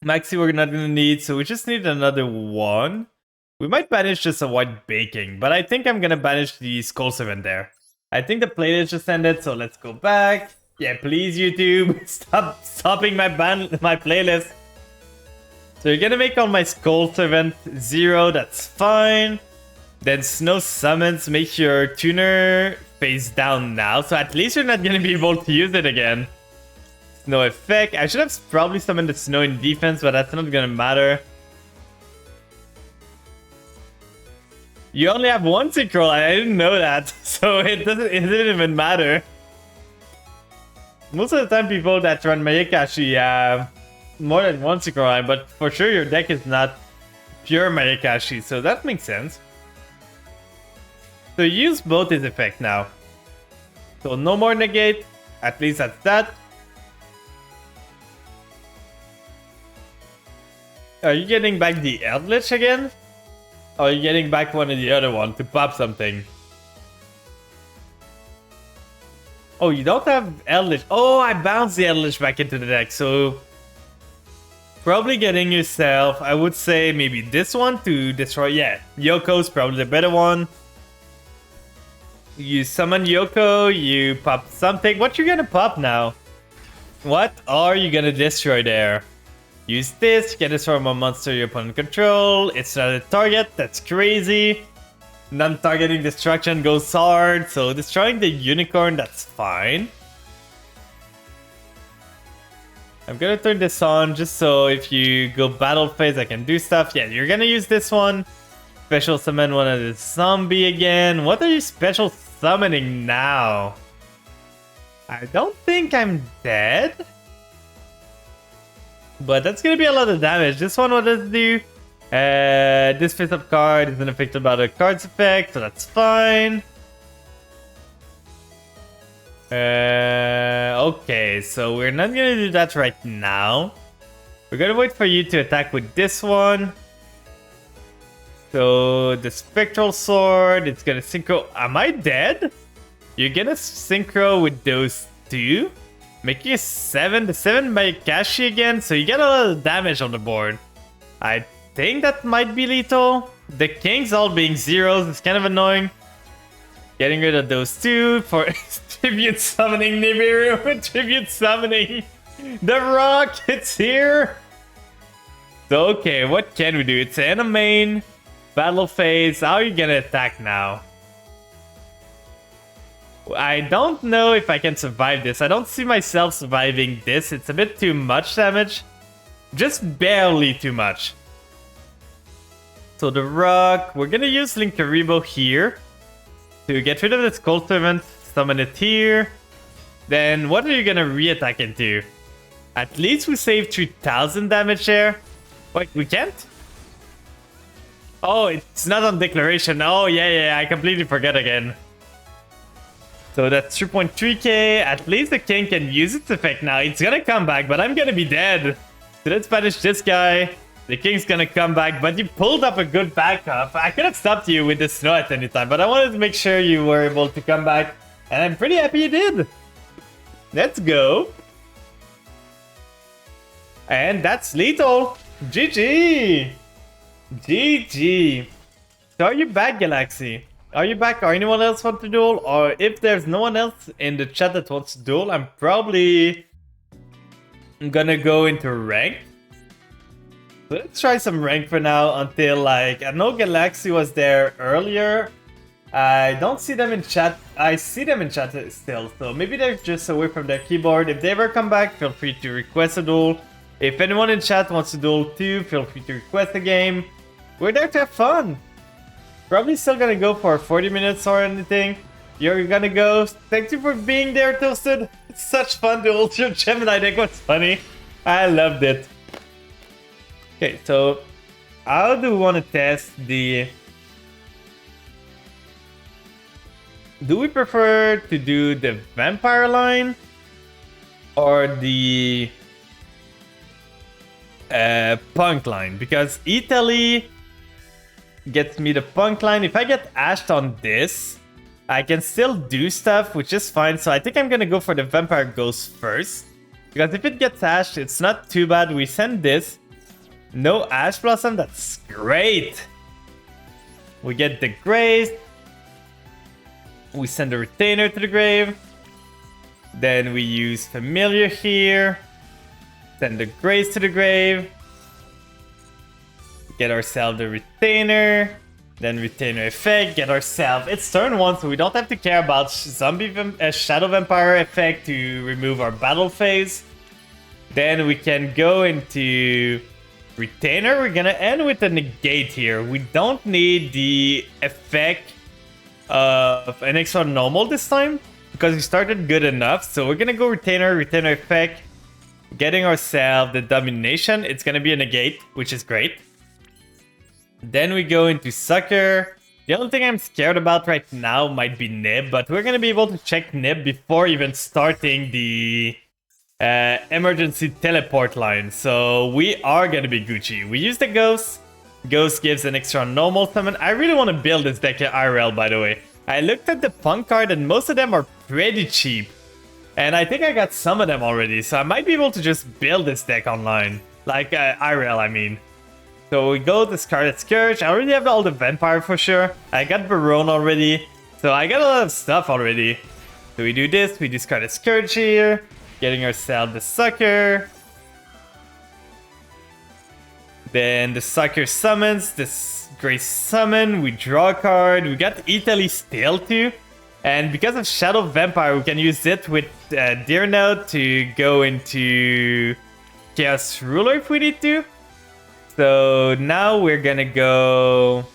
Speaker 1: Maxi we're not gonna need, so we just need another one. We might banish just a white baking, but I think I'm gonna banish the Skull Servant there. I think the playlist just ended, so let's go back. Yeah, please YouTube, stop stopping my playlist. So you're gonna make all my Skull Servant 0, that's fine. Then Snow Summons, make your tuner face down now, so at least you're not gonna be able to use it again. Snow effect. I should have probably summoned the snow in defense, but that's not gonna matter. You only have one synchro. I didn't know that, so it didn't even matter. Most of the time, people that run Mayakashi have more than one synchro line, but for sure your deck is not pure Mayakashi, so that makes sense. So use both his effect now. So no more negate. At least that's that. Are you getting back the Eldritch again? Or are you getting back one of the other one to pop something? Oh, you don't have Eldritch. Oh, I bounced the Eldritch back into the deck, so probably getting yourself, I would say maybe this one to destroy. Yeah, Yoko's probably the better one. You summon Yoko, you pop something. What you gonna pop now? What are you gonna destroy there? Use this, you can destroy one monster your opponent control. It's not a target, that's crazy. Non-targeting destruction goes hard, so destroying the unicorn, that's fine. I'm gonna turn this on just so if you go battle phase I can do stuff. Yeah, you're gonna use this one. Special summon one of the zombie again. What are you special summoning now? I don't think I'm dead. But that's gonna be a lot of damage. This one, what does it do? This face-up card isn't affected by the card's effect, so that's fine. Okay, so we're not gonna do that right now. We're gonna wait for you to attack with this one. So the Spectral Sword, it's gonna synchro. Am I dead? You're gonna synchro with those two. Making a 7, the 7 by Kashi again, so you get a lot of damage on the board. I think that might be lethal. The kings all being zeros is kind of annoying. Getting rid of those two for tribute summoning Nibiru, tribute summoning the rock, it's here. So okay, what can we do? It's in main, battle phase, how are you gonna attack now? I don't know if I can survive this. I don't see myself surviving this. It's a bit too much damage. Just barely too much. So the rock, we're gonna use Linkaribo here to get rid of the Skull Servant, summon it here. Then what are you gonna re-attack into? At least we saved 3000 damage there. Wait, we can't? Oh, it's not on declaration. Oh, yeah, I completely forget again. So that's 3.3k. At least the king can use its effect now. It's gonna come back, but I'm gonna be dead. So let's banish this guy. The king's gonna come back, but you pulled up a good backup. I could have stopped you with the snow at any time, but I wanted to make sure you were able to come back. And I'm pretty happy you did. Let's go. And that's lethal. GG. GG. So are you back, Galaxy? Are you back? Or anyone else want to duel? Or if there's no one else in the chat that wants to duel, I'm probably gonna go into rank. So let's try some rank for now until, like, I know Galaxy was there earlier. I don't see them in chat. I see them in chat still, so maybe they're just away from their keyboard. If they ever come back, feel free to request a duel. If anyone in chat wants to duel too, feel free to request a game. We're there to have fun. Probably still gonna go for 40 minutes or anything. You're gonna go. Thank you for being there, Toasted. It's such fun to Ultra Gemini deck. What's funny? I loved it. Okay, so how do we want to test the... Do we prefer to do the vampire line or the punk line? Because Italy gets me the punk line. If I get ashed on this, I can still do stuff, which is fine. So I think I'm gonna go for the vampire ghost first, because if it gets ashed, it's not too bad. We send this. No Ash Blossom, that's great. We get the Grace. We send a Retainer to the grave. Then we use Familiar here. Send the Grace to the grave. Get ourselves the Retainer. Then Retainer effect, get ourselves... It's turn 1, so we don't have to care about Shadow Vampire effect to remove our battle phase. Then we can go into... Retainer. We're gonna end with a negate here. We don't need the effect of an extra normal this time, because we started good enough. So we're gonna go Retainer, Retainer effect, getting ourselves the domination. It's gonna be a negate, which is great. Then we go into Sucker. The only thing I'm scared about right now might be Nib, but we're gonna be able to check Nib before even starting the emergency teleport line. So we are gonna be Gucci. We use the Ghost. Ghost gives an extra normal summon. I really want to build this deck at IRL, by the way. I looked at the Punk card and most of them are pretty cheap. And I think I got some of them already, so I might be able to just build this deck online. Like IRL, I mean. So we go to Scarlet Scourge. I already have all the Vampire for sure. I got Barone already. So I got a lot of stuff already. So we do this. We do Scarlet Scourge here. Getting ourselves the Sucker. Then the Sucker summons this Grace Summon. We draw a card. We got Italy still too. And because of Shadow Vampire, we can use it with Deer Note to go into Chaos Ruler if we need to. So now we're gonna go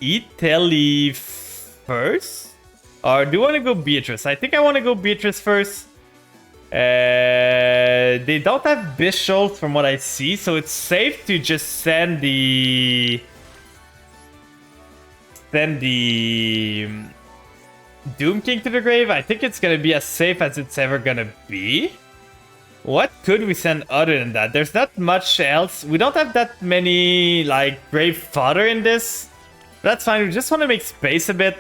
Speaker 1: Italy first. Or do you want to go Beatrice? I think I want to go Beatrice first. They don't have Bishops from what I see, so it's safe to just send the Doom King to the grave. I think it's gonna be as safe as it's ever gonna be. What could we send other than that? There's not much else. We don't have that many like grave fodder in this. That's fine. We just want to make space a bit.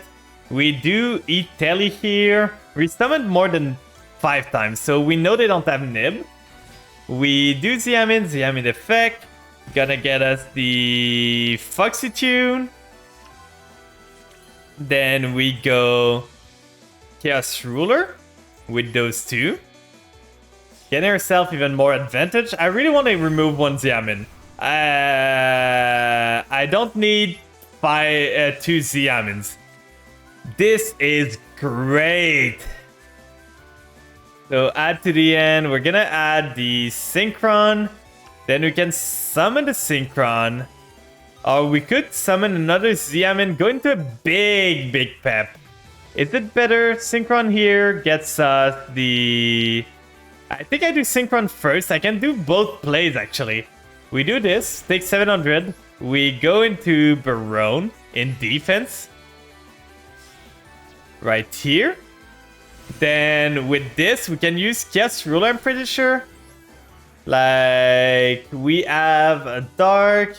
Speaker 1: We do eat Telly here. We summoned more than 5 times, so we know they don't have Nib. We do Xiamin effect. Gonna get us the Foxy Tune. Then we go Chaos Ruler with those two. Getting ourselves even more advantage. I really want to remove one Xiamin. I don't need 2 Xiamins. This is great. So add to the end. We're gonna add the Synchron. Then we can summon the Synchron. Or we could summon another Xiamin. Go into a big pep. Is it better? Synchron here gets us the... I think I do Synchron first. I can do both plays actually. We do this. Take 700. We go into Barone in defense. Right here. Then with this, we can use Chaos Ruler, I'm pretty sure. Like, we have a Dark.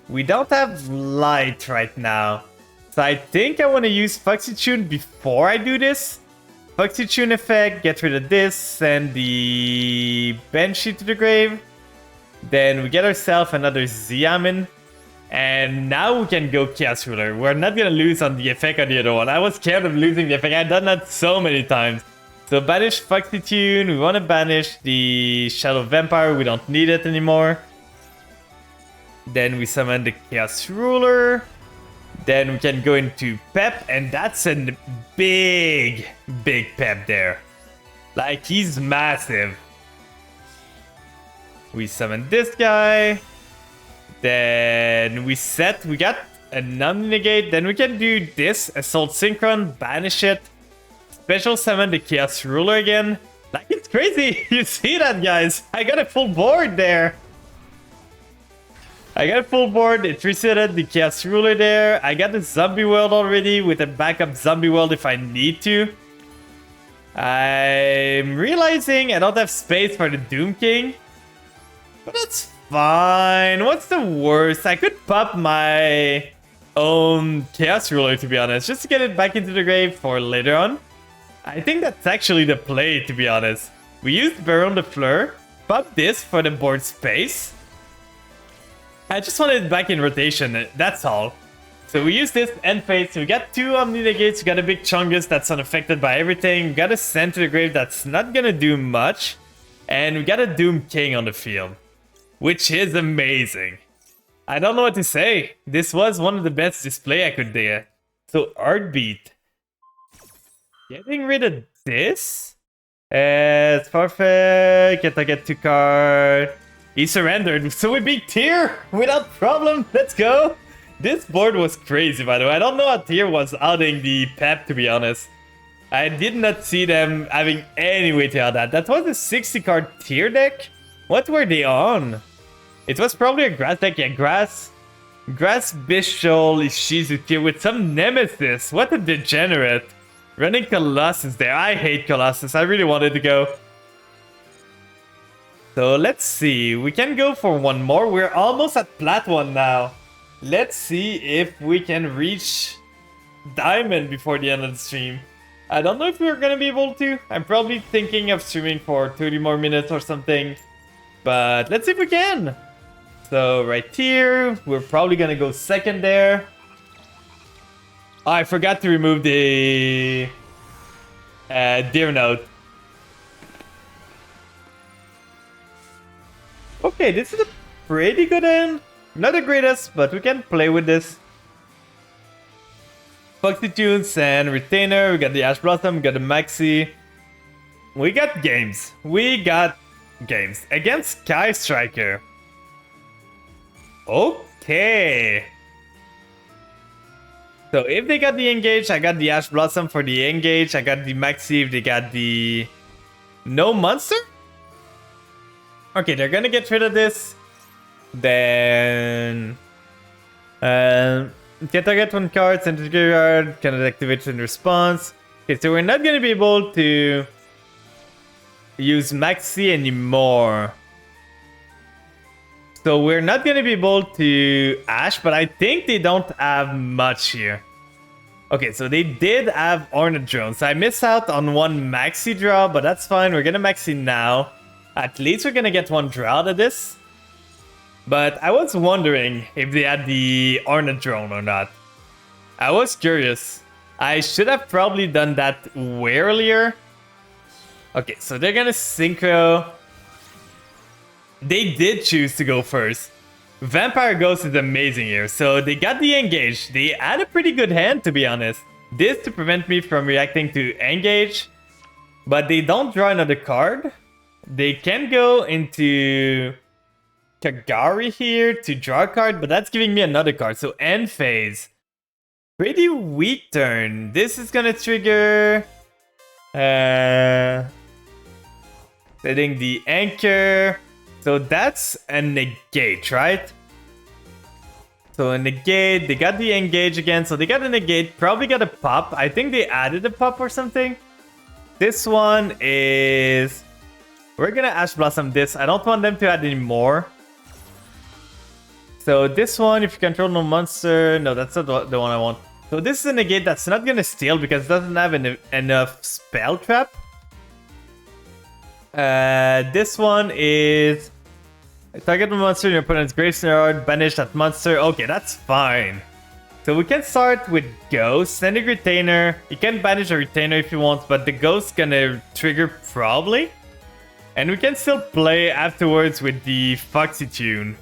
Speaker 1: We don't have Light right now. So I think I want to use Foxy Tune before I do this. Foxy Tune effect, get rid of this, send the Banshee to the grave. Then we get ourselves another Xiamen. And now we can go Chaos Ruler. We're not gonna lose on the effect on the other one. I was scared of losing the effect. I've done that so many times. So banish Foxy Tune. We want to banish the Shadow Vampire. We don't need it anymore. Then we summon the Chaos Ruler. Then we can go into Pep. And that's a big Pep there. Like, he's massive. We summon this guy. Then we got a non-negate. Then we can do this, Assault Synchron, banish it. Special summon the Chaos Ruler again. Like, it's crazy. You see that, guys? I got a full board there. I got a full board. It resetted the Chaos Ruler there. I got the Zombie World already with a backup Zombie World if I need to. I'm realizing I don't have space for the Doom King. But that's fine. What's the worst? I could pop my own Chaos Ruler, to be honest, just to get it back into the grave for later on. I think that's actually the play, to be honest. We used Baron de Fleur, pop this for the board space. I just wanted it back in rotation, that's all. So we use this end phase. We got 2 Omni Negates, we got a big Chungus that's unaffected by everything. We got a Send to the grave that's not gonna do much. And we got a Doom King on the field, which is amazing. I don't know what to say. This was one of the best display I could do. So Heartbeat. Getting rid of this? It's perfect. Get to get 2 cards. He surrendered. So we beat Tier without problem. Let's go. This board was crazy, by the way. I don't know how Tier was outing the Pep, to be honest. I did not see them having any way to out that. That was a 60 card Tier deck? What were they on? It was probably a grass deck. Yeah, grass. Grass Bishol Ishizu Tier with some Nemesis. What a degenerate. Running Colossus there. I hate Colossus. I really wanted to go. So let's see. We can go for one more. We're almost at Plat 1 now. Let's see if we can reach Diamond before the end of the stream. I don't know if we're gonna be able to. I'm probably thinking of streaming for 30 more minutes or something. But let's see if we can. So right here, we're probably gonna go second there. Oh, I forgot to remove the Deer Note. Okay, this is a pretty good end. Not the greatest, but we can play with this. Foxy Tunes and Retainer. We got the Ash Blossom, we got the Maxi. We got games. We got games against Sky Striker. Okay. So if they got the Engage, I got the Ash Blossom for the Engage. I got the Maxi if they got the No Monster. Okay, they're gonna get rid of this. Then get target 1 card, send to the graveyard, cannot activate in response. Okay, so we're not gonna be able to use Maxi anymore. So we're not gonna be able to Ash, but I think they don't have much here. Okay, so they did have Ornate Drone, so I missed out on 1 Maxi draw, but that's fine. We're gonna Maxi now. At least we're gonna get 1 draw out of this. But I was wondering if they had the Ornate Drone or not. I was curious. I should have probably done that way earlier. Okay, so they're gonna Synchro. They did choose to go first. Vampire Ghost is amazing here. So they got the Engage. They had a pretty good hand, to be honest. This to prevent me from reacting to Engage. But they don't draw another card. They can go into Kagari here to draw a card, but that's giving me another card. So end phase. Pretty weak turn. This is gonna trigger setting the Anchor. So that's a negate, right? So a negate, they got the Engage again. So they got a negate, probably got a pop. I think they added a pop or something. This one is... We're gonna Ash Blossom this. I don't want them to add any more. So this one, if you control no monster... No, that's not the one I want. So this is a negate that's not gonna steal because it doesn't have enough spell trap. This one is target the monster in your opponent's graveyard, banish that monster. Okay, that's fine. So we can start with Ghost, sending Retainer. You can banish a Retainer if you want, but the Ghost's gonna trigger probably. And we can still play afterwards with the Foxy Tune.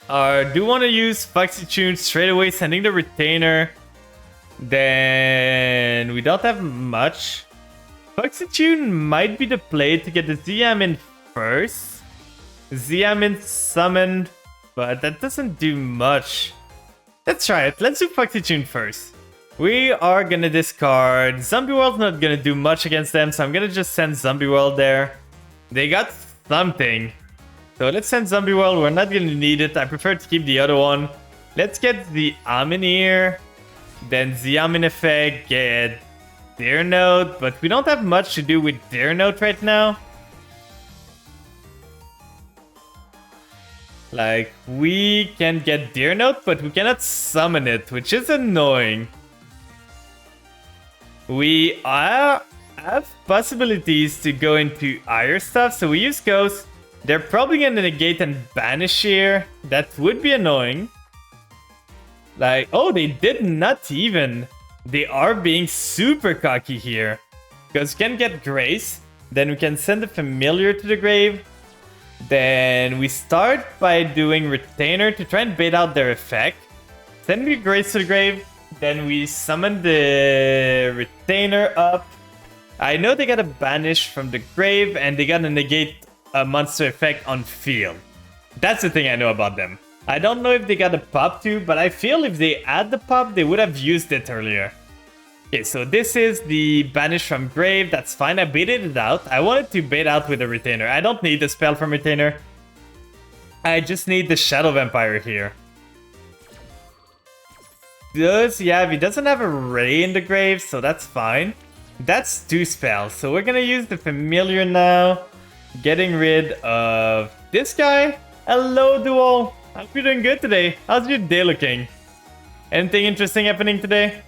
Speaker 1: Do want to use Foxy Tune straight away, sending the Retainer. Then we don't have much. Foxy Tune might be the play to get the Ziamin first. Ziamin summoned, but that doesn't do much. Let's try it. Let's do Foxy Tune first. We are gonna discard. Zombie World's not gonna do much against them, so I'm gonna just send Zombie World there. They got something. So let's send Zombie World. We're not gonna need it. I prefer to keep the other one. Let's get the Amin here. Then the Amin effect, get Deer Note. But we don't have much to do with Deer Note right now. Like, we can get Deer Note, but we cannot summon it, which is annoying. We have possibilities to go into higher stuff, so we use Ghost. They're probably gonna negate and banish here. That would be annoying. Like, oh, they did not even. They are being super cocky here. Because we can get Grace, then we can send a Familiar to the grave. Then we start by doing Retainer to try and bait out their effect. Send me Grace to the grave. Then we summon the Retainer up. I know they got a banish from the grave and they got to negate a monster effect on field. That's the thing I know about them. I don't know if they got a pop too, but I feel if they add the pop, they would have used it earlier. Okay, so this is the banish from grave. That's fine. I baited it out. I wanted to bait out with a Retainer. I don't need the spell from Retainer. I just need the Shadow Vampire here. Yeah, he doesn't have a Ray in the grave, so that's fine. That's 2 spells. So we're gonna use the Familiar now. Getting rid of this guy. Hello, Duel. Hope you're doing good today. How's your day looking? Anything interesting happening today?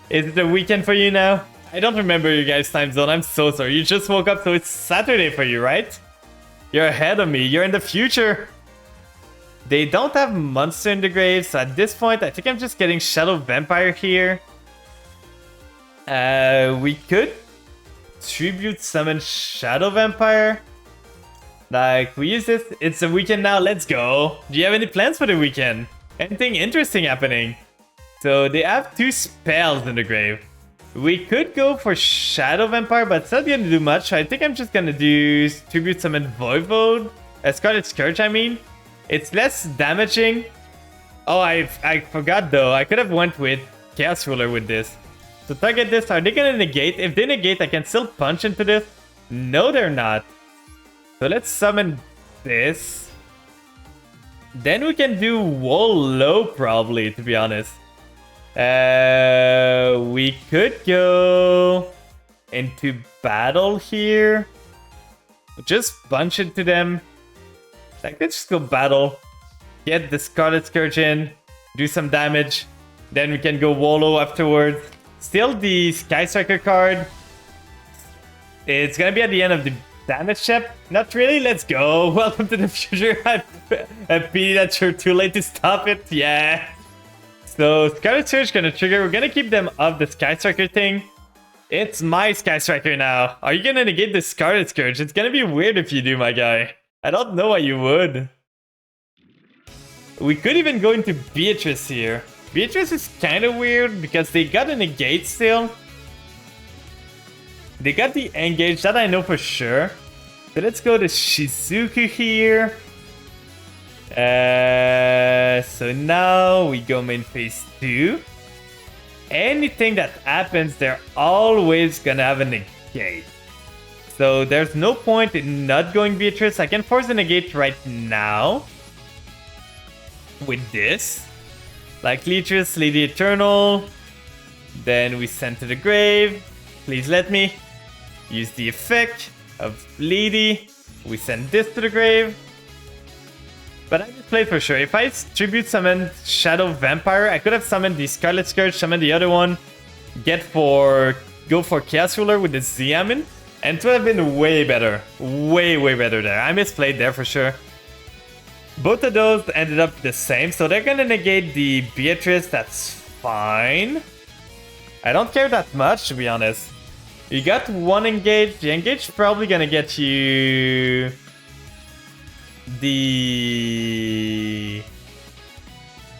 Speaker 1: Is it a weekend for you now? I don't remember your guys' time zone. I'm so sorry. You just woke up, so it's Saturday for you, right? You're ahead of me. You're in the future. They don't have monster in the grave, so at this point, I think I'm just getting Shadow Vampire here. We could tribute summon Shadow Vampire. Like, we use this. It's a weekend now. Let's go. Do you have any plans for the weekend? Anything interesting happening? So they have 2 spells in the grave. We could go for Shadow Vampire, but it's not going to do much. I think I'm just going to do tribute summon Voivode. Scarlet Scourge, I mean. It's less damaging. Oh, I forgot though. I could have went with Chaos Ruler with this. So target this. Are they gonna negate? If they negate, I can still punch into this. No, they're not. So let's summon this. Then we can do Wall Low probably, to be honest. We could go into battle here. Just punch into them. Like, let's just go battle. Get the Scarlet Scourge in. Do some damage. Then we can go Wallow afterwards. Still the Sky Striker card. It's gonna be at the end of the damage step. Not really, let's go. Welcome to the future. I pity that you're too late to stop it. Yeah. So Scarlet Scourge gonna trigger. We're gonna keep them off the Sky Striker thing. It's my Sky Striker now. Are you gonna negate the Scarlet Scourge? It's gonna be weird if you do, my guy. I don't know why you would. We could even go into Beatrice here. Beatrice is kind of weird because they got a negate still. They got the engage, that I know for sure. So let's go to Shizuku here. So now we go main phase 2. Anything that happens, they're always gonna have a negate. So there's no point in not going Beatrice. I can force a negate right now. With this. Like Beatrice, Lady Eternal. Then we send to the grave. Please let me. Use the effect of Lady. We send this to the grave. But I just played for sure. If I tribute summon Shadow Vampire, I could have summoned the Scarlet Scourge, summoned the other one, go for Chaos Ruler with the Xiamen, and it would have been way better. Way better there. I misplayed there for sure. Both of those ended up the same, so they're gonna negate the Beatrice, that's fine. I don't care that much, to be honest. You got one engage. The engage probably gonna get you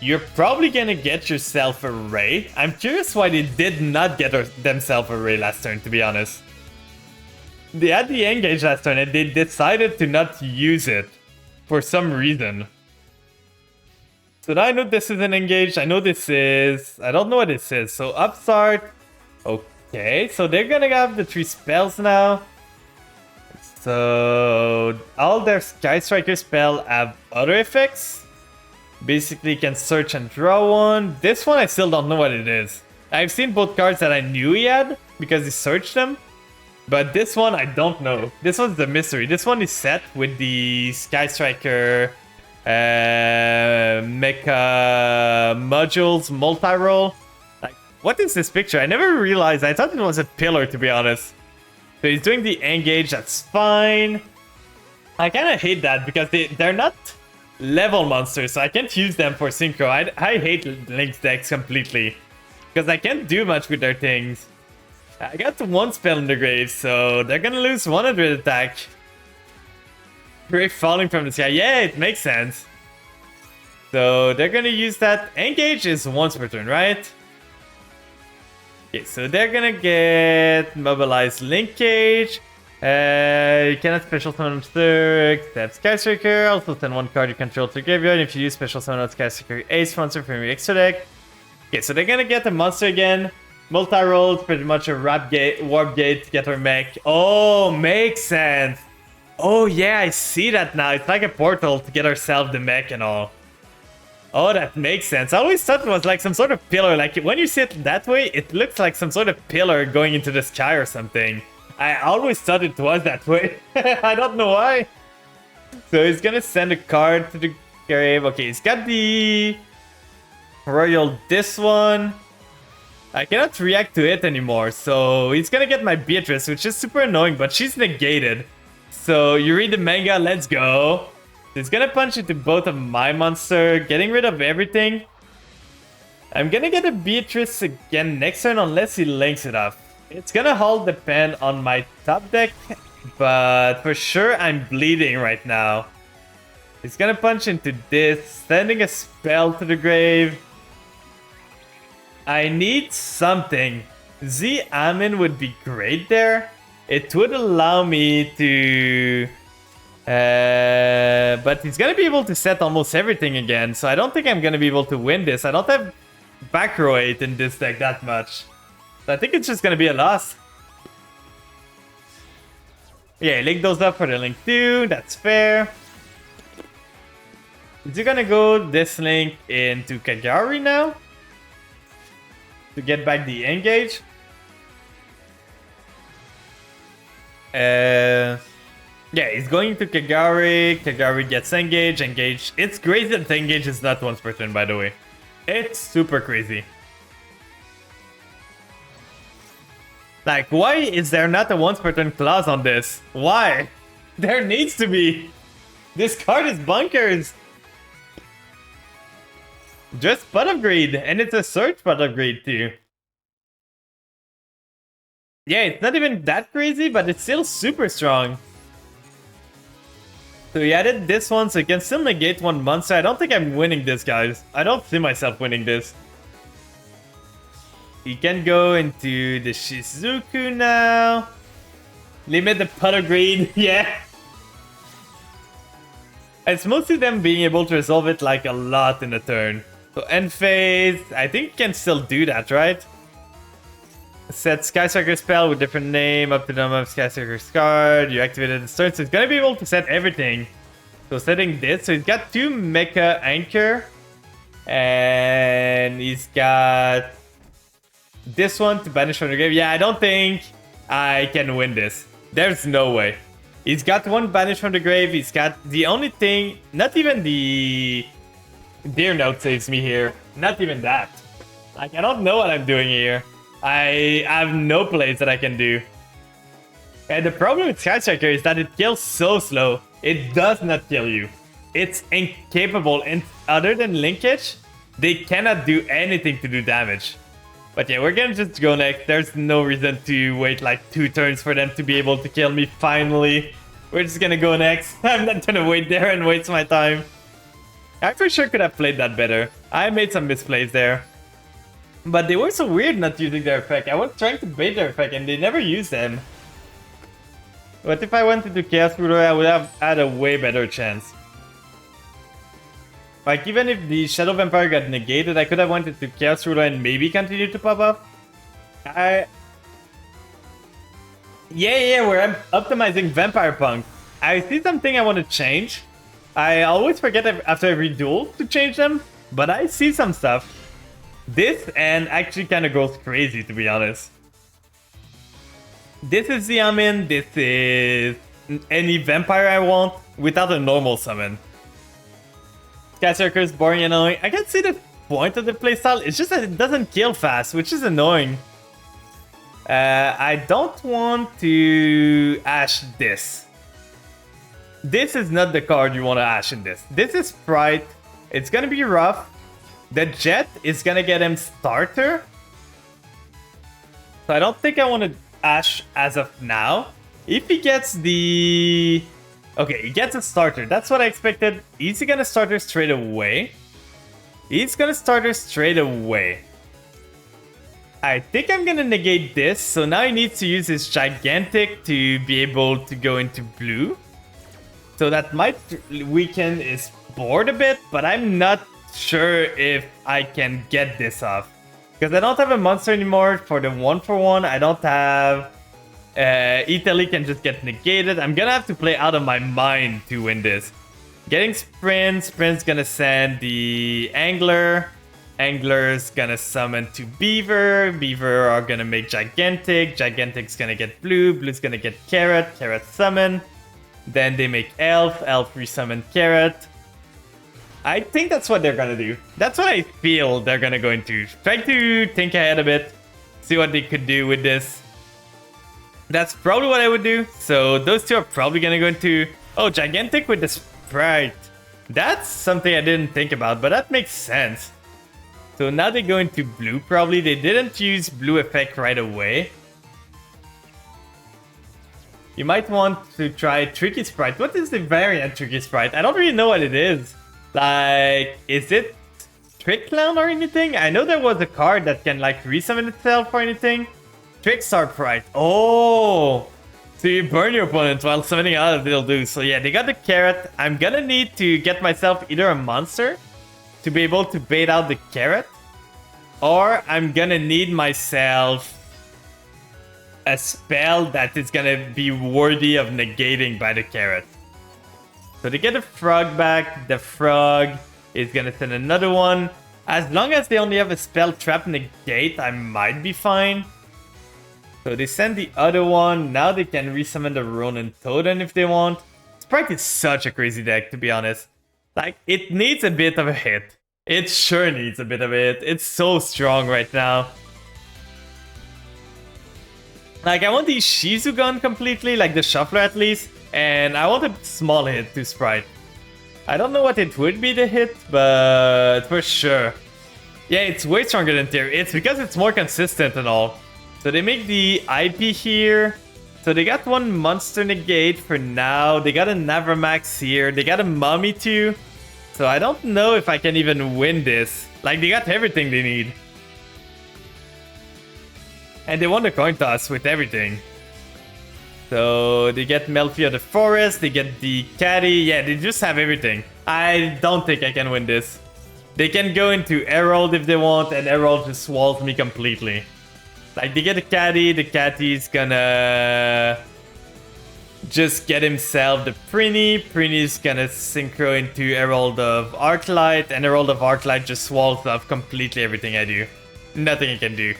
Speaker 1: You're probably gonna get yourself a Ray. I'm curious why they did not get themselves a Ray last turn, to be honest. They had the engage last turn and they decided to not use it for some reason. So now I know this is an engage. I know this is... I don't know what this is. So upstart. Okay, so they're gonna have the 3 spells now. So all their Sky Striker spell have other effects. Basically can search and draw one. This one I still don't know what it is. I've seen both cards that I knew he had because he searched them. But this one I don't know. This one's the mystery. This one is set with the Sky Striker mecha modules multi-roll. Like, what is this picture? I never realized. I thought it was a pillar, to be honest. So he's doing the engage, that's fine. I kind of hate that because they're not level monsters, so I can't use them for synchro. I hate Link's decks completely because I can't do much with their things. I got one spell in the grave, so they're gonna lose 100 attack. Grave falling from the sky. Yeah, it makes sense. So they're gonna use that. Engage is once per turn, right? Okay, so they're gonna get mobilized linkage. You cannot special summon monster except Sky Striker. Also send one card you control to graveyard. If you use special summon Sky Striker Ace monster from your extra deck. Okay, so they're gonna get the monster again. Multi-rolls, pretty much a warp gate to get her mech. Oh, makes sense. Oh yeah, I see that now. It's like a portal to get herself the mech and all. Oh, that makes sense. I always thought it was like some sort of pillar. Like, when you see it that way, it looks like some sort of pillar going into the sky or something. I always thought it was that way. I don't know why. So he's gonna send a card to the grave. Okay, he's got the Royal this one. I cannot react to it anymore. So he's gonna get my Beatrice, which is super annoying, but she's negated. So you read the manga, let's go. He's gonna punch into both of my monster, getting rid of everything. I'm gonna get a Beatrice again next turn unless he links it up. It's gonna all depend on my top deck, but for sure I'm bleeding right now. He's gonna punch into this, sending a spell to the grave. I need something. Xiamen would be great there. It would allow me to... but he's gonna be able to set almost everything again, so I don't think I'm gonna be able to win this. I don't have back row 8 in this deck that much. So I think it's just gonna be a loss. Yeah, link those up for the link 2, that's fair. Is he gonna go this link into Kagari now? To get back the engage? Yeah, he's going to Kagari. Kagari gets engaged. Engage. It's crazy that engage is not once per turn, by the way. It's super crazy. Like, why is there not a once per turn clause on this? Why? There needs to be. This card is bunkers. Just pot upgrade, and it's a search pot upgrade too. Yeah, it's not even that crazy, but it's still super strong. So he added this one, so he can still negate one monster. I don't think I'm winning this, guys. I don't see myself winning this. He can go into the Shizuku now. Limit the pot upgrade, yeah. It's mostly them being able to resolve it like a lot in a turn. So end phase, I think you can still do that, right? Set Sky Striker spell with different name up to the number of Sky Striker's card. You activated the start, so he's gonna be able to set everything. So setting this, so he's got 2 Mecha Anchor. And he's got this one to banish from the grave. Yeah, I don't think I can win this. There's no way. He's got one banish from the grave. He's got the only thing, not even the Deer Note saves me here. Not even that. Like, I don't know what I'm doing here. I have no plays that I can do. And the problem with Sky Striker is that it kills so slow. It does not kill you. It's incapable, and other than linkage, they cannot do anything to do damage. But yeah, we're gonna just go next. There's no reason to wait like 2 turns for them to be able to kill me finally. We're just gonna go next. I'm not gonna wait there and waste my time. I for sure could have played that better. I made some misplays there. But they were so weird not using their effect. I was trying to bait their effect and they never used them. But if I went into Chaos Ruler, I would have had a way better chance. Like, even if the Shadow Vampire got negated, I could have went into Chaos Ruler and maybe continued to pop up. Yeah, we're optimizing Vampire Punk. I see something I want to change. I always forget after every duel to change them, but I see some stuff. This and actually kind of goes crazy, to be honest. This is the Amin, this is any vampire I want without a normal summon. Sky Striker is boring and annoying. I can see the point of the playstyle, it's just that it doesn't kill fast, which is annoying. I don't want to Ash this. This is not the card you want to Ash in this. This is Sprite. It's gonna be rough. The Jet is gonna get him starter. So I don't think I want to Ash as of now. If he gets the... Okay, he gets a starter. That's what I expected. Is he gonna starter straight away? He's gonna starter straight away. I think I'm gonna negate this. So now he needs to use his Gigantic to be able to go into blue. So that might weaken his board a bit, but I'm not sure if I can get this off. Because I don't have a monster anymore for the 1-for-1. I don't have... Italy can just get negated. I'm gonna have to play out of my mind to win this. Getting Sprint. Sprint's gonna send the Angler. Angler's gonna summon to Beaver. Beaver are gonna make Gigantic. Gigantic's gonna get Blue. Blue's gonna get Carrot. Carrot summon. Then they make Elf. Elf resummon Carrot. I think that's what they're gonna do. That's what I feel they're gonna go into. Try to think ahead a bit. See what they could do with this. That's probably what I would do. So those two are probably gonna go into... Oh, Gigantic with the Sprite. That's something I didn't think about, but that makes sense. So now they go into blue probably. They didn't use blue effect right away. You might want to try Tricky Sprite. What is the variant Tricky Sprite? I don't really know what it is. Like, is it Trick Clown or anything? I know there was a card that can like resummon itself or anything. Trickstar Sprite. Oh! So you burn your opponent while summoning out, it'll do. So yeah, they got the Carrot. I'm gonna need to get myself either a monster to be able to bait out the Carrot, or I'm gonna need myself a spell that is gonna be worthy of negating by the Carrot. So they get the Frog back. The Frog is gonna send another one. As long as they only have a spell trap negate, I might be fine. So they send the other one. Now they can resummon the Ronin Totem if they want. Sprite is such a crazy deck, to be honest. Like, it needs a bit of a hit. It sure needs a bit of a hit. It's so strong right now. Like, I want the Shizu gun completely, like the Shuffler at least. And I want a small hit to Sprite. I don't know what it would be the hit, but for sure. Yeah, it's way stronger than Tier. It's because it's more consistent and all. So they make the IP here. So they got one monster negate for now. They got a Navramax here. They got a Mummy too. So I don't know if I can even win this. Like, they got everything they need. And they won the coin toss with everything. So they get Melfi of the Forest. They get the Caddy. Yeah, they just have everything. I don't think I can win this. They can go into Herald if they want. And Herald just walls me completely. Like, they get a Caddy. The Caddy's gonna just get himself the Prinny. Prinny's gonna synchro into Herald of Arclight. And Herald of Arclight just walls off completely everything I do. Nothing I can do.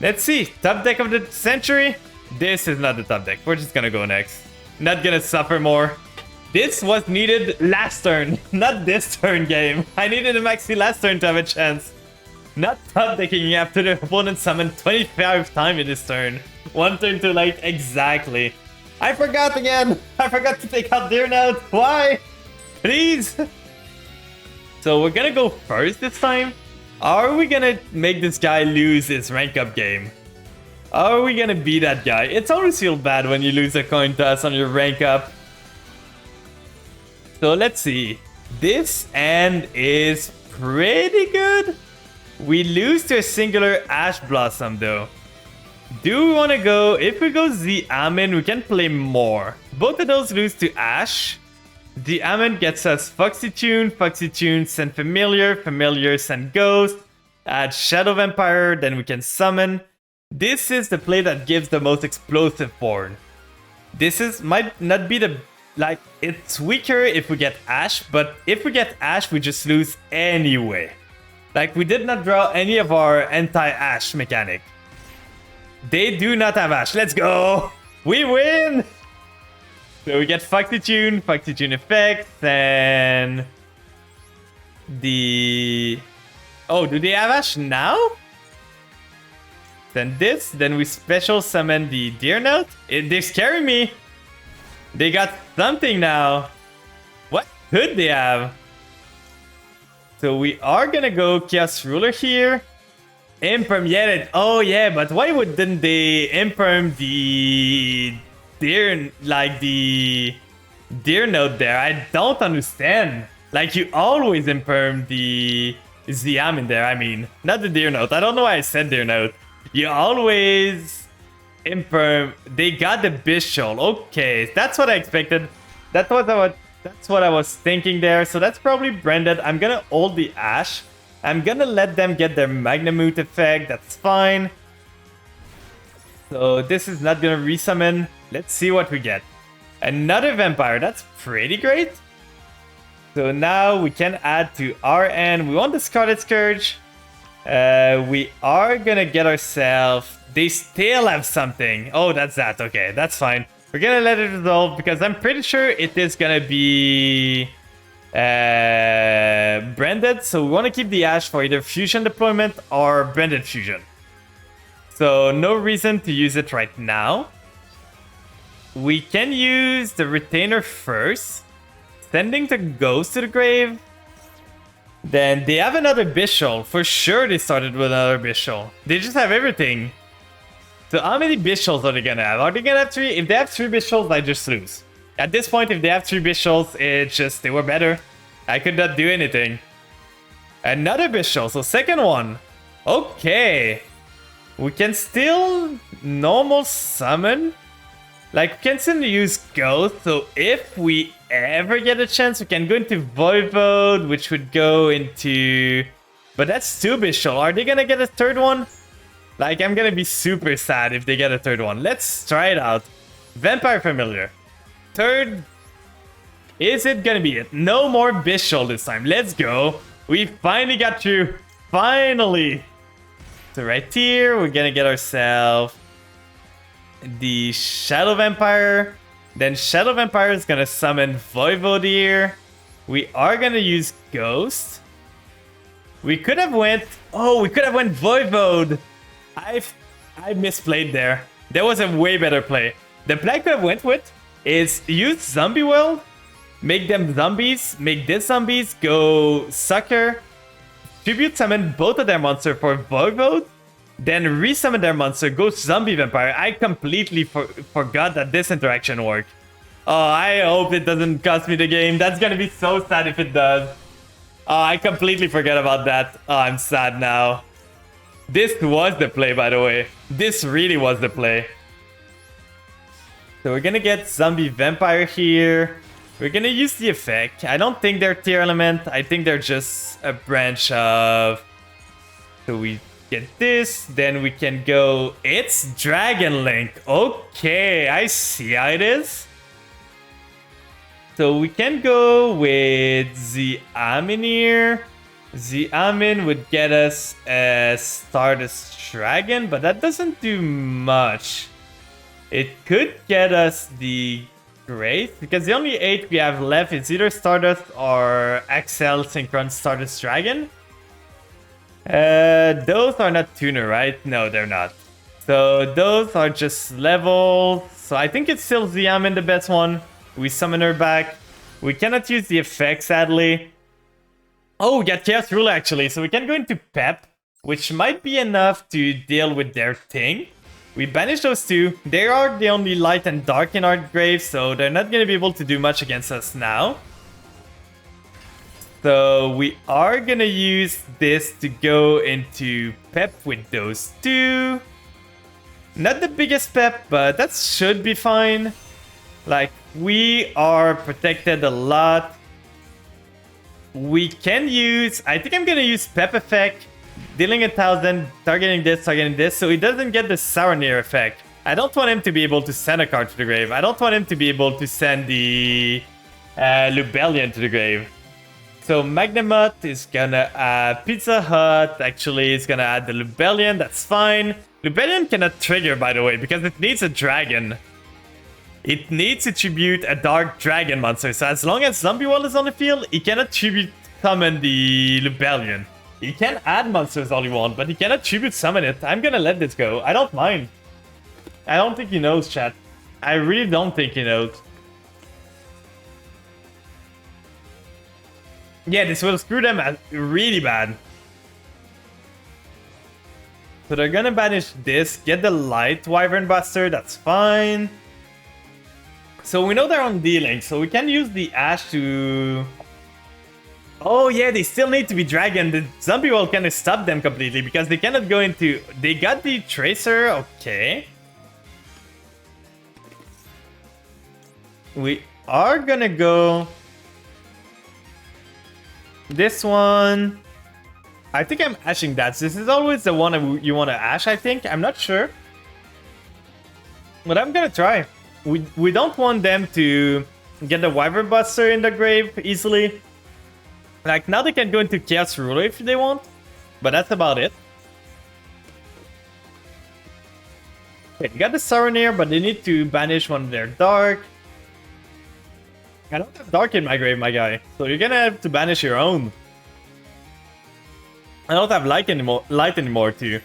Speaker 1: Let's see. Top deck of the century? This is not the top deck. We're just gonna go next. Not gonna suffer more. This was needed last turn, not this turn game. I needed a maxi last turn to have a chance. Not top decking after the opponent summoned 25 times in this turn. One turn too late, exactly. I forgot again. I forgot to take out Deer Note. Why? Please. So we're gonna go first this time. Are we gonna make this guy lose his rank up game? Are we gonna beat that guy? It's always feel bad when you lose a coin toss on your rank up. So let's see. This end is pretty good. We lose to a singular Ash Blossom though. Do we want to go? If we go the Amin, we can play more. Both of those lose to Ash. The Amin gets us Foxy Tune, send Familiar, Familiar, send Ghost. Add Shadow Vampire, then we can summon. This is the play that gives the most explosive board. Might not be the... Like, it's weaker if we get Ash, but if we get Ash, we just lose anyway. Like, we did not draw any of our anti-Ash mechanic. They do not have Ash. Let's go! We win! So we get Foxy Tune effect, then... Oh, do they have Ash now? Then this, then we special summon the Deer Note. They're scaring me! They got something now. What could they have? So we are gonna go Chaos Ruler here. Imperm, yeah. Oh yeah, but why didn't they imperm the Deer, like the Deer Note there? I don't understand. Like you always imperm the Ziam in there. I mean, not the Deer Note. I don't know why I said Deer Note. You always imperm. They got the Bishol. Okay, that's what I expected. That's what I was thinking there. So that's probably branded. I'm gonna hold the Ash. I'm gonna let them get their Magnamoot effect. That's fine. So this is not gonna resummon. Let's see what we get. Another Vampire. That's pretty great. So now we can add to our end. We want the Scarlet Scourge. We are gonna get ourselves... They still have something. Oh, that's that. Okay, that's fine. We're gonna let it resolve because I'm pretty sure it is gonna be branded. So we want to keep the Ash for either fusion deployment or branded fusion. So no reason to use it right now. We can use the retainer first, sending the Ghost to the grave. Then they have another Bishol. For sure they started with another Bishol. They just have everything. So how many Bishols are they gonna have? Are they gonna have 3? If they have 3 Bishols, I just lose. At this point, if they have 3 Bishols, it's just, they were better. I could not do anything. Another Bishol, so second one. Okay. We can still normal summon. Like, we can still use Ghost, so if we ever get a chance, we can go into Voivode, which would go into... But that's 2 Bishol. Are they gonna get a third one? Like, I'm gonna be super sad if they get a third one. Let's try it out. Vampire Familiar. Third. Is it gonna be it? No more Bishol this time. Let's go. We finally got through. Finally. So right here, we're gonna get ourselves the Shadow Vampire. Then Shadow Vampire is gonna summon Voivode here. We are gonna use Ghost. We could have went... Oh, we could have went Voivode. I misplayed there. There was a way better play. The play I could have went with is use Zombie World, make them zombies, make this zombies go Sucker, tribute summon both of their monsters for Voivode, then resummon their monster, go Zombie Vampire. I completely forgot that this interaction worked. Oh, I hope it doesn't cost me the game. That's gonna be so sad if it does. Oh, I completely forgot about that. Oh, I'm sad now. This was the play, by the way. This really was the play. So we're gonna get Zombie Vampire here. We're gonna use the effect. I don't think they're tier element. I think they're just a branch of... So we get this. Then we can go... It's Dragon Link. Okay, I see how it is. So we can go with the Aminir. The Amin would get us a Stardust Dragon, but that doesn't do much. It could get us the great, because the only 8 we have left is either Stardust or XL Synchron Stardust Dragon. Those are not tuner, right? No, they're not. So those are just levels. So I think it's still Xiamen the best one. We summon her back. We cannot use the effect, sadly. Oh, we got Chaos Ruler actually, so we can go into Pep, which might be enough to deal with their thing. We banish those two. They are the only light and dark in our grave, so they're not going to be able to do much against us now. So we are going to use this to go into Pep with those two. Not the biggest Pep, but that should be fine. Like, we are protected a lot. We can use... I think I'm going to use Pep effect. Dealing 1000, targeting this, so he doesn't get the Saronir effect. I don't want him to be able to send a card to the grave. I don't want him to be able to send the Lubellion to the grave. So Magnamut is gonna add Pizza Hut. Actually, it's gonna add the Lubellion. That's fine. Lubellion cannot trigger, by the way, because it needs a dragon. It needs to tribute a dark dragon monster. So as long as Zombie Wall is on the field, he cannot tribute summon the Lubellion. He can add monsters all he wants, but he cannot tribute summon it. I'm gonna let this go. I don't mind. I don't think he knows, chat. I really don't think he knows. Yeah, this will screw them really bad. So they're gonna banish this, get the Light Wyvern Buster, that's fine. So we know they're on dealing, so we can use the Ash to... Oh yeah, they still need to be dragon. The zombie wall kind of stopped them completely because they cannot go into... They got the Tracer, okay. We are gonna go... This one... I think I'm ashing that. This is always the one you want to ash, I think. I'm not sure. But I'm gonna try. We don't want them to get the Wyvern Buster in the grave easily. Like, now they can go into Chaos Ruler if they want. But that's about it. Okay, they got the Saronir, but they need to banish one of their Dark. I don't have Dark in my grave, my guy. So you're gonna have to banish your own. I don't have light anymore too.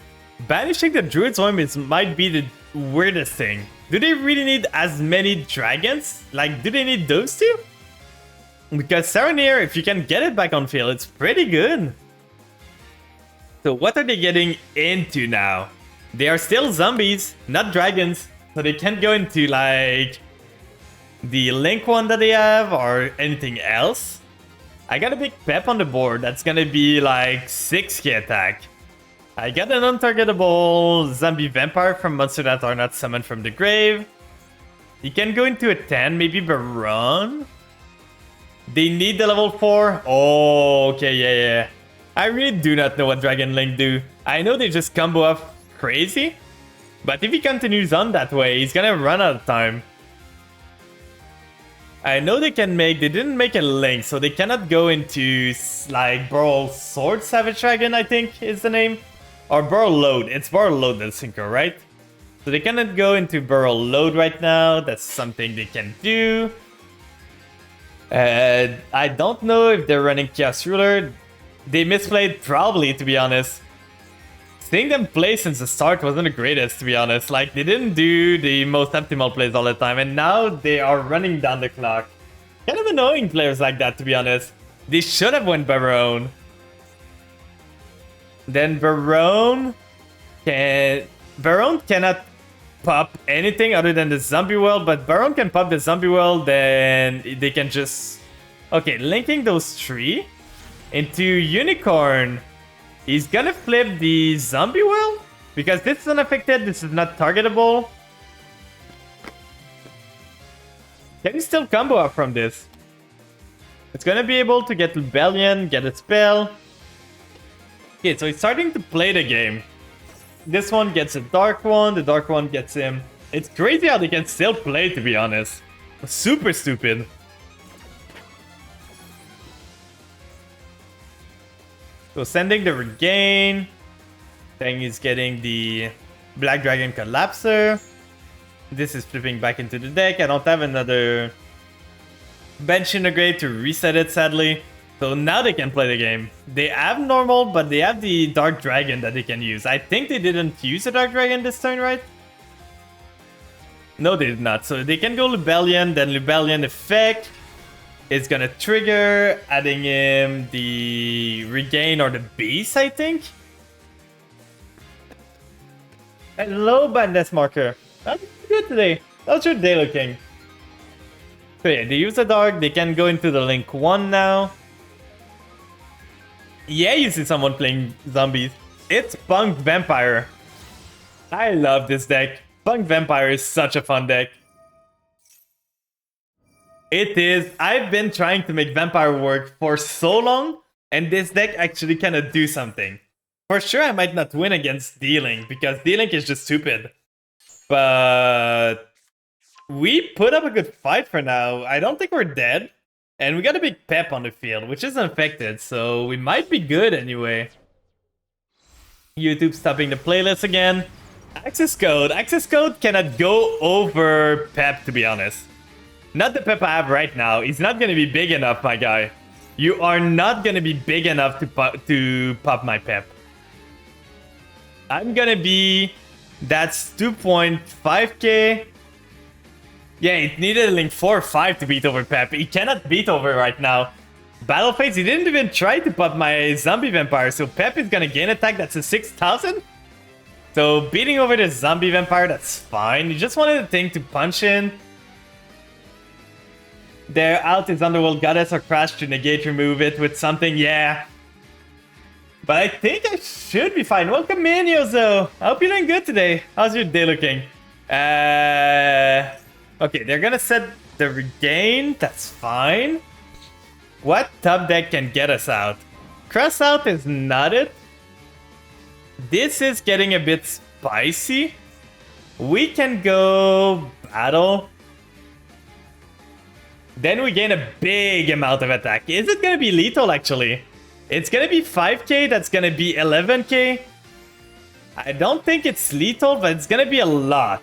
Speaker 1: Banishing the Druid's Horn might be the weirdest thing. Do they really need as many dragons? Like, do they need those two? Because Saronir, if you can get it back on field, it's pretty good. So what are they getting into now? They are still zombies, not dragons. So they can't go into, like, the Link one that they have or anything else. I got a big Pep on the board. That's gonna be, like, 6k attack. I got an untargetable zombie vampire from monsters that are not summoned from the grave. He can go into a 10, maybe Baron. They need the level 4. Oh, okay, yeah. I really do not know what Dragon Link do. I know they just combo up crazy. But if he continues on that way, he's gonna run out of time. I know they didn't make a Link, so they cannot go into, like, Burrow Sword Savage Dragon, I think is the name. Or Burrow Load. It's Burrow Load that's synchro, right? So they cannot go into Burrow Load right now. That's something they can do. I don't know if they're running Chaos Ruler. They misplayed probably, to be honest. Seeing them play since the start wasn't the greatest, to be honest. Like, they didn't do the most optimal plays all the time, and now they are running down the clock. Kind of annoying players like that, to be honest. They should have went Baron. Then Baron cannot pop anything other than the zombie world, but Baron can pop the zombie world, then they can just... Okay, linking those three into Unicorn. He's gonna flip the zombie world? Because this is unaffected, this is not targetable. Can he still combo up from this? It's gonna be able to get Lubellion, get a spell. Okay, so he's starting to play the game. This one gets a dark one, the dark one gets him. It's crazy how they can still play, to be honest. Super stupid. So sending the regain. Then he's getting the Black Dragon Collapser. This is flipping back into the deck. I don't have another bench in the grave to reset it, sadly. So now they can play the game. They have normal, but they have the Dark Dragon that they can use. I think they didn't use the Dark Dragon this turn, right? No, they did not. So they can go Lubellion, then Lubellion effect is gonna trigger, adding him the Regain or the Beast, I think. Hello, Bandits Marker. That's good today. How's your day looking? So yeah, they use the Dark. They can go into the Link 1 now. Yeah, you see someone playing zombies. It's P.U.N.K Vampire. I love this deck. P.U.N.K Vampire is such a fun deck. It is. I've been trying to make Vampire work for so long, and this deck actually kind of do something. For sure, I might not win against D-Link, because D-Link is just stupid. But we put up a good fight for now. I don't think we're dead. And we got a big Pep on the field, which isn't affected, so we might be good anyway. YouTube stopping the playlist again. Access code. Access code cannot go over Pep, to be honest. Not the Pep I have right now. He's not going to be big enough, my guy. You are not going to be big enough to pop my Pep. I'm going to be... That's 2.5k. Yeah, it needed a Link 4 or 5 to beat over Pep. He cannot beat over right now. Battle Phase, he didn't even try to pop my Zombie Vampire, so Pep is gonna gain attack, that's a 6,000? So beating over the Zombie Vampire, that's fine. You just wanted the thing to punch in. Their out is Underworld Goddess or Crash to negate, remove it with something, yeah. But I think I should be fine. Welcome in, Yozo. I hope you're doing good today. How's your day looking? Okay, they're gonna set the Regain. That's fine. What top deck can get us out? Cross out is not it. This is getting a bit spicy. We can go Battle. Then we gain a big amount of attack. Is it gonna be lethal, actually? It's gonna be 5k, that's gonna be 11k. I don't think it's lethal, but it's gonna be a lot.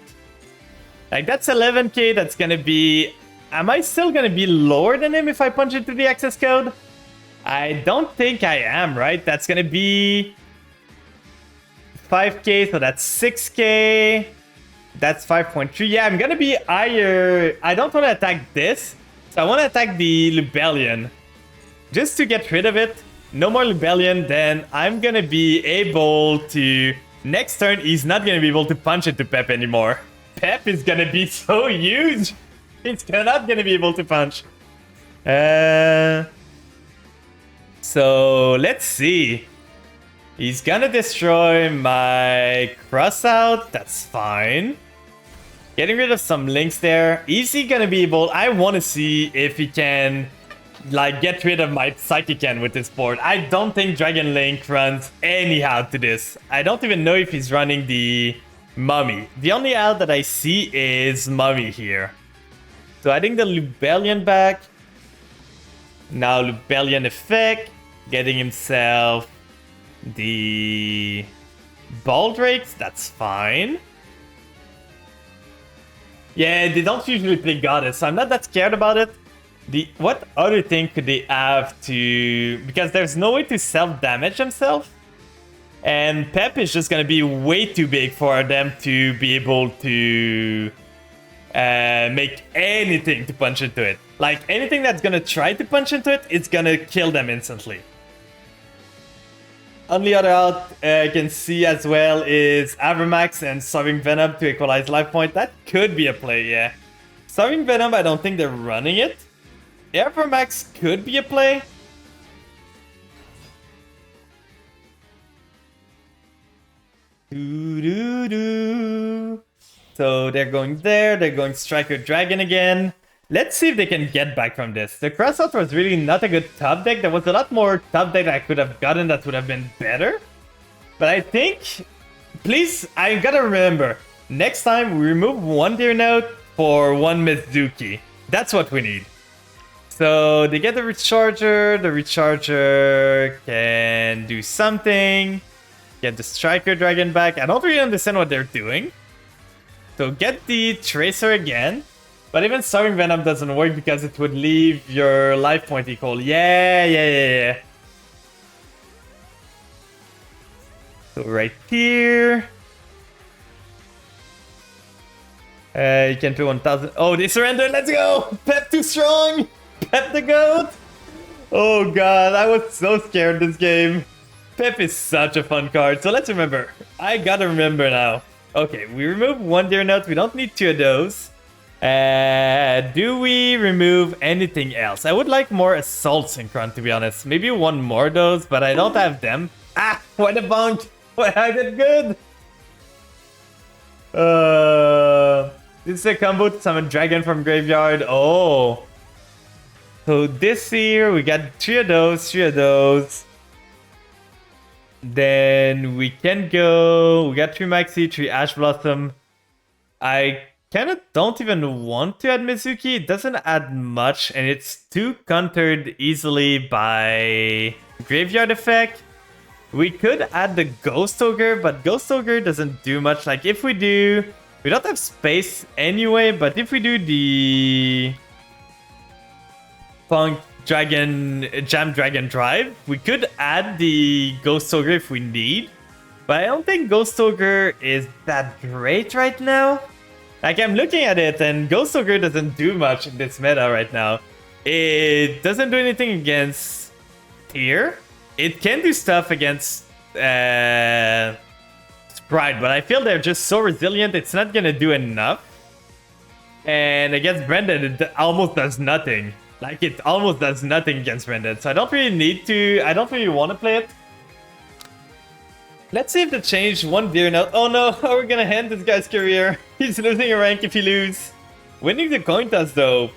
Speaker 1: Like, that's 11k, that's gonna be... Am I still gonna be lower than him if I punch into the access code? I don't think I am, right? That's gonna be... 5k, so that's 6k. That's 5.3. Yeah, I'm gonna be higher. I don't want to attack this, so I want to attack the Lubellion. Just to get rid of it. No more Lubellion, then I'm gonna be able to... Next turn, he's not gonna be able to punch into Pep anymore. Pep is gonna be so huge. It's not gonna be able to punch. So let's see. He's gonna destroy my Crossout. That's fine. Getting rid of some links there. Is he gonna be able... I want to see if he can, like, get rid of my Psychican with this board. I don't think Dragon Link runs anyhow to this. I don't even know if he's running the Mummy. The only out that I see is Mummy here. So I think the Lubellion back. Now Lubellion effect. Getting himself the Baldrakes. That's fine. Yeah, they don't usually play Goddess, so I'm not that scared about it. What other thing could they have to... Because there's no way to self-damage themselves. And Pep is just gonna be way too big for them to be able to make anything to punch into it. Like, anything that's gonna try to punch into it, it's gonna kill them instantly. Only other out I can see as well is Avermax and Soaring Venom to equalize life point. That could be a play, yeah. Soaring Venom, I don't think they're running it. Avermax could be a play. So they're going there, they're going Striker Dragon again. Let's see if they can get back from this. The Crossout was really not a good top deck. There was a lot more top deck I could have gotten that would have been better. But I think, please, I gotta remember, next time we remove one Deer Note for one Mizuki. That's what we need. So they get the Recharger can do something. Get the Striker Dragon back. I don't really understand what they're doing. So get the Tracer again. But even Starving Venom doesn't work because it would leave your life point equal. Yeah. So right here. You can put 1000. Oh, they surrender. Let's go. Pep too strong. Pep the goat. Oh god, I was so scared this game. Pep is such a fun card. So let's remember. I gotta remember now. Okay, we remove one Deer Note. We don't need two of those. Do we remove anything else? I would like more Assault Synchron, to be honest. Maybe one more of those, but I don't have them. Ah, what a bunk. Why I did good. This is a combo to summon Dragon from Graveyard. Oh. So this here, we got three of those. Then we can go... We got 3 Maxi, 3 Ash Blossom. I kind of don't even want to add Mizuki. It doesn't add much, and it's too countered easily by Graveyard Effect. We could add the Ghost Ogre, but Ghost Ogre doesn't do much. Like, if we do... We don't have space anyway, but if we do the... P.U.N.K Jam Dragon Drive, we could add the Ghost Ogre if we need. But I don't think Ghost Ogre is that great right now. Like, I'm looking at it, and Ghost Ogre doesn't do much in this meta right now. It doesn't do anything against Tier. It can do stuff against Sprite, but I feel they're just so resilient, it's not gonna do enough. And against Brendan, it almost does nothing. Like, it almost does nothing against Brendan, so I don't really need to... I don't really want to play it. Let's see if they change one Deer Note. Oh no, we're gonna end this guy's career. He's losing a rank if he loses. Winning the coin toss though.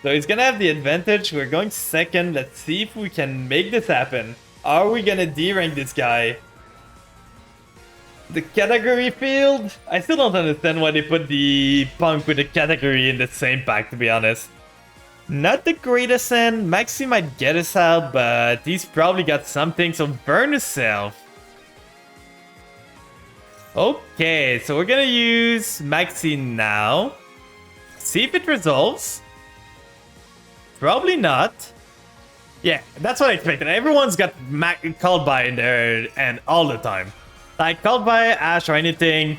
Speaker 1: So he's gonna have the advantage. We're going second. Let's see if we can make this happen. Are we gonna D-rank this guy? The category field? I still don't understand why they put the P.U.N.K with the category in the same pack, to be honest. Not the greatest end. Maxi might get us out, but he's probably got something, so burn himself. Okay, so we're gonna use Maxi now. See if it resolves. Probably not. Yeah, that's what I expected. Everyone's got called by in there and all the time. Like, called by Ash or anything.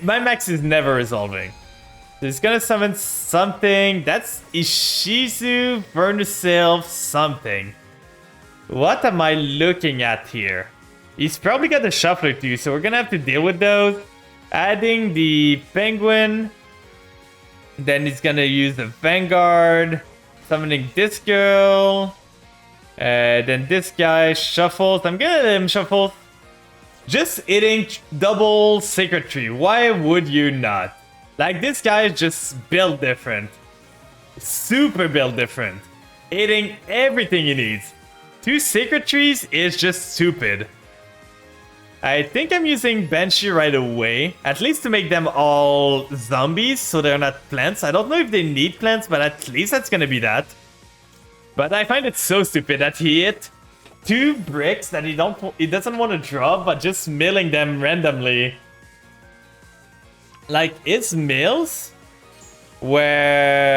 Speaker 1: My Max is never resolving. So he's gonna summon something. That's Ishizu, Vernusil, something. What am I looking at here? He's probably got the Shuffler too, so we're gonna have to deal with those. Adding the Penguin. Then he's gonna use the Vanguard. Summoning this girl. Then this guy shuffles. I'm gonna let him shuffle. Just hitting double Sacred Tree. Why would you not? Like, this guy is just built different. Super built different. Hitting everything he needs. 2 Sacred Trees is just stupid. I think I'm using Banshee right away. At least to make them all zombies, so they're not plants. I don't know if they need plants, but at least that's gonna be that. But I find it so stupid that he hit 2 bricks that he doesn't want to drop, but just milling them randomly. Like, it's mills where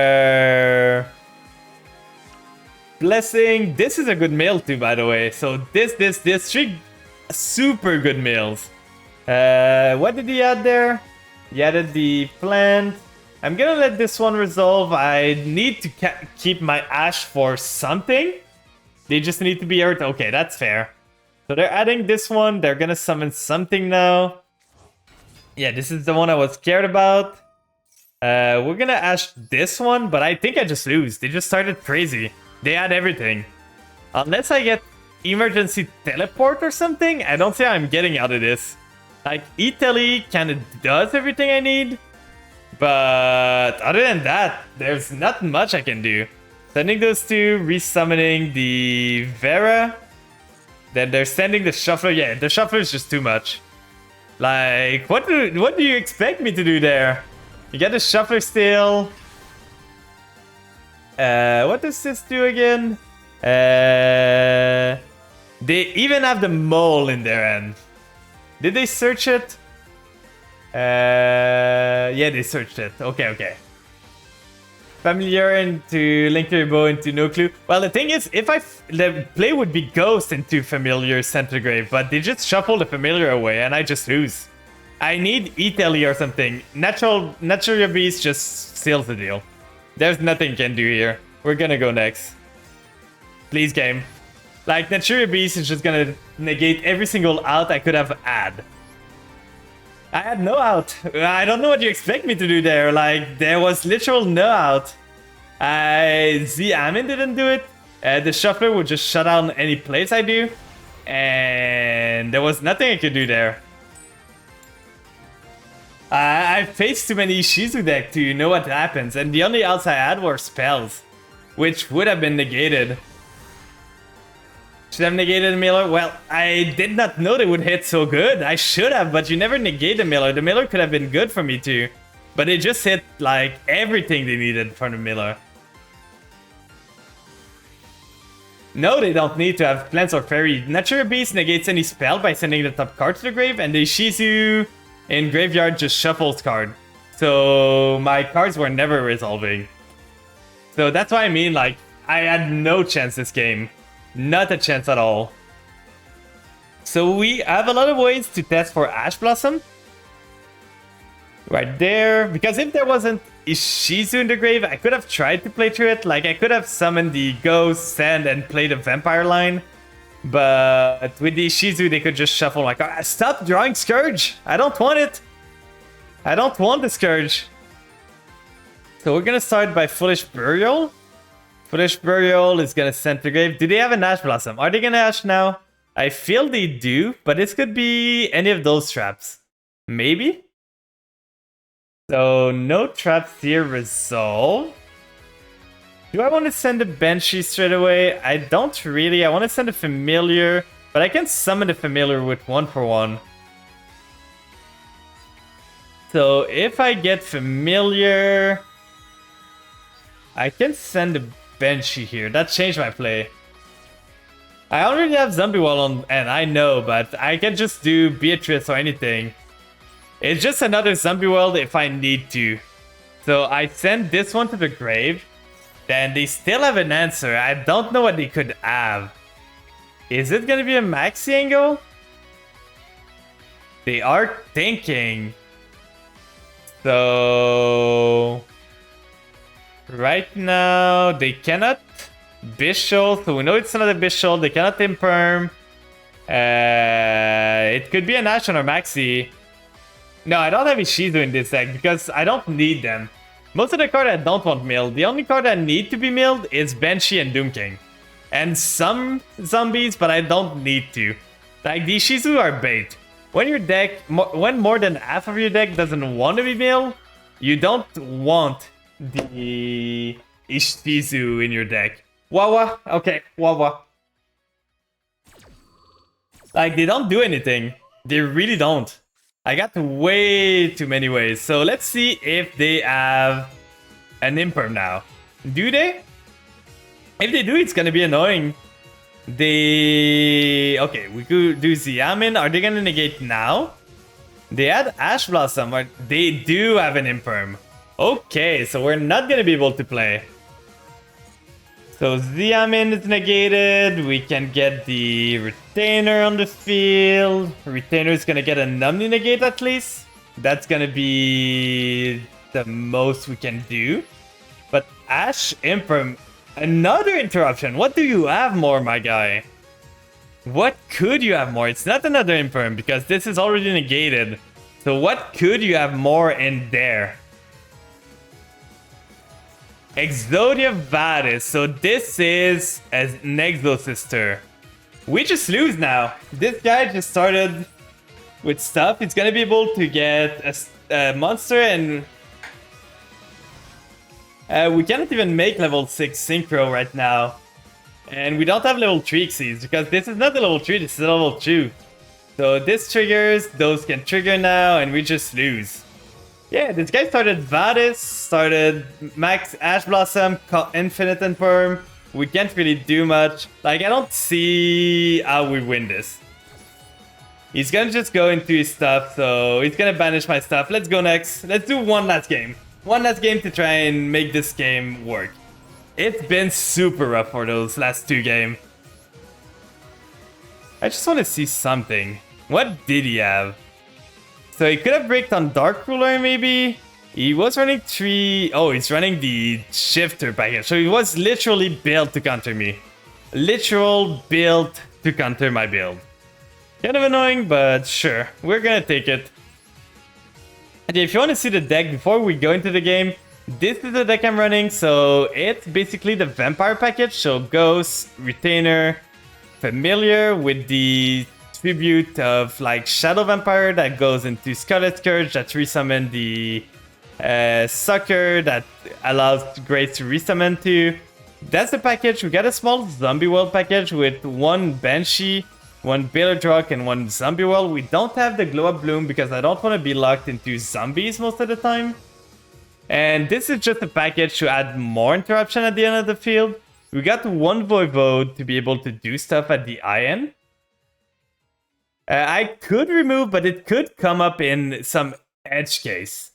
Speaker 1: Blessing, this is a good mill too, by the way. So this 3 super good mills. What did he add there? He added the plant. I'm gonna let this one resolve. I need to keep my Ash for something. They just need to be Earth. Okay, that's fair. So they're adding this one. They're gonna summon something now. Yeah, this is the one I was scared about. We're gonna Ash this one, but I think I just lose. They just started crazy. They add everything. Unless I get emergency teleport or something, I don't see how I'm getting out of this. Like, E-Tele kind of does everything I need. But other than that, there's not much I can do. Sending those 2, resummoning the Vera. Then they're sending the Shuffler. Yeah, the Shuffler is just too much. Like, what do you expect me to do there? You get the Shuffler still. What does this do again? They even have the Mole in their end. Did they search it? Yeah, they searched it. Okay. Familiar into Link to your bow into no clue. Well, the thing is, if the play would be Ghost into Familiar Centigrade, but they just shuffle the Familiar away and I just lose. I need Italy or something. Natural Beast just seals the deal. There's nothing you can do here. We're gonna go next. Please, game. Like, Natural Beast is just gonna negate every single out I could have had. I had no out. I don't know what you expect me to do there. Like, there was literal no out. The Amin didn't do it. The Shuffler would just shut down any plays I do. And there was nothing I could do there. I faced too many Shizu deck to know what happens. And the only outs I had were spells, which would have been negated. Should have negated the Miller? Well, I did not know they would hit so good. I should have, but you never negate the Miller. The Miller could have been good for me too. But they just hit like everything they needed from the Miller. No, they don't need to have Plants or Fairy. Natural Beast negates any spell by sending the top card to the grave, and the Shizu in Graveyard just shuffles card. So my cards were never resolving. So that's why I mean, like, I had no chance this game. Not a chance at all. So we have a lot of ways to test for Ash Blossom. Right there. Because if there wasn't Ishizu in the grave, I could have tried to play through it. Like, I could have summoned the Ghost, Sand, and played the Vampire line. But with the Ishizu, they could just shuffle my card. Stop drawing Scourge! I don't want it! I don't want the Scourge. So we're gonna start by Foolish Burial. Foolish Burial is gonna send to the grave. Do they have an Ash Blossom? Are they gonna Ash now? I feel they do, but this could be any of those traps. Maybe? So, no traps here resolve. Do I want to send a Banshee straight away? I don't really. I want to send a Familiar, but I can summon a Familiar with 1-for-1. So, if I get Familiar, I can send a Banshee here. That changed my play. I already have Zombie Wall on, and I know, but I can just do Beatrice or anything. It's just another Zombie World if I need to. So I send this one to the grave. Then they still have an answer. I don't know what they could have. Is it gonna be a Maxi angle? They are thinking. So right now they cannot Bishop, so we know it's not a Bishop. They cannot Imperm. It could be an Ashen or Maxi. No, I don't have Ishizu in this deck because I don't need them. Most of the cards I don't want milled. The only card I need to be milled is Banshee and Doom King. And some zombies, but I don't need to. Like, the Ishizu are bait. When your deck, when more than half of your deck doesn't want to be milled, you don't want the Ishizu in your deck. Wawa? Okay, Wawa. Like, they don't do anything. They really don't. I got way too many ways. So let's see if they have an Imperm now. Do they? If they do, it's gonna be annoying. Okay, we could do Xiamin. Are they gonna negate now? They had Ash Blossom. They do have an Imperm. Okay, so we're not gonna be able to play. So Xiamin is negated. We can get the Retainer on the field. Retainer is gonna get a Numni negate at least. That's gonna be the most we can do. But Ash Imperm, another interruption. What do you have more, my guy? What could you have more? It's not another Imperm because this is already negated. So what could you have more in there? Exodia Vadis. So this is an Exo Sister. We just lose now. This guy just started with stuff. He's gonna be able to get a monster, and we cannot even make level 6 Synchro right now. And we don't have level 3 Xyz because this is not a level 3, this is a level 2. So this triggers, those can trigger now, and we just lose. Yeah, this guy started Vadis, started Max Ash Blossom, Infinite Imperm. We can't really do much. Like, I don't see how we win this. He's gonna just go into his stuff, so he's gonna banish my stuff. Let's go next. Let's do one last game. One last game to try and make this game work. It's been super rough for those last 2 games. I just want to see something. What did he have? So he could have bricked on Dark Ruler, maybe? He was running 3... Oh, he's running the Shifter package. So he was literally built to counter me. Literal built to counter my build. Kind of annoying, but sure. We're gonna take it. Okay, if you want to see the deck before we go into the game, this is the deck I'm running. So it's basically the Vampire package. So Ghost, Retainer, Familiar with the tribute of like Shadow Vampire that goes into Scarlet Scourge that resummon the Sucker that allows Grace to resummon to. That's the package. We got a small Zombie World package with 1 Banshee, 1 Baylor, and 1 Zombie World. We don't have the Glow Up Bloom because I don't want to be locked into zombies most of the time. And this is just a package to add more interruption at the end of the field. We got 1 Voivode to be able to do stuff at the IN. I could remove, but it could come up in some edge case.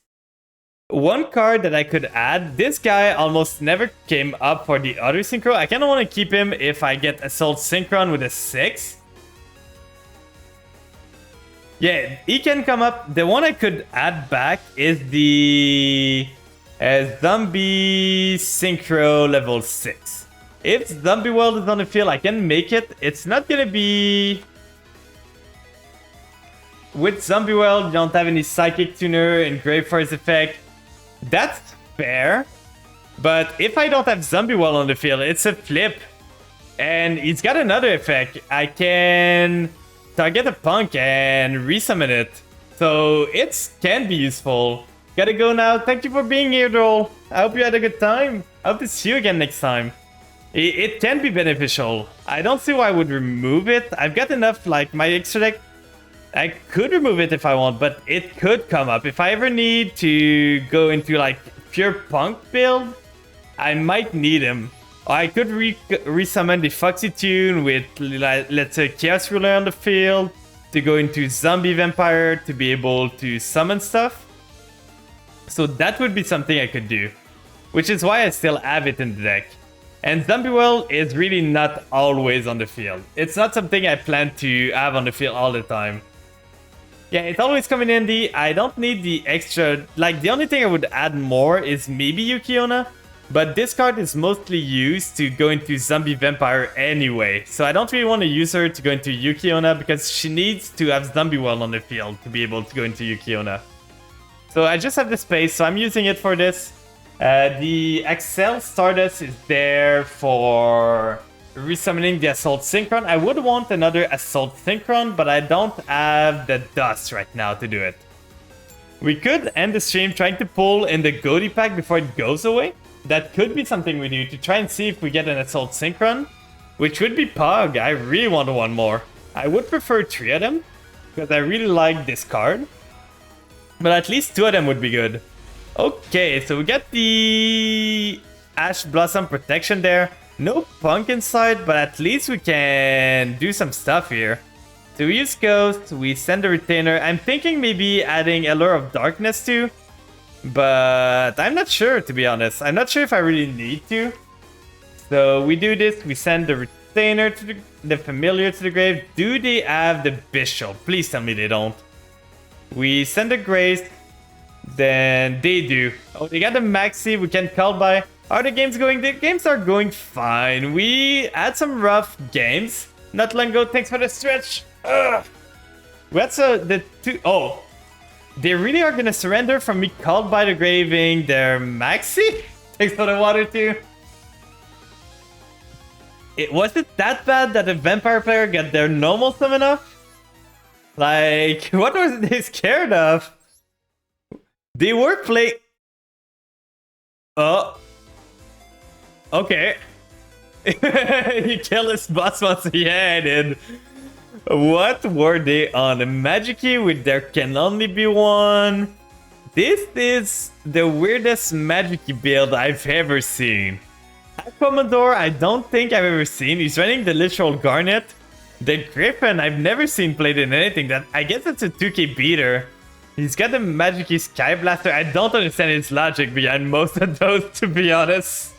Speaker 1: 1 card that I could add, this guy almost never came up for the other synchro. I kind of want to keep him if I get Assault Synchron with a 6. Yeah, he can come up. The one I could add back is the Zombie Synchro level 6. If Zombie World is on the field, I can make it. It's not gonna be... With Zombie World, you don't have any Psychic Tuner and Grave Force effect. That's fair. But if I don't have Zombie World on the field, it's a flip. And it's got another effect. I can target a P.U.N.K and resummon it. So it can be useful. Gotta go now. Thank you for being here, Droll. I hope you had a good time. I hope to see you again next time. It can be beneficial. I don't see why I would remove it. I've got enough, like, my extra deck. I could remove it if I want, but it could come up. If I ever need to go into, like, pure P.U.N.K build, I might need him. Or I could resummon the Foxy Tune with, let's say, Chaos Ruler on the field to go into Zombie Vampire to be able to summon stuff. So that would be something I could do, which is why I still have it in the deck. And Zombie World is really not always on the field. It's not something I plan to have on the field all the time. Yeah, it's always coming in handy. I don't need the extra... Like, the only thing I would add more is maybe Yuki-Onna. But this card is mostly used to go into Zombie Vampire anyway. So I don't really want to use her to go into Yuki-Onna because she needs to have Zombie World on the field to be able to go into Yuki-Onna. So I just have the space, so I'm using it for this. The Axel Stardust is there for resummoning the Assault Synchron. I would want another Assault Synchron, but I don't have the dust right now to do it. We could end the stream trying to pull in the Goaty pack before it goes away. That could be something we do to try and see if we get an Assault Synchron, which would be Pug. I really want one more. I would prefer 3 of them, because I really like this card. But at least 2 of them would be good. Okay, so we got the Ash Blossom protection there. No P.U.N.K inside, but at least we can do some stuff here. So we use Ghost, we send a Retainer. I'm thinking maybe adding Allure of Darkness too. But I'm not sure, to be honest. I'm not sure if I really need to. So we do this, we send the Retainer to the Familiar to the grave. Do they have the Bishop? Please tell me they don't. We send a Grace. Then they do. Oh, they got the Maxi. We can call by. Are the games going? The games are going fine. We had some rough games not long ago. Thanks for the stretch. Ugh. What's the two? Oh, they really are gonna surrender from me called by the graving their Maxi. Thanks for the water too. Was it that bad that a vampire player got their normal summon off? Like, what was they scared of? They were playing... Oh. Okay. He killed his boss once. Yeah, I did. What were they on? A Magic-y with there can only be one. This is the weirdest Magic-y build I've ever seen. Commodore, I don't think I've ever seen. He's running the literal Garnet. The Griffin, I've never seen played in anything. That I guess it's a 2K beater. He's got the Magic Key Sky Blaster. I don't understand his logic behind most of those, to be honest.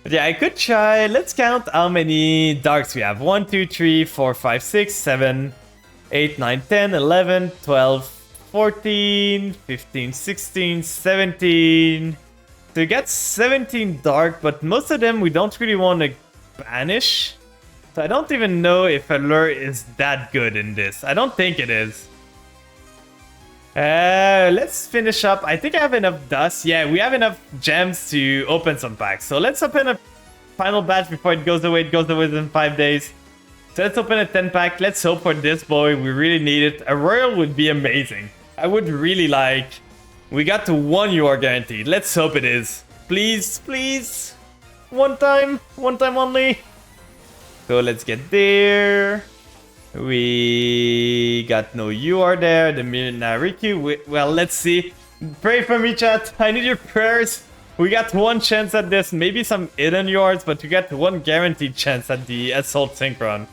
Speaker 1: But yeah, I could try. Let's count how many darks we have. 1, 2, 3, 4, 5, 6, 7, 8, 9, 10, 11, 12, 14, 15, 16, 17. So we got 17 dark, but most of them we don't really want to banish. So I don't even know if Allure is that good in this. I don't think it is. Let's finish up. I think I have enough dust. Yeah, we have enough gems to open some packs. So let's open a final batch before it goes away. It goes away in 5 days. So let's open a 10 pack. Let's hope for this boy. We really need it. A royal would be amazing. I would really like... We got to 1 UR guaranteed. Let's hope it is. Please, please. One time only. So let's get there. We got no UR there. The Minariku. Well, let's see. Pray for me, chat. I need your prayers. We got 1 chance at this. Maybe some hidden URs, but we got 1 guaranteed chance at the Assault Synchron.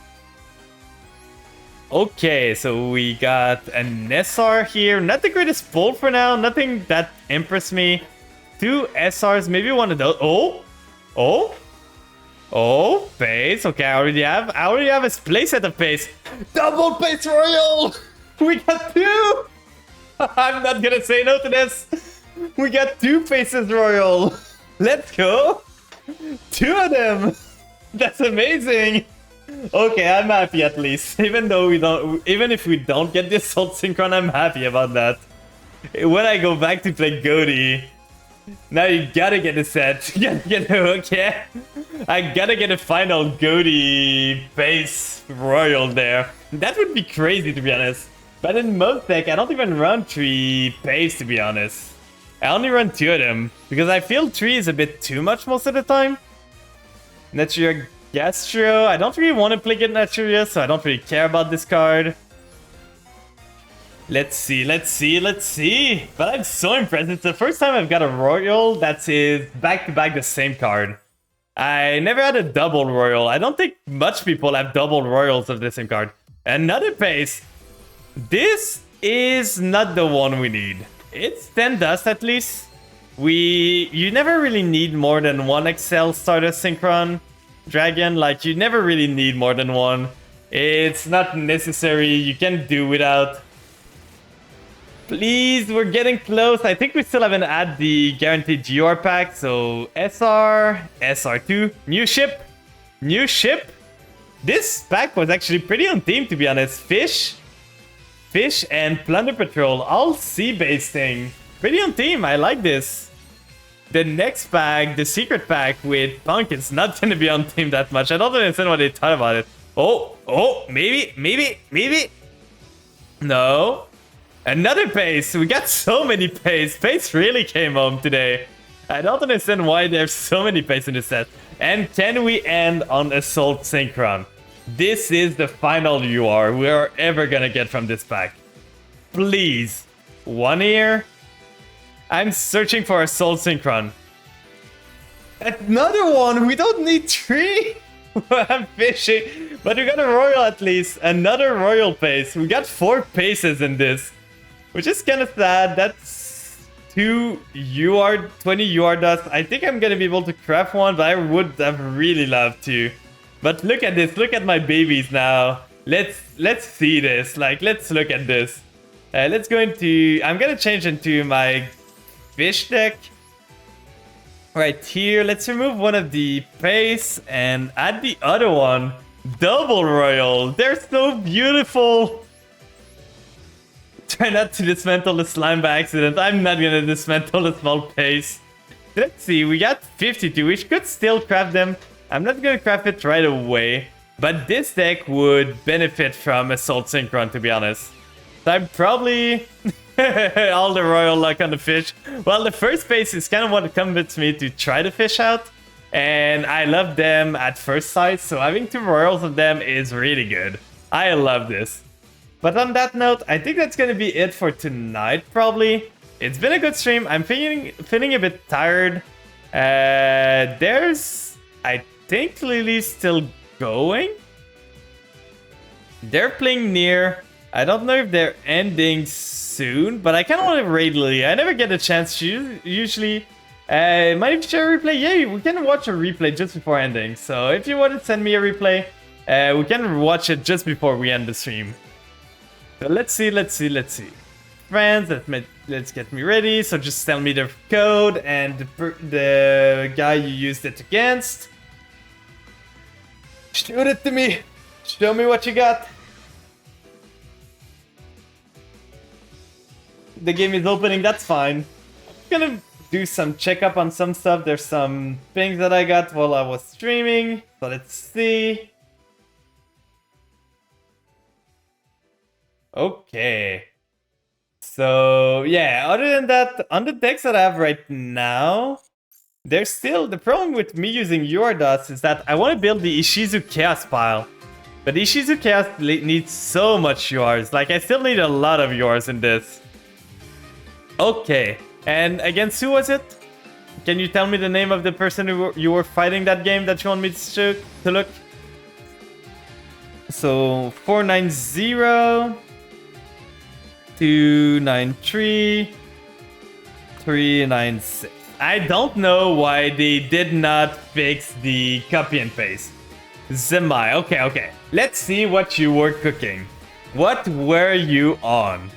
Speaker 1: Okay, so we got an SR here. Not the greatest pull for now. Nothing that impressed me. 2 SRs. Maybe one of those. Oh, pace. Okay, I already have a playset of pace. Double pace royal. We got 2. I'm not gonna say no to this. We got 2 paces royal. Let's go. 2 of them. That's amazing. Okay, I'm happy at least. Even if we don't get this Assault Synchron, I'm happy about that. When I go back to play Goaty, now you gotta get a set. You gotta get a hook, yeah? I gotta get a final Goaty base royal there. That would be crazy, to be honest. But in most deck, I don't even run 3 base, to be honest. I only run 2 of them, because I feel 3 is a bit too much most of the time. Naturia Gastro, I don't really want to play get Naturia, so I don't really care about this card. Let's see. But I'm so impressed. It's the first time I've got a Royal that is back-to-back the same card. I never had a double Royal. I don't think much people have double Royals of the same card. Another pace. This is not the one we need. It's 10 dust at least. You never really need more than 1 Excel starter Synchron Dragon. Like, you never really need more than 1. It's not necessary. You can do without. Please, we're getting close. I think we still haven't had the guaranteed GR pack. So SR, SR2, new ship. This pack was actually pretty on theme, to be honest. Fish and Plunder Patrol, all sea-based thing. Pretty on theme, I like this. The next pack, the secret pack with P.U.N.K, is not gonna be on theme that much. I don't understand what they thought about it. Oh, maybe. No. Another pace. We got so many pace. Pace really came home today. I don't understand why there's so many pace in this set. And can we end on Assault Synchron? This is the final UR we're ever gonna get from this pack. Please. 1 here. I'm searching for Assault Synchron. Another one. We don't need 3. I'm fishing. But we got a Royal at least. Another Royal pace. We got 4 paces in this. Which is kind of sad. That's 2 UR, 20 UR dust. I think I'm gonna be able to craft one, but I would have really loved to. But look at this. Look at my babies now. Let's see this. Like, let's look at this. Let's go into... I'm gonna change into my fish deck. Right here. Let's remove one of the pace and add the other one. Double Royal. They're so beautiful. Try not to dismantle the slime by accident. I'm not gonna dismantle the small pace. Let's see, we got 52. We could still craft them. I'm not gonna craft it right away. But this deck would benefit from Assault Synchron, to be honest. So I'm probably... all the Royal luck on the fish. Well, the first pace is kind of what convinced me to try the fish out. And I love them at first sight. So having 2 Royals of them is really good. I love this. But on that note, I think that's going to be it for tonight, probably. It's been a good stream. I'm feeling a bit tired. I think Lily's still going. They're playing near. I don't know if they're ending soon, but I kind of want to raid Lily. I never get a chance to usually. Might you share a replay? Yeah, we can watch a replay just before ending. So if you want to send me a replay, we can watch it just before we end the stream. So let's see. Friends, let's get me ready. So just tell me the code and the guy you used it against. Shoot it to me. Show me what you got. The game is opening, that's fine. I'm gonna do some checkup on some stuff. There's some things that I got while I was streaming. So let's see. Okay. So yeah, other than that, on the decks that I have right now, there's still the problem with me using Yordas is that I want to build the Ishizu Chaos pile. But Ishizu Chaos needs so much yours. Like, I still need a lot of yours in this. Okay. And against who was it? Can you tell me the name of the person who you were fighting that game that you want me to look? So, 490, 293, 396. I don't know why they did not fix the copy and paste. Zemai, okay. Let's see what you were cooking. What were you on?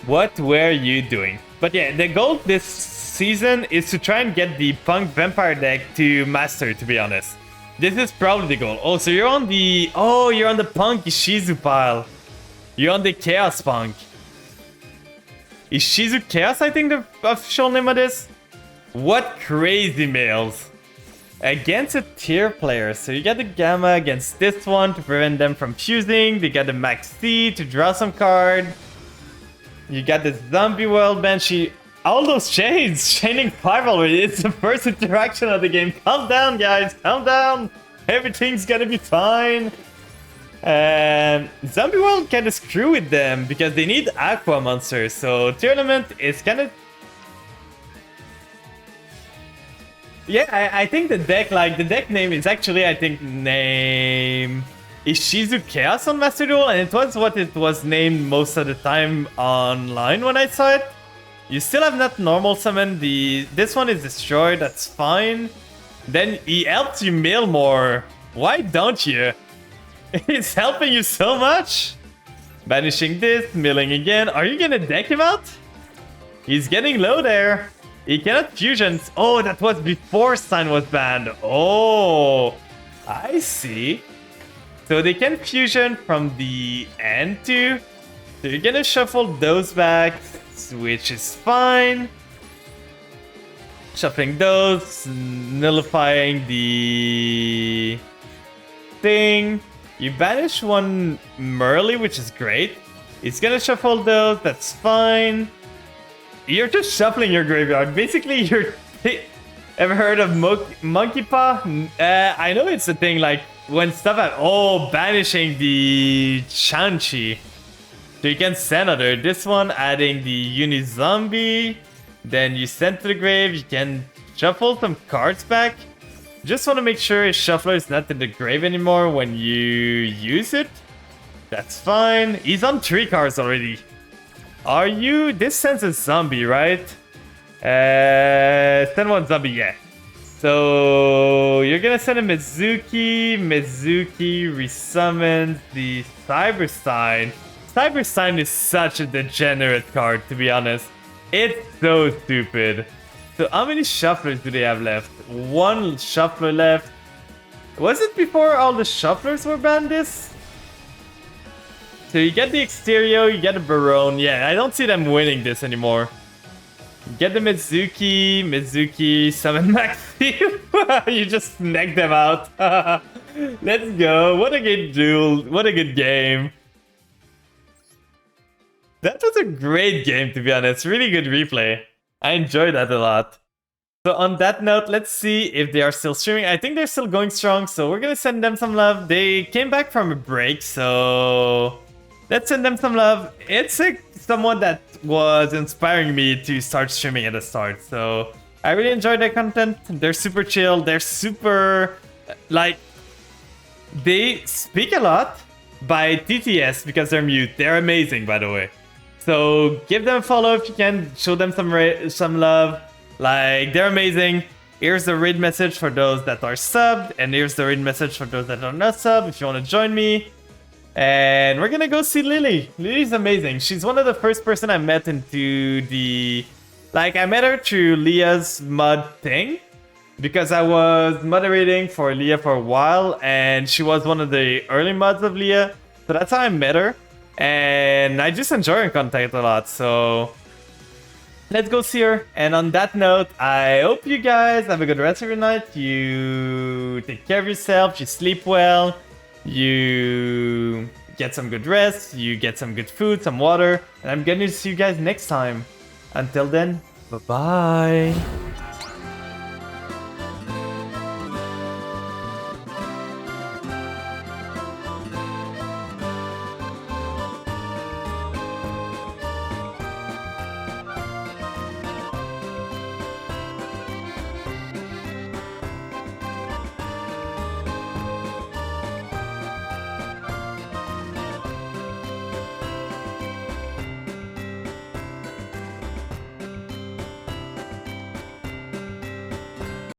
Speaker 1: What were you doing? But yeah, the goal this season is to try and get the Punk Vampire deck to master, to be honest. This is probably the goal. Oh, so you're on the... Oh, you're on the Punk Ishizu pile. You're on the Chaos Punk. Ishizu Chaos, I think the official name of this? What crazy mails. Against a tier player. So you got the Gamma against this one to prevent them from fusing. They got the Max C to draw some card. You got this Zombie World Banshee. All those chains. Chaining 5 already. It's the first interaction of the game. Calm down, guys. Calm down. Everything's gonna be fine. Zombie World kind of screw with them because they need Aqua monsters. So Tournament is kind of... Yeah, I think the deck, like, the deck name is actually, I think, name Ishizu Chaos on Master Duel, and it was what it was named most of the time online when I saw it. You still have not normal summon, this one is destroyed, that's fine. Then he helps you mill more. Why don't you? It's helping you so much. Banishing this, milling again. Are you gonna deck him out? He's getting low there. He cannot fusion. Oh, that was before Sign was banned. Oh, I see. So they can fusion from the end too. So you're gonna shuffle those back, which is fine. Shuffling those, nullifying the thing. You banish one Merly, which is great. He's gonna shuffle those, that's fine. You're just shuffling your graveyard. Basically, you're... Ever heard of Monkey Paw? I know it's a thing, like, when stuff at... Oh, banishing the Chanchi. So you can send other. This one, adding the Unizombie. Then you send to the grave. You can shuffle some cards back. Just want to make sure his shuffler is not in the grave anymore when you use it. That's fine. He's on 3 cards already. Are you... This sends a zombie, right? Send one zombie, yeah. So you're gonna send a Mizuki. Mizuki resummons the Cyberstein. Cyberstein is such a degenerate card, to be honest. It's so stupid. So how many shufflers do they have left? 1 shuffler left. Was it before all the shufflers were banned this? So you get the Exterio, you get the Barone. Yeah, I don't see them winning this anymore. Get the Mizuki, summon Maxi. You just neck them out. Let's go. What a good duel. What a good game. That was a great game, to be honest. Really good replay. I enjoyed that a lot. So on that note, let's see if they are still streaming. I think they're still going strong, so we're gonna send them some love. They came back from a break, so... Let's send them some love. It's someone that was inspiring me to start streaming at the start. So I really enjoyed their content. They're super chill. They're super... Like, They speak a lot by TTS because they're mute. They're amazing, by the way. So give them a follow if you can. Show them some love. Like, they're amazing. Here's the raid message for those that are subbed. And here's the raid message for those that are not subbed if you want to join me. And we're gonna go see Lily. Lily's amazing. She's one of the first person I met into the... Like, I met her through Leah's mod thing. Because I was moderating for Leah for a while. And she was one of the early mods of Leah. So that's how I met her. And I just enjoy her content a lot, so let's go see her. And on that note, I hope you guys have a good rest of your night. You take care of yourself, you sleep well, you get some good rest, you get some good food, some water, and I'm gonna see you guys next time. Until then, bye-bye.